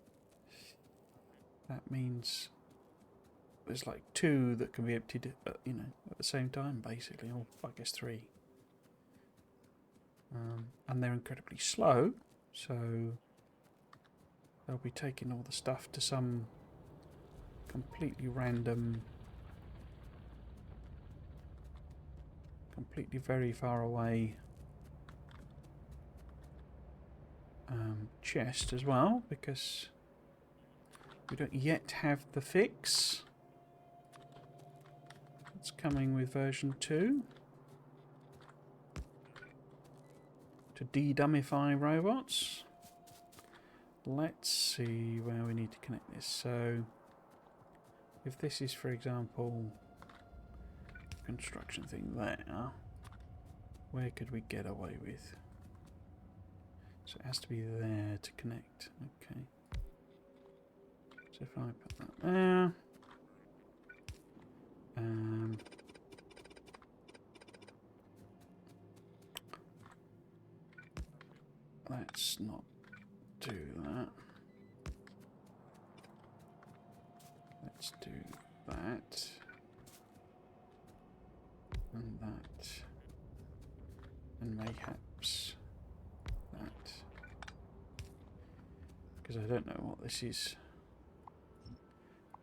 that means there's like 2 that can be emptied, at the same time, basically, or I guess 3. And they're incredibly slow, so they'll be taking all the stuff to some completely random, completely very far away chest as well, because we don't yet have the fix. It's coming with version 2 to de-dummify robots. Let's see where we need to connect this. So if this is, for example, construction thing there, where could we get away with? So it has to be there to connect. Okay. So if I put that there, let's not do that. Let's do that. And that. And mayhaps that. Because I don't know what this is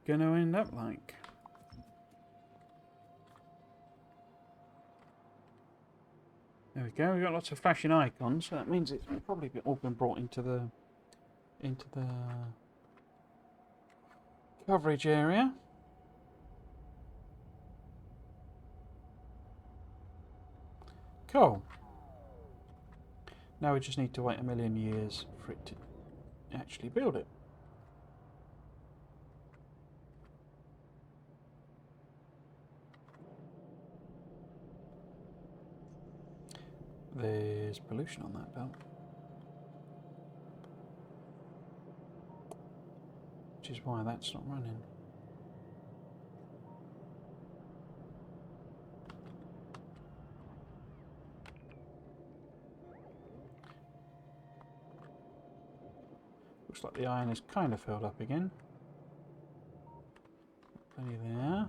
going to end up like. There we go. We've got lots of flashing icons, so that means it's probably all been brought into the coverage area. Cool. Now we just need to wait a million years for it to actually build it. There's pollution on that belt, which is why that's not running. Looks like the iron is kind of filled up again. Plenty there.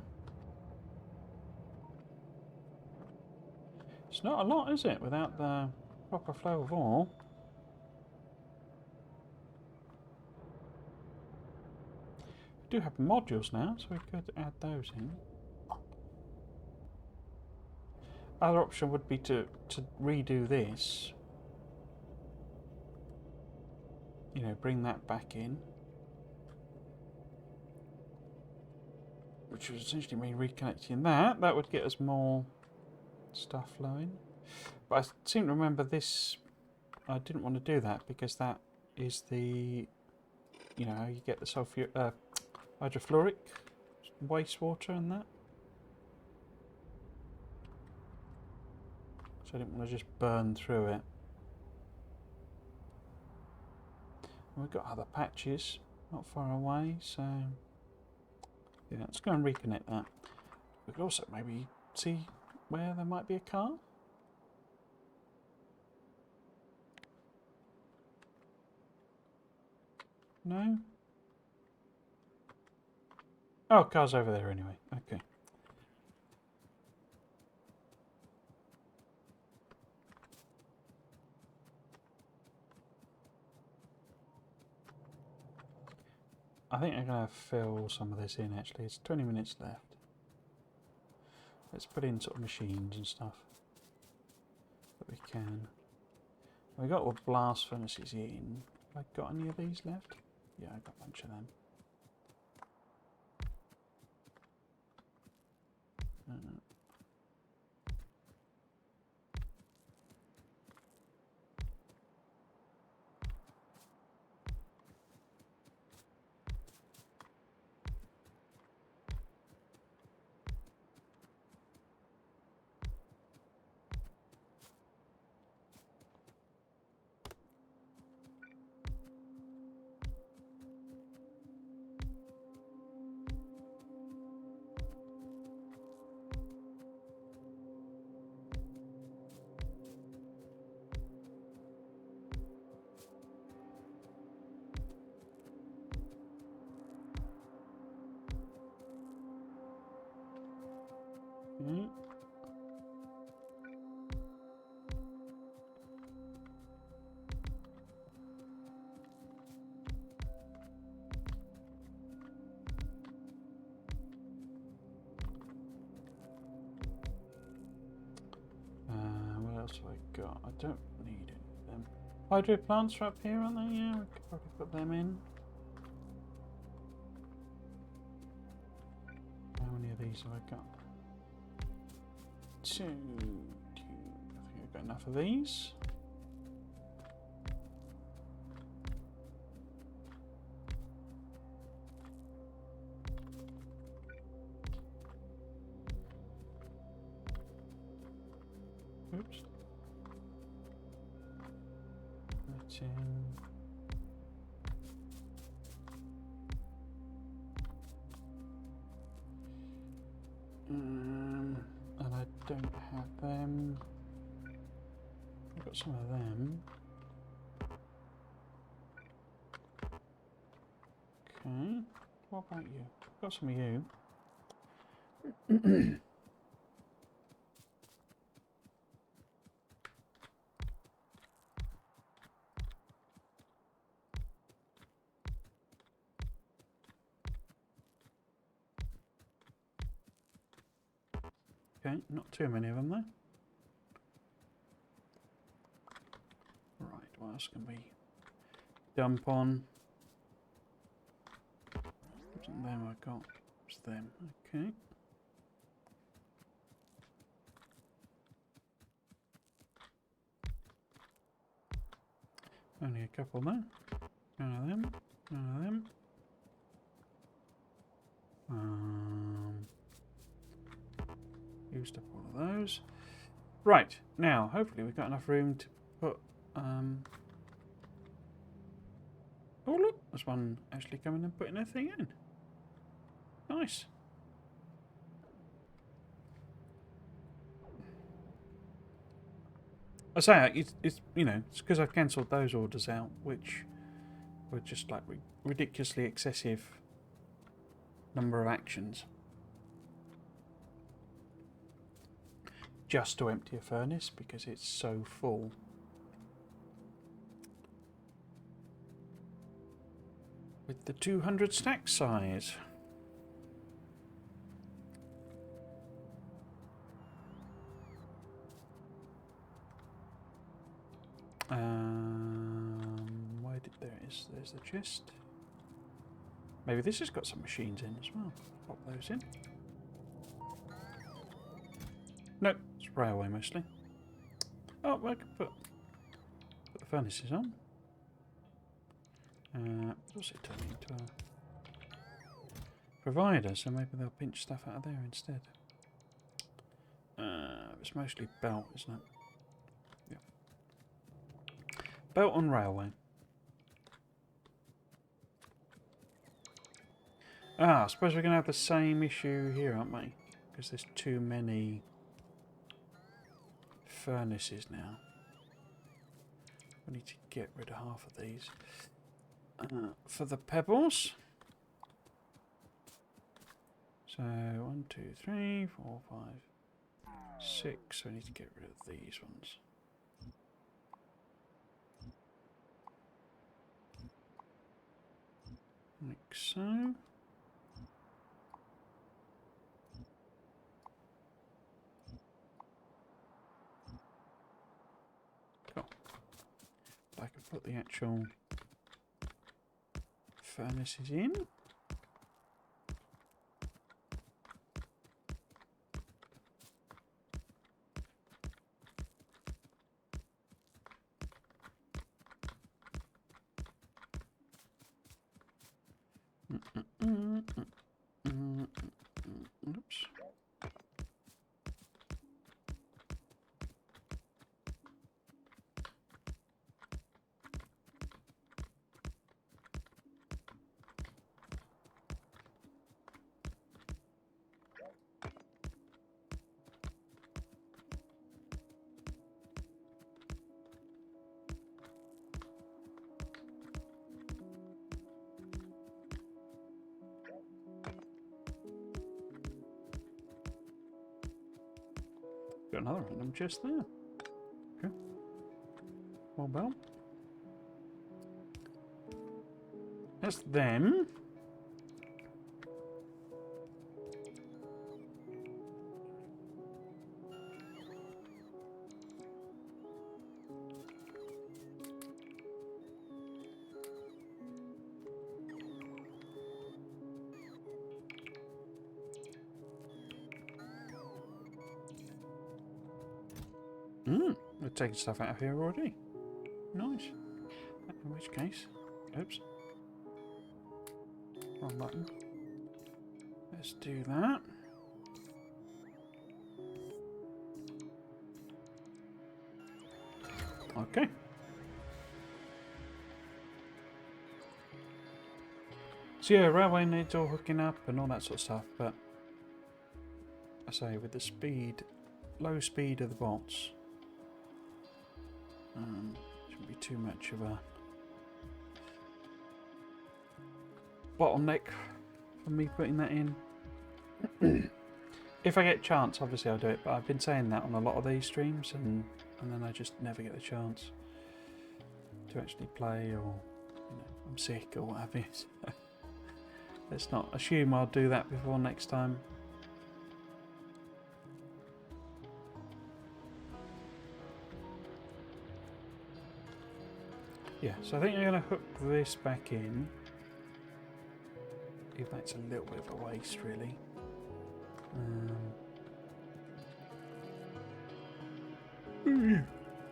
It's not a lot, is it, without the proper flow of ore? We do have modules now, so we could add those in. Other option would be to redo this. Bring that back in. Which would essentially mean reconnecting that. That would get us more stuff flowing. But I seem to remember this, I didn't want to do that because that is the, how you get the hydrofluoric wastewater and that. So I didn't want to just burn through it. We've got other patches not far away, so yeah, let's go and reconnect that. We could also maybe see where there might be a car. No? Oh, car's over there anyway. Okay. I think I'm going to fill some of this in actually. It's 20 minutes left. Let's put in sort of machines and stuff that we can. We've got all blast furnaces in. Have I got any of these left? Yeah, I got a bunch of them. Mm. What else have I got? I don't need any of them. Hydro plants are up here, aren't they? Yeah, we could probably put them in. How many of these have I got? 2. I think I've got enough of these. Oops. That's in. And I don't have them. I've got some of them. Okay. What about you? I've got some of you. Okay, not too many of them though. Right, what else can we dump on? Wasn't them I got, it's them. Okay. Only a couple there. None of them. None of them. Used up all of those. Right, now hopefully we've got enough room to put oh look, there's one actually coming and putting a thing in. Nice. I say it's you know, it's because I've cancelled those orders out, which were just like ridiculously excessive number of actions. Just to empty a furnace because it's so full. With the 200 stack size. Where did there is? There's the chest. Maybe this has got some machines in as well. Pop those in. Nope, it's railway mostly. Oh, well, I can put the furnaces on. Also turning into a provider, so maybe they'll pinch stuff out of there instead. It's mostly belt, isn't it? Yeah. Belt on railway. I suppose we're going to have the same issue here, aren't we? Because there's too many furnaces now. We need to get rid of half of these. For the pebbles. So 1, 2, 3, 4, 5, 6. So I need to get rid of these ones. Like so. Cool. I can put the actual furnaces in. Oops. Got another random chest there. Okay. Well, bell. That's them. We're taking stuff out of here already. Nice. In which case, oops. Wrong button. Let's do that. Okay. So yeah, railway needs all hooking up and all that sort of stuff, but I say with the speed, low speed of the bots, shouldn't be too much of a bottleneck for me putting that in. If I get a chance, obviously I'll do it, but I've been saying that on a lot of these streams, and then I just never get the chance to actually play, or I'm sick or what have you. So let's not assume I'll do that before next time. Yeah, so I think I'm going to hook this back in. Even though it's a little bit of a waste, really.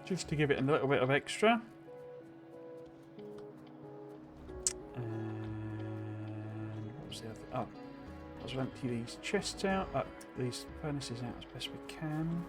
Just to give it a little bit of extra. And what was the other? Oh, I was empty these chests out, these furnaces out as best we can.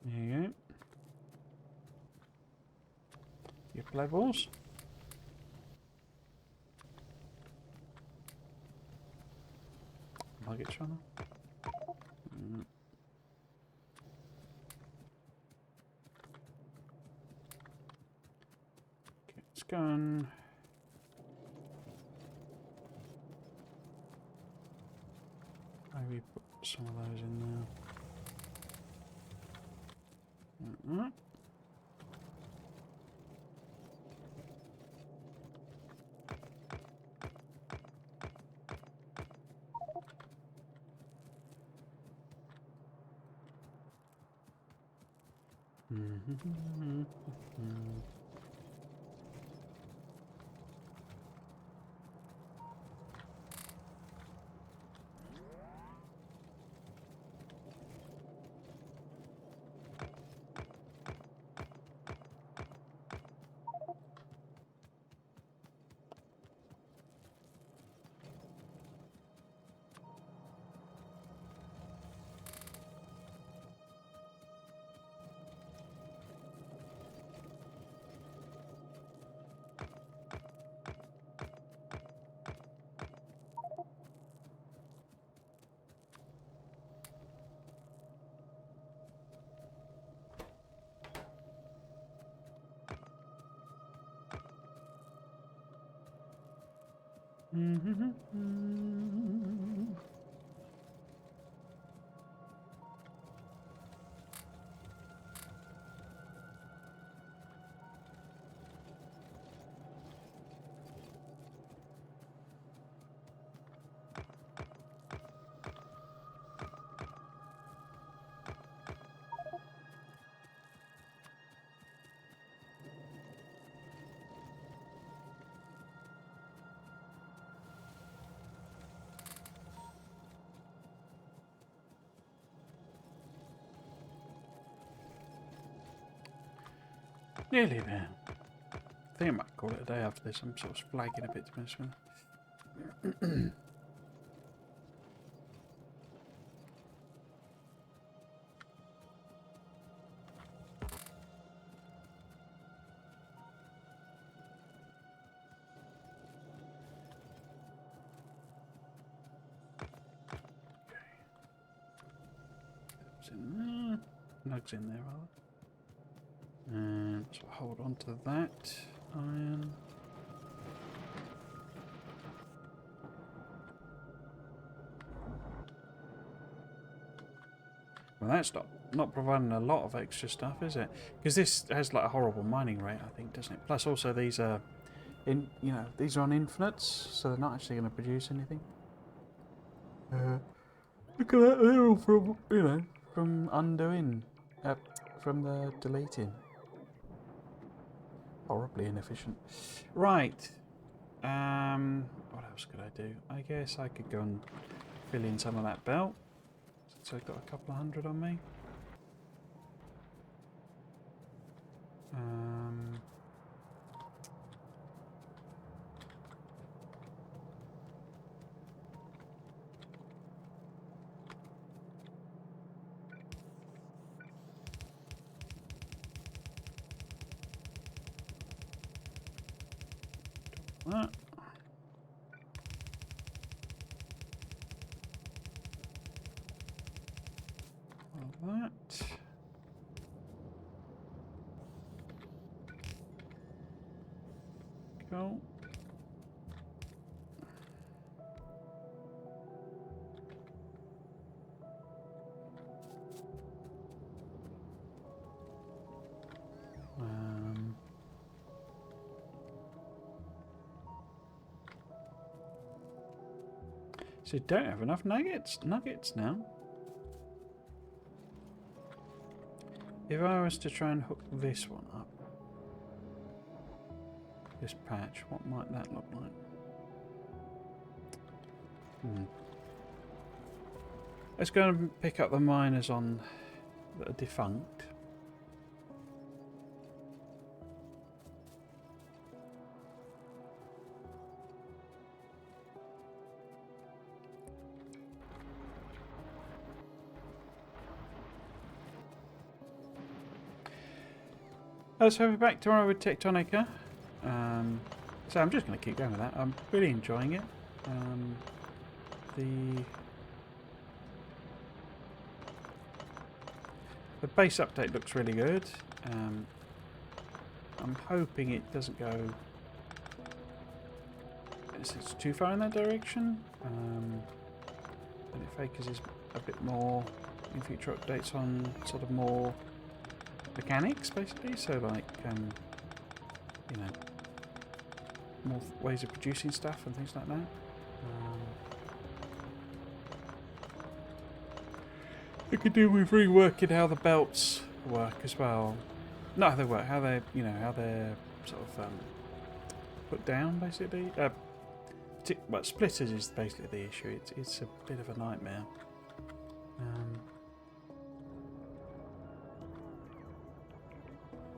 There you go. Your levels. Luggage runner. Okay, it's gone. Maybe put some of those in there. Nearly there. I think I might call it a day after this. I'm sort of flagging a bit to be honest with you. Nugs in there, rather. And so hold on to that iron. Well, that's not providing a lot of extra stuff, is it? Because this has like a horrible mining rate, I think, doesn't it? Plus, also these are these are on infinites, so they're not actually going to produce anything. Look at that, they're all from from undoing, from the deleting. Horribly inefficient. Right. What else could I do? I guess I could go and fill in some of that belt. Since I've got a couple of hundred on me. That. That. Cool. So don't have enough nuggets now. If I was to try and hook this one up, this patch, what might that look like? Let's go and pick up the miners on that are defunct. So we're back tomorrow with Tectonica. So I'm just going to keep going with that. I'm really enjoying it. The base update looks really good. I'm hoping it doesn't go it's too far in that direction. And it focuses a bit more in future updates on sort of more mechanics, basically. So like, more ways of producing stuff and things like that. It could do with reworking how the belts work as well. Not how they work, how they, how they're sort of put down, basically. Well, splitters is basically the issue. It's a bit of a nightmare.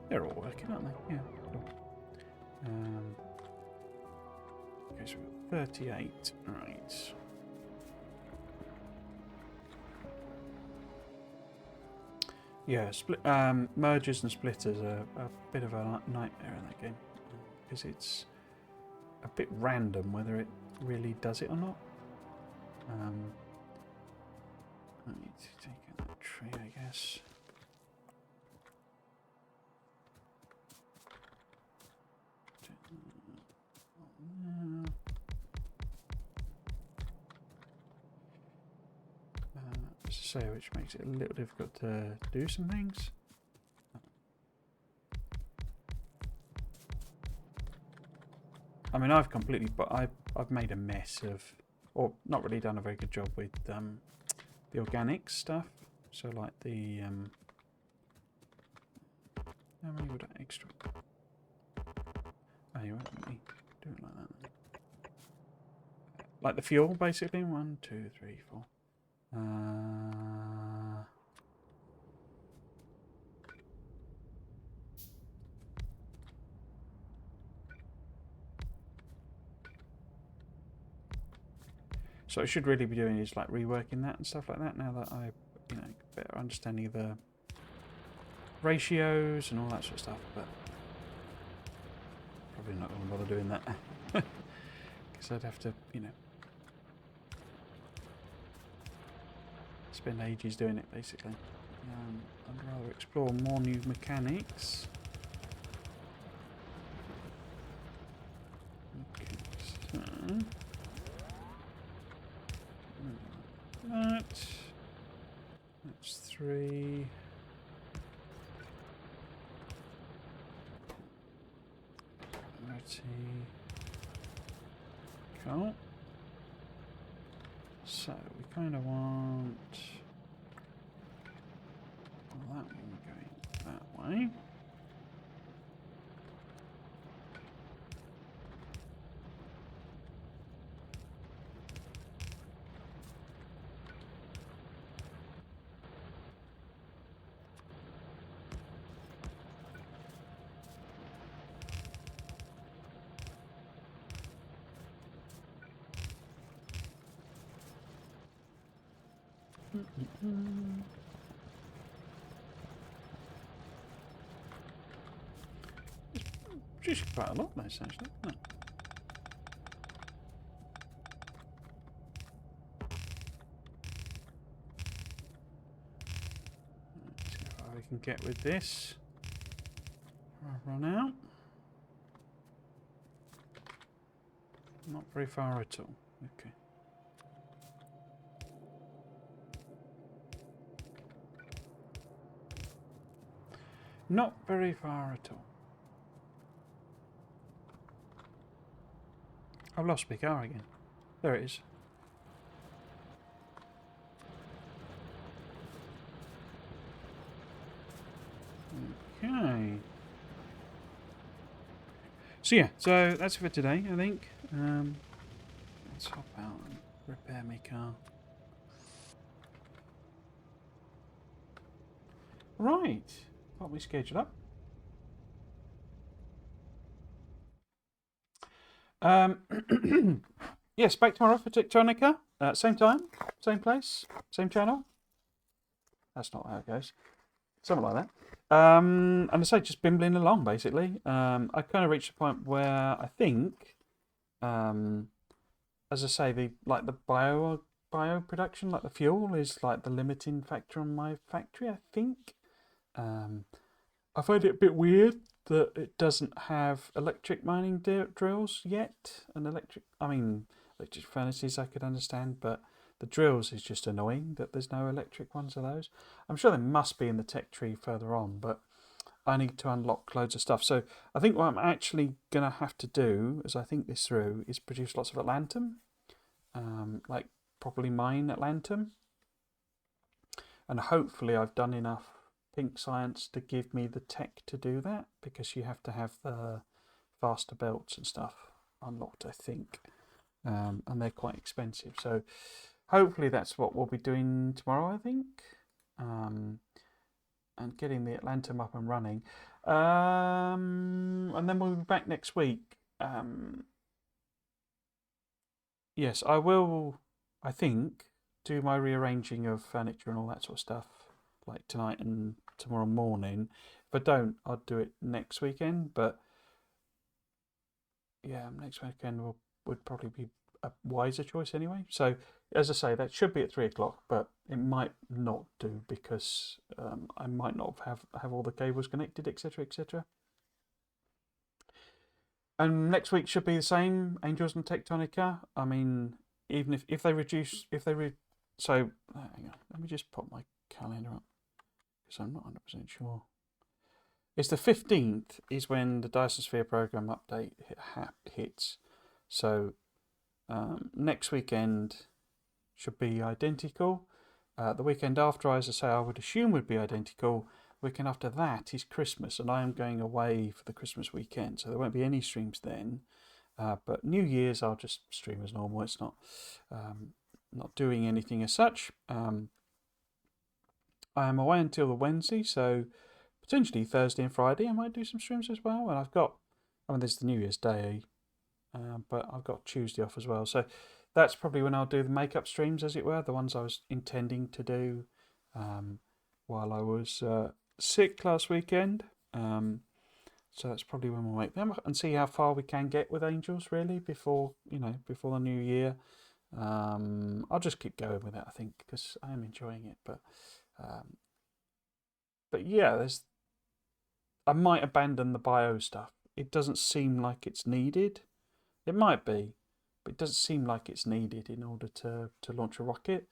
They're all working, aren't they? Yeah. Cool. Okay, so we've got 38. Right. Yeah, mergers and splitters are a bit of a nightmare in that game because it's a bit random whether it really does it or not. I need to take out that tree, I guess. As I say, which makes it a little difficult to do some things. I mean, I've completely, but I've made a mess of, or not really done a very good job with the organic stuff. So like the how many would I extra? Oh, you won't let me do it like that then. Like the fuel, basically. 1, 2, 3, 4. So I should really be doing is like reworking that and stuff like that now that I, better understanding of the ratios and all that sort of stuff. But probably not going to bother doing that because I'd have to, spend ages doing it basically. I'd rather explore more new mechanics. Okay, so that's 3. Cool. So we kind of want that one going that way. It's quite a lot less actually, isn't it? Let's see how far we can get with this. Run out. Not very far at all. Okay. Not very far at all. I've lost my car again. There it is. Okay. So yeah, so that's it for today, I think. Let's hop out and repair my car. Right. Got me scheduled up. Yes, back tomorrow for Tectonica. Same time, same place, same channel. That's not how it goes. Something like that. And I say, just bimbling along, basically. I kind of reached a point where I think, as I say, the bio production, like the fuel, is like the limiting factor on my factory, I think. I find it a bit weird that it doesn't have electric mining drills yet. Electric furnaces I could understand, but the drills is just annoying that there's no electric ones of those. I'm sure there must be in the tech tree further on, but I need to unlock loads of stuff. So I think what I'm actually going to have to do, as I think this through, is produce lots of Atlantum, like properly mine Atlantum. And hopefully I've done enough pink science to give me the tech to do that, because you have to have the faster belts and stuff unlocked, I think. And they're quite expensive. So hopefully that's what we'll be doing tomorrow, I think. And getting the Atlantum up and running. And then we'll be back next week. Yes, I will, I think, do my rearranging of furniture and all that sort of stuff, like tonight and tomorrow morning. If I don't, I'll do it next weekend. But yeah, next weekend would probably be a wiser choice anyway. So as I say, that should be at 3 o'clock, but it might not do because I might not have all the cables connected, etc., etc. And next week should be the same, Angels and Tectonica. I mean, even if they reduce, so hang on, let me just pop my calendar up because I'm not 100% sure. It's the 15th is when the Dyson Sphere program update hits. So next weekend should be identical. The weekend after, as I say, I would assume would be identical. Weekend after that is Christmas, and I am going away for the Christmas weekend, so there won't be any streams then. But New Year's, I'll just stream as normal. It's not doing anything as such. I am away until the Wednesday, so potentially Thursday and Friday I might do some streams as well. And there's the New Year's Day, but I've got Tuesday off as well. So that's probably when I'll do the makeup streams, as it were, the ones I was intending to do while I was sick last weekend. So that's probably when we'll make them and see how far we can get with Angels, really, before the new year. I'll just keep going with it, I think, because I am enjoying it. But yeah, I might abandon the bio stuff. It doesn't seem like it's needed. It might be, but it doesn't seem like it's needed in order to launch a rocket.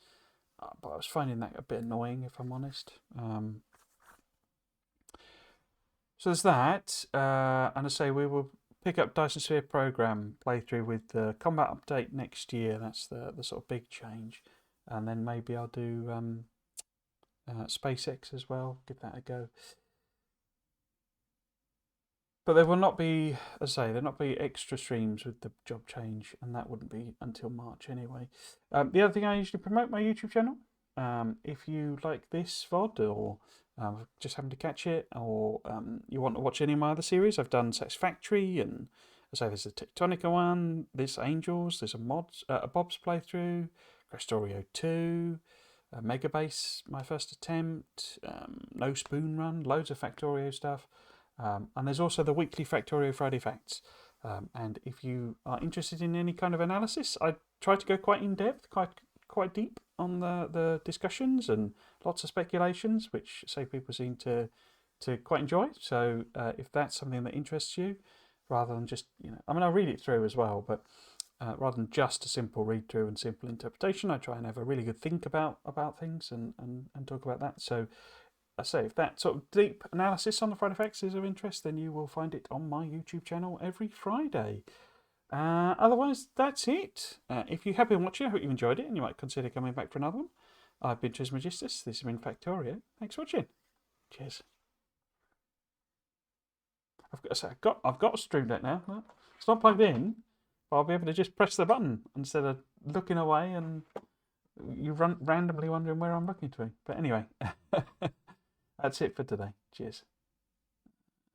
But I was finding that a bit annoying, if I'm honest. So there's that, and I say we will pick up Dyson Sphere program playthrough with the combat update next year. That's the sort of big change, and then maybe I'll do SpaceX as well. Give that a go. But there will not be, as I say, there'll not be extra streams with the job change, and that wouldn't be until March anyway. The other thing, I usually promote my YouTube channel. If you like this VOD, or just happen to catch it, or you want to watch any of my other series, I've done Satisfactory, and as I say, there's a Tectonica one, there's Angels, there's a Bob's playthrough, Factorio 2, Megabase, my first attempt, No Spoon Run, loads of Factorio stuff. And there's also the weekly Factorio Friday Facts. And if you are interested in any kind of analysis, I try to go quite in depth, quite deep on the discussions, and lots of speculations, which people seem to quite enjoy. So if that's something that interests you, rather than just I read it through as well, but rather than just a simple read through and simple interpretation, I try and have a really good think about things and talk about that. So I say, if that sort of deep analysis on the Friday Facts is of interest, then you will find it on my YouTube channel every Friday. Otherwise, that's it. If you have been watching, I hope you enjoyed it and you might consider coming back for another one. I've been Trismegistus. This has been Factorio. Thanks for watching. Cheers. I've got a Stream Deck now. It's not plugged in, but I'll be able to just press the button instead of looking away and you randomly wondering where I'm looking to. But anyway. That's it for today. Cheers.